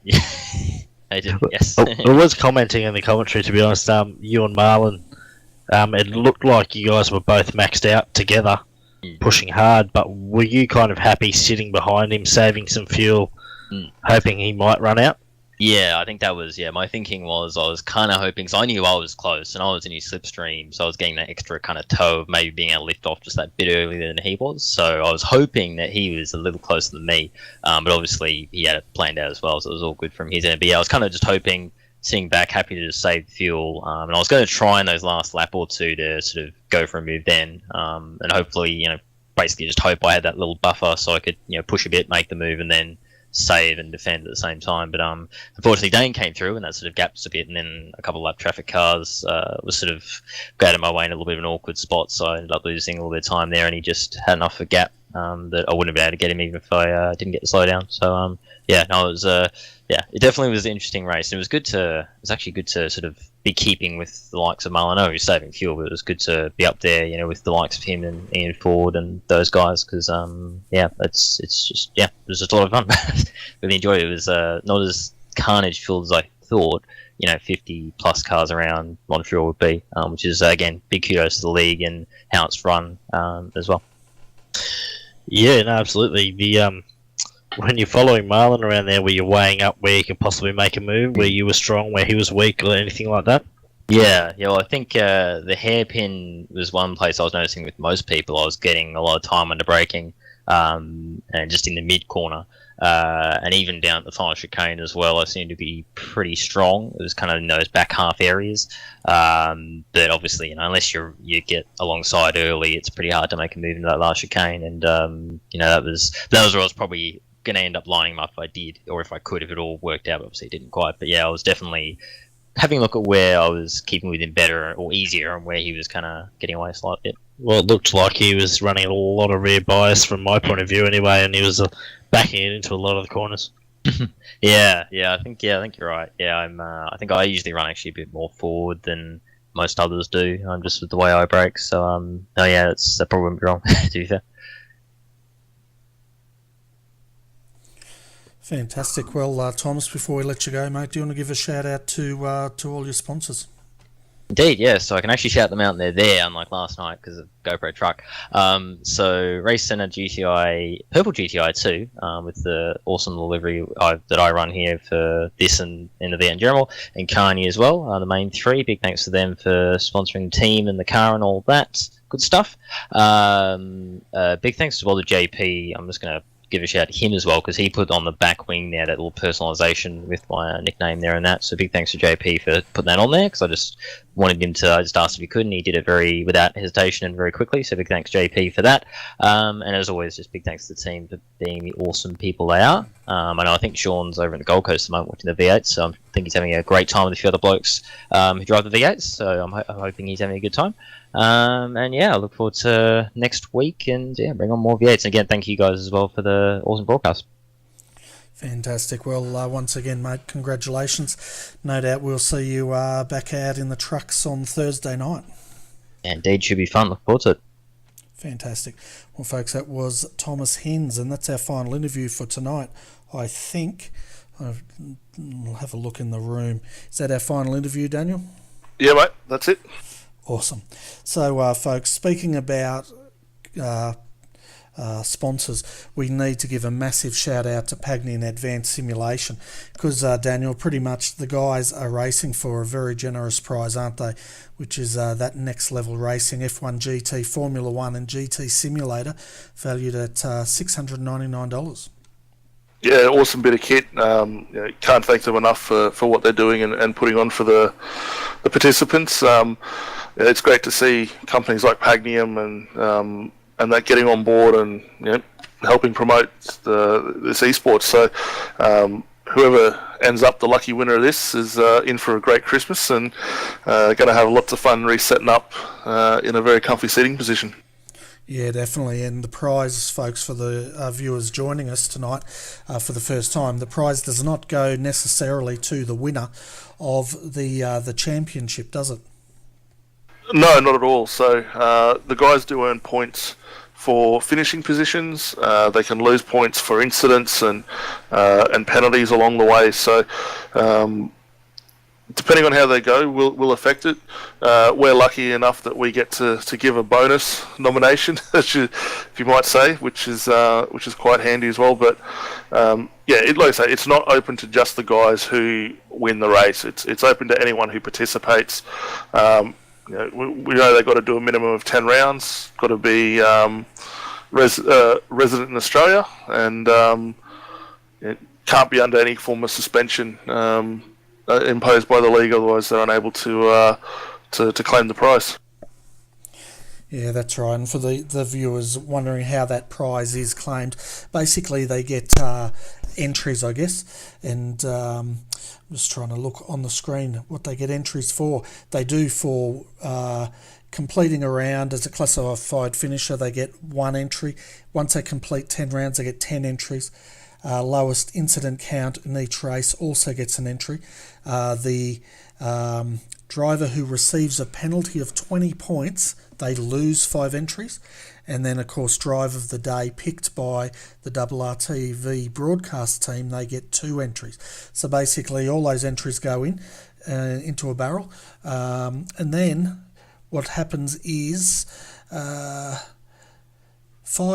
I did, yes. I was commenting in the commentary, to be honest, you and Marlon, it looked like you guys were both maxed out together, pushing hard, but were you kind of happy sitting behind him, saving some fuel, hoping he might run out? Yeah, I think that was, my thinking was I was kind of hoping, because I knew I was close and I was in his slipstream, so I was getting that extra kind of toe of maybe being able to lift off just that bit earlier than he was, so I was hoping that he was a little closer than me, but obviously he had it planned out as well, so it was all good from his end. But yeah, I was kind of just hoping, sitting back, happy to just save fuel, and I was going to try in those last lap or two to sort of go for a move then, and hopefully, basically just hope I had that little buffer so I could, push a bit, make the move, and then save and defend at the same time. But unfortunately Dane came through and that sort of gapped us a bit, and then a couple of lap traffic cars was sort of got in my way in a little bit of an awkward spot, so I ended up losing a little bit of time there, and he just had enough of a gap that I wouldn't have been able to get him even if I didn't get the slowdown. So yeah, no, it was it definitely was an interesting race. It was actually good to sort of be keeping with the likes of Marlon. I know he was saving fuel, but it was good to be up there, with the likes of him and Ian Ford and those guys because it was just a lot of fun. Really enjoyed it. It was not as carnage filled as I thought. 50 plus cars around Montreal would be, which is again big kudos to the league and how it's run as well. Yeah, no, absolutely. The when you're following Marlon around there, were you weighing up where you could possibly make a move, where you were strong, where he was weak, or anything like that? Yeah. Well, I think the hairpin was one place I was noticing with most people. I was getting a lot of time under braking, and just in the mid corner, and even down at the final chicane as well. I seemed to be pretty strong. It was kind of in those back half areas, but obviously, unless you get alongside early, it's pretty hard to make a move into that last chicane. And that was where I was probably going to end up lining him up if I did, or if I could, if it all worked out. But obviously, it didn't quite. But yeah, I was definitely having a look at where I was keeping with him better or easier, and where he was kind of getting away a slight bit. Well, it looked like he was running a lot of rear bias from my point of view, anyway, and he was backing it into a lot of the corners. Yeah, I think you're right. Yeah, I think I usually run actually a bit more forward than most others do. Just with the way I brake. So no, yeah, that probably wouldn't be wrong. To be fair. Fantastic. Well, Thomas, before we let you go, mate, do you want to give a shout out to all your sponsors? Indeed, yeah. So I can actually shout them out, and they're there, unlike last night because of GoPro Truck. So Race Centre GTI, Purple GTI 2, with the awesome delivery that I run here for this and in the V8 in general, and Carney as well, the main three. Big thanks to them for sponsoring the team and the car and all that good stuff. Big thanks to well to JP. I'm just going to give a shout to him as well because he put on the back wing there that little personalisation with my nickname there and that. So big thanks to JP for putting that on there because I just wanted him to. I just asked if he could, and he did it without hesitation and very quickly. So big thanks JP for that. And as always, just big thanks to the team for being the awesome people they are. I know I think Sean's over in the Gold Coast at the moment watching the V8, so I think he's having a great time with a few other blokes who drive the V8s. So I'm hoping he's having a good time. And yeah, I look forward to next week and yeah, bring on more V8s. And again, thank you guys as well for the awesome broadcast. Fantastic. Well, once again, mate, congratulations. No doubt we'll see you back out in the trucks on Thursday night. Indeed, should be fun. Look forward to it. Fantastic. Well, folks, that was Thomas Hens, and that's our final interview for tonight. I think I'll have a look in the room. Is that our final interview, Daniel? Yeah, mate, that's it. Awesome. So, folks, speaking about sponsors, we need to give a massive shout out to Pagny and Advanced Simulation because, Daniel, pretty much the guys are racing for a very generous prize, aren't they? Which is that next level racing F1 GT, Formula 1 and GT Simulator valued at $699. Yeah, awesome bit of kit. Can't thank them enough for what they're doing and putting on for the participants. It's great to see companies like Pagnium and that getting on board and helping promote this esports. So whoever ends up the lucky winner of this is in for a great Christmas and going to have lots of fun resetting up in a very comfy seating position. Yeah, definitely. And the prize, folks, for the viewers joining us tonight for the first time, the prize does not go necessarily to the winner of the championship, does it? No, not at all. So the guys do earn points for finishing positions. They can lose points for incidents and penalties along the way. So depending on how they go, will affect it. We're lucky enough that we get to give a bonus nomination, if you might say, which is quite handy as well. But like I say, it's not open to just the guys who win the race. It's open to anyone who participates. We know they've got to do a minimum of 10 rounds, got to be resident in Australia, and it can't be under any form of suspension imposed by the league, otherwise they're unable to claim the prize. Yeah, that's right. And for the viewers wondering how that prize is claimed, basically they get entries, I guess. And I'm just trying to look on the screen what they get entries for. They do for completing a round as a classified finisher. They get 1 entry. Once they complete 10 rounds, they get 10 entries. Lowest incident count in each race also gets an entry. The driver who receives a penalty of 20 points, they lose 5 entries. And then, of course, driver of the day picked by the RRTV broadcast team, they get 2 entries. So basically all those entries go into a barrel. And then what happens is 5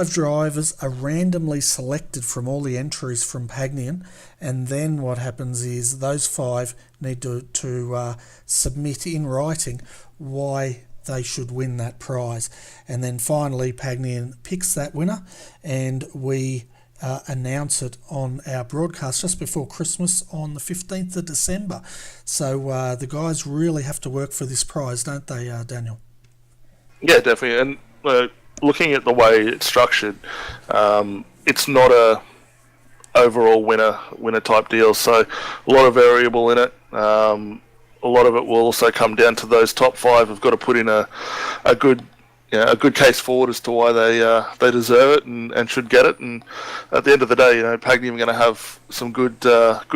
drivers are randomly selected from all the entries from Pagnian, and then what happens is those 5 need to submit in writing why they should win that prize. And then finally Pagnian picks that winner, and we announce it on our broadcast just before Christmas on the 15th of December. So the guys really have to work for this prize, don't they, Daniel? Yeah, definitely. And looking at the way it's structured, it's not a overall winner type deal. So a lot of variable in it. A lot of it will also come down to those top 5 have got to put in a good case forward as to why they deserve it and should get it. And at the end of the day, Pagnian are going to have some good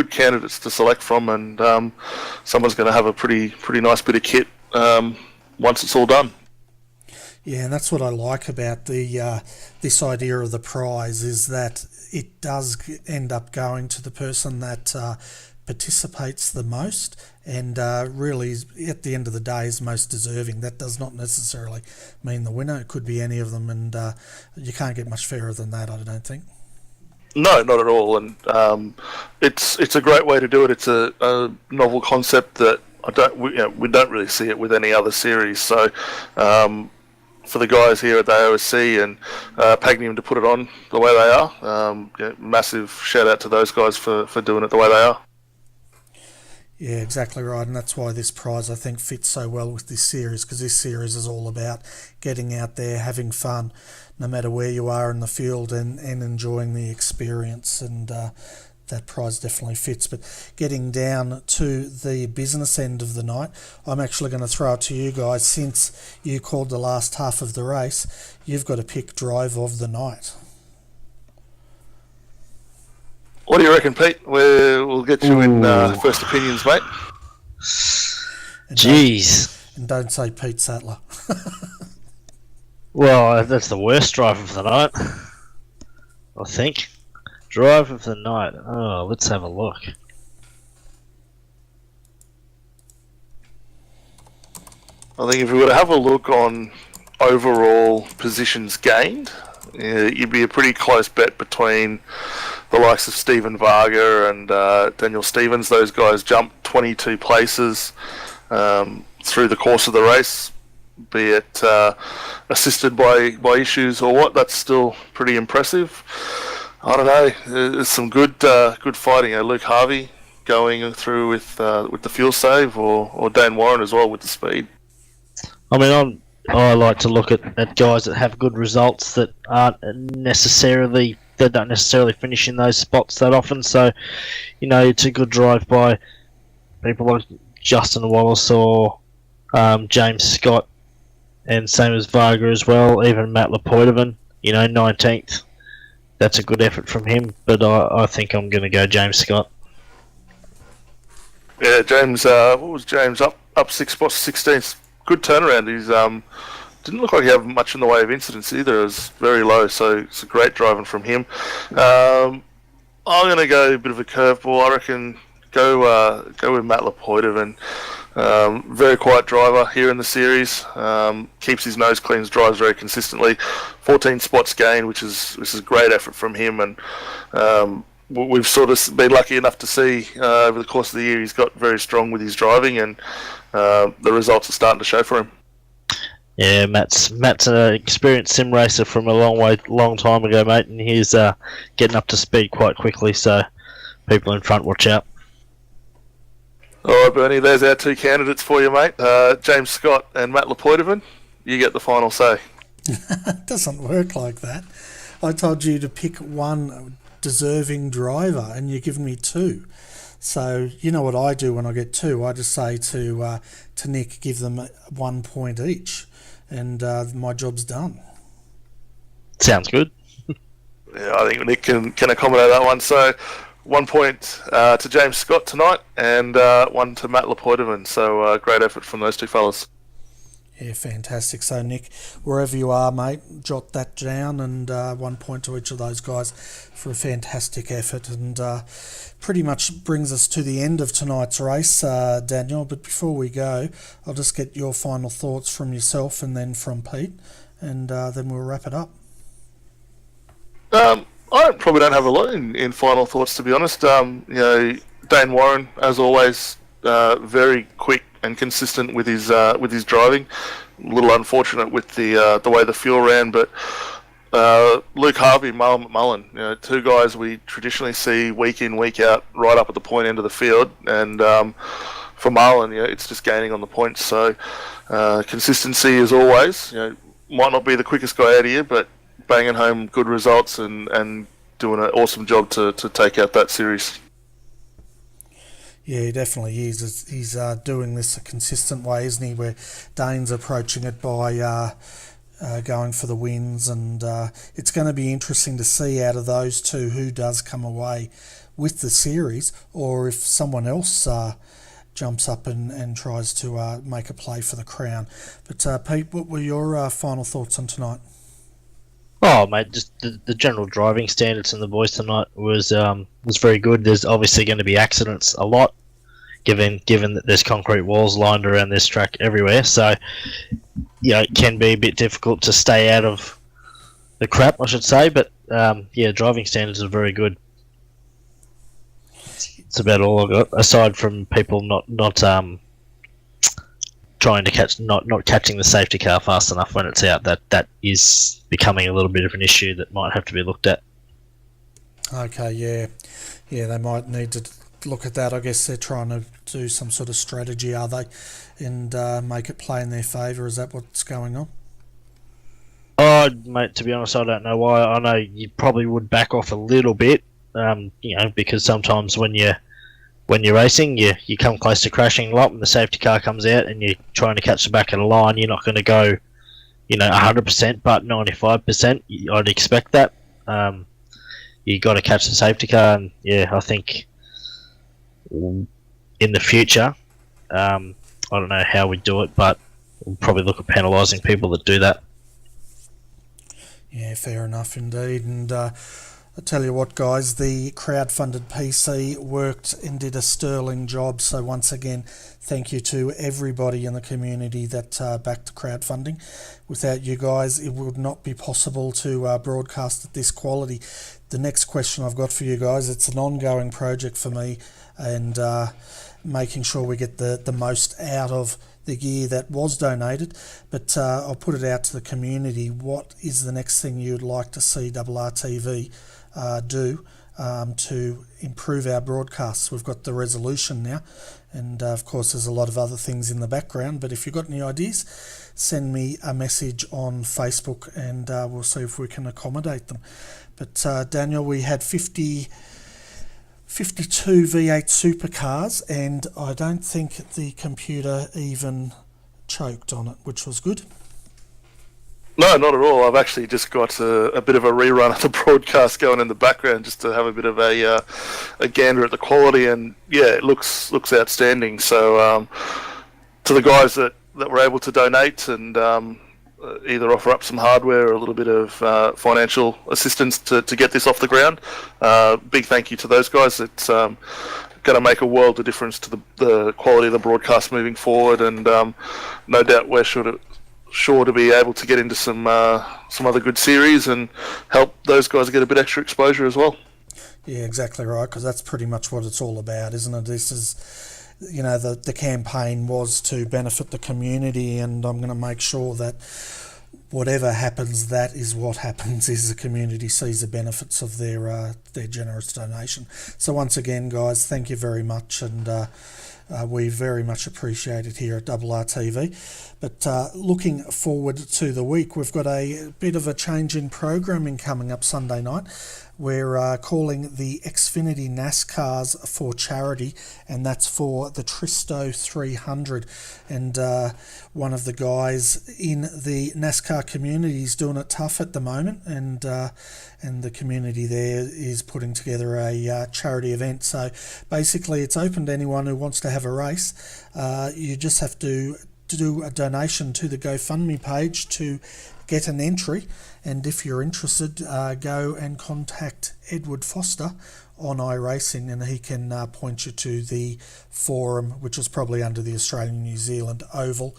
candidates to select from, and someone's going to have a pretty nice bit of kit once it's all done. Yeah, and that's what I like about the this idea of the prize, is that it does end up going to the person that participates the most, and really at the end of the day is most deserving. That does not necessarily mean the winner. It could be any of them, and you can't get much fairer than that, I don't think. No, not at all. And it's a great way to do it. It's a novel concept that we don't really see it with any other series. So for the guys here at the AOSC and Pagnian to put it on the way they are, massive shout out to those guys for doing it the way they are. Yeah, exactly right, and that's why this prize, I think, fits so well with this series, because this series is all about getting out there, having fun, no matter where you are in the field, and enjoying the experience, and that prize definitely fits. But getting down to the business end of the night, I'm actually going to throw it to you guys. Since you called the last half of the race, you've got to pick drive of the night. What do you reckon, Pete? We'll get you in first opinions, mate. Jeez. And don't say Pete Sattler. Well, that's the worst drive of the night, I think. Drive of the night. Oh, let's have a look. I think if we were to have a look on overall positions gained, you'd be a pretty close bet between the likes of Stephen Varga and Daniel Stevens. Those guys jumped 22 places through the course of the race, be it assisted by issues or what. That's still pretty impressive. I don't know. There's some good fighting. Luke Harvey going through with the fuel save, or Dane Warren as well with the speed. I mean, I like to look at guys that have good results that don't necessarily finish in those spots that often. So, it's a good drive by people like Justin Wallace or James Scott, and same as Varga as well. Even Matt Lepoitovan, 19th. That's a good effort from him, but I think I'm going to go James Scott. Yeah, James. What was James up 6 spots, 16th? Good turnaround. He's didn't look like he had much in the way of incidents either. It was very low, so it's a great driving from him. I'm going to go a bit of a curveball. I reckon go with Matt Lepoitovan. Very quiet driver here in the series. Keeps his nose clean, drives very consistently. 14 spots gained, which is a great effort from him. And we've sort of been lucky enough to see over the course of the year he's got very strong with his driving, and the results are starting to show for him. Yeah, Matt's an experienced sim racer from a long time ago, mate, and he's getting up to speed quite quickly. So people in front, watch out. All right, Bernie, there's our 2 candidates for you, mate. James Scott and Matt Lepoitovan. You get the final say. It doesn't work like that. I told you to pick one deserving driver, and you're giving me 2. So you know what I do when I get 2? I just say to Nick, give them 1 point each, and my job's done. Sounds good. Yeah, I think Nick can accommodate that one. So 1 point to James Scott tonight, and 1 to Matt Lepoideman. So great effort from those two fellas. Yeah, fantastic. So, Nick, wherever you are, mate, jot that down, and 1 point to each of those guys for a fantastic effort. And pretty much brings us to the end of tonight's race, Daniel. But before we go, I'll just get your final thoughts from yourself and then from Pete, and then we'll wrap it up. I probably don't have a lot in final thoughts, to be honest. Dane Warren, as always, very quick and consistent with his driving. A little unfortunate with the way the fuel ran, but Luke Harvey, Marlon McMullen, 2 guys we traditionally see week in, week out, right up at the point end of the field, and for Marlon, it's just gaining on the points. So consistency as always. Might not be the quickest guy out here, but banging home good results and doing an awesome job to take out that series. Yeah, he definitely is. He's doing this a consistent way, isn't he, where Dane's approaching it by going for the wins, and it's going to be interesting to see out of those two who does come away with the series, or if someone else jumps up and tries to make a play for the crown. But Pete, what were your final thoughts on tonight? Oh, mate, just the general driving standards in the boys tonight was very good. There's obviously going to be accidents a lot, given that there's concrete walls lined around this track everywhere. So, it can be a bit difficult to stay out of the crap, I should say. But driving standards are very good. It's about all I've got, aside from people not trying to not catching the safety car fast enough when it's out. That is becoming a little bit of an issue that might have to be looked at. Okay, yeah, they might need to look at that. I guess they're trying to do some sort of strategy, are they, and make it play in their favour. Is that what's going on? Oh, mate, to be honest, I don't know why. I know you probably would back off a little bit, because sometimes when you're racing, you come close to crashing a lot when the safety car comes out and you're trying to catch the back of the line. You're not going to go, 100%, but 95%. I'd expect that. You got to catch the safety car, and I think in the future, I don't know how we do it, but we'll probably look at penalising people that do that. Yeah, fair enough indeed. And I tell you what, guys, the crowd-funded PC worked and did a sterling job. So once again, thank you to everybody in the community that backed the crowdfunding. Without you guys, it would not be possible to broadcast at this quality. The next question I've got for you guys, it's an ongoing project for me, and making sure we get the most out of the gear that was donated, but I'll put it out to the community. What is the next thing you'd like to see RRTV do to improve our broadcasts? We've got the resolution now, and of course there's a lot of other things in the background, but if you've got any ideas, send me a message on Facebook and we'll see if we can accommodate them. But Daniel, we had 52 V8 supercars, and I don't think the computer even choked on it, which was good. No, not at all. I've actually just got a bit of a rerun of the broadcast going in the background just to have a bit of a gander at the quality, and it looks outstanding. So to the guys that were able to donate and either offer up some hardware or a little bit of financial assistance to get this off the ground, big thank you to those guys. It's going to make a world of difference to the quality of the broadcast moving forward, and no doubt we're sure to be able to get into some other good series and help those guys get a bit extra exposure as well. Yeah, exactly right, because that's pretty much what it's all about, isn't it? This is, the campaign was to benefit the community, and I'm going to make sure that whatever happens, that is what happens, is the community sees the benefits of their generous donation. So once again, guys, thank you very much, and we very much appreciate it here at RRTV. But looking forward to the week, we've got a bit of a change in programming coming up Sunday night. we're calling the Xfinity NASCARs for charity, and that's for the Tristo 300. And one of the guys in the NASCAR community is doing it tough at the moment, and the community there is putting together a charity event. So basically, it's open to anyone who wants to have a race. You just have to do a donation to the GoFundMe page to get an entry, and if you're interested, go and contact Edward Foster on iRacing, and he can point you to the forum, which is probably under the Australian New Zealand Oval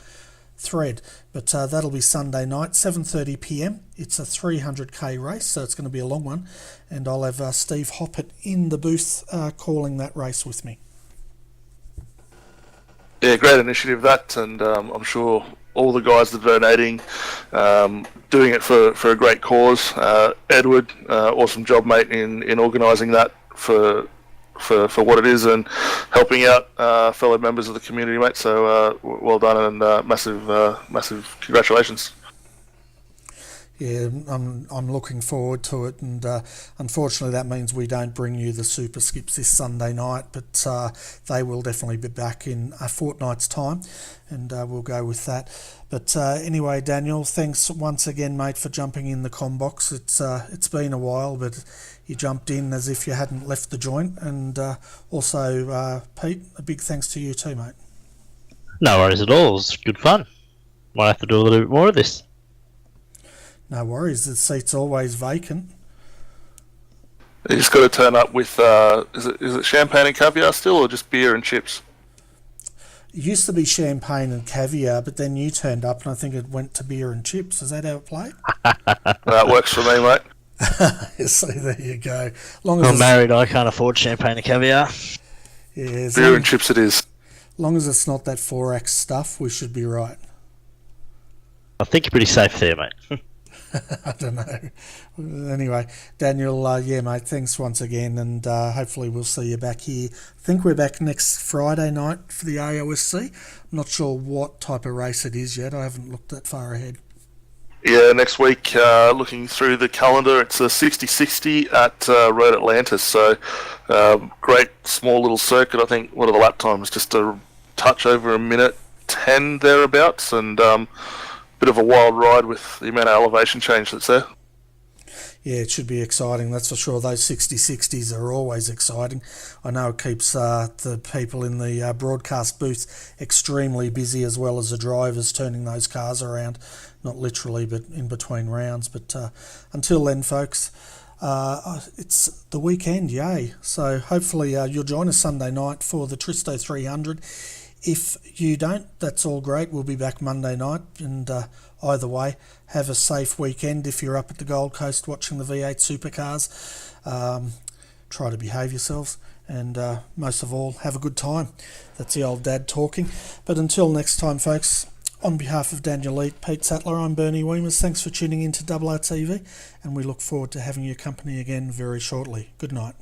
thread. But that'll be Sunday night, 7:30 p.m. It's a 300k race, so it's going to be a long one, and I'll have Steve Hoppett in the booth calling that race with me. Yeah, great initiative that, and I'm sure all the guys that are donating, doing it for a great cause. Edward, awesome job, mate, in organising that for what it is and helping out fellow members of the community, mate. So well done, and massive congratulations. Yeah, I'm looking forward to it, and unfortunately that means we don't bring you the Super Skips this Sunday night, but they will definitely be back in a fortnight's time, and we'll go with that. But anyway, Daniel, thanks once again, mate, for jumping in the combox. It's been a while, but you jumped in as if you hadn't left the joint, and also Pete, a big thanks to you too, mate. No worries at all. It was good fun. Might have to do a little bit more of this. No worries, the seat's always vacant. You just got to turn up with is it champagne and caviar still, or just beer and chips? It used to be champagne and caviar, but then you turned up and I think it went to beer and chips. Is that how it played? That works for me, mate. So there you go. I'm married, I can't afford champagne and caviar. Yeah, beer and chips it is. Long as it's not that 4X stuff, we should be right. I think you're pretty safe there, mate. I don't know. Anyway, Daniel, yeah, mate, thanks once again, and hopefully we'll see you back here. I think we're back next Friday night for the AOSC. I'm not sure what type of race it is yet. I haven't looked that far ahead. Yeah, next week, looking through the calendar, it's a 60-60 at Road Atlantis. So great small little circuit. I think one of the lap times just a touch over a minute 10 thereabouts, and bit of a wild ride with the amount of elevation change that's there. Yeah, it should be exciting, that's for sure. Those 60-60s are always exciting. I know it keeps the people in the broadcast booth extremely busy, as well as the drivers turning those cars around. Not literally, but in between rounds. But until then, folks, it's the weekend, yay. So hopefully you'll join us Sunday night for the Tristo 300. If you don't, that's all great. We'll be back Monday night, and either way, have a safe weekend if you're up at the Gold Coast watching the V8 Supercars. Try to behave yourselves, and most of all, have a good time. That's the old dad talking. But until next time, folks, on behalf of Daniel Leet, Pete Sattler, I'm Bernie Weemers. Thanks for tuning in to RRTV, and we look forward to having your company again very shortly. Good night.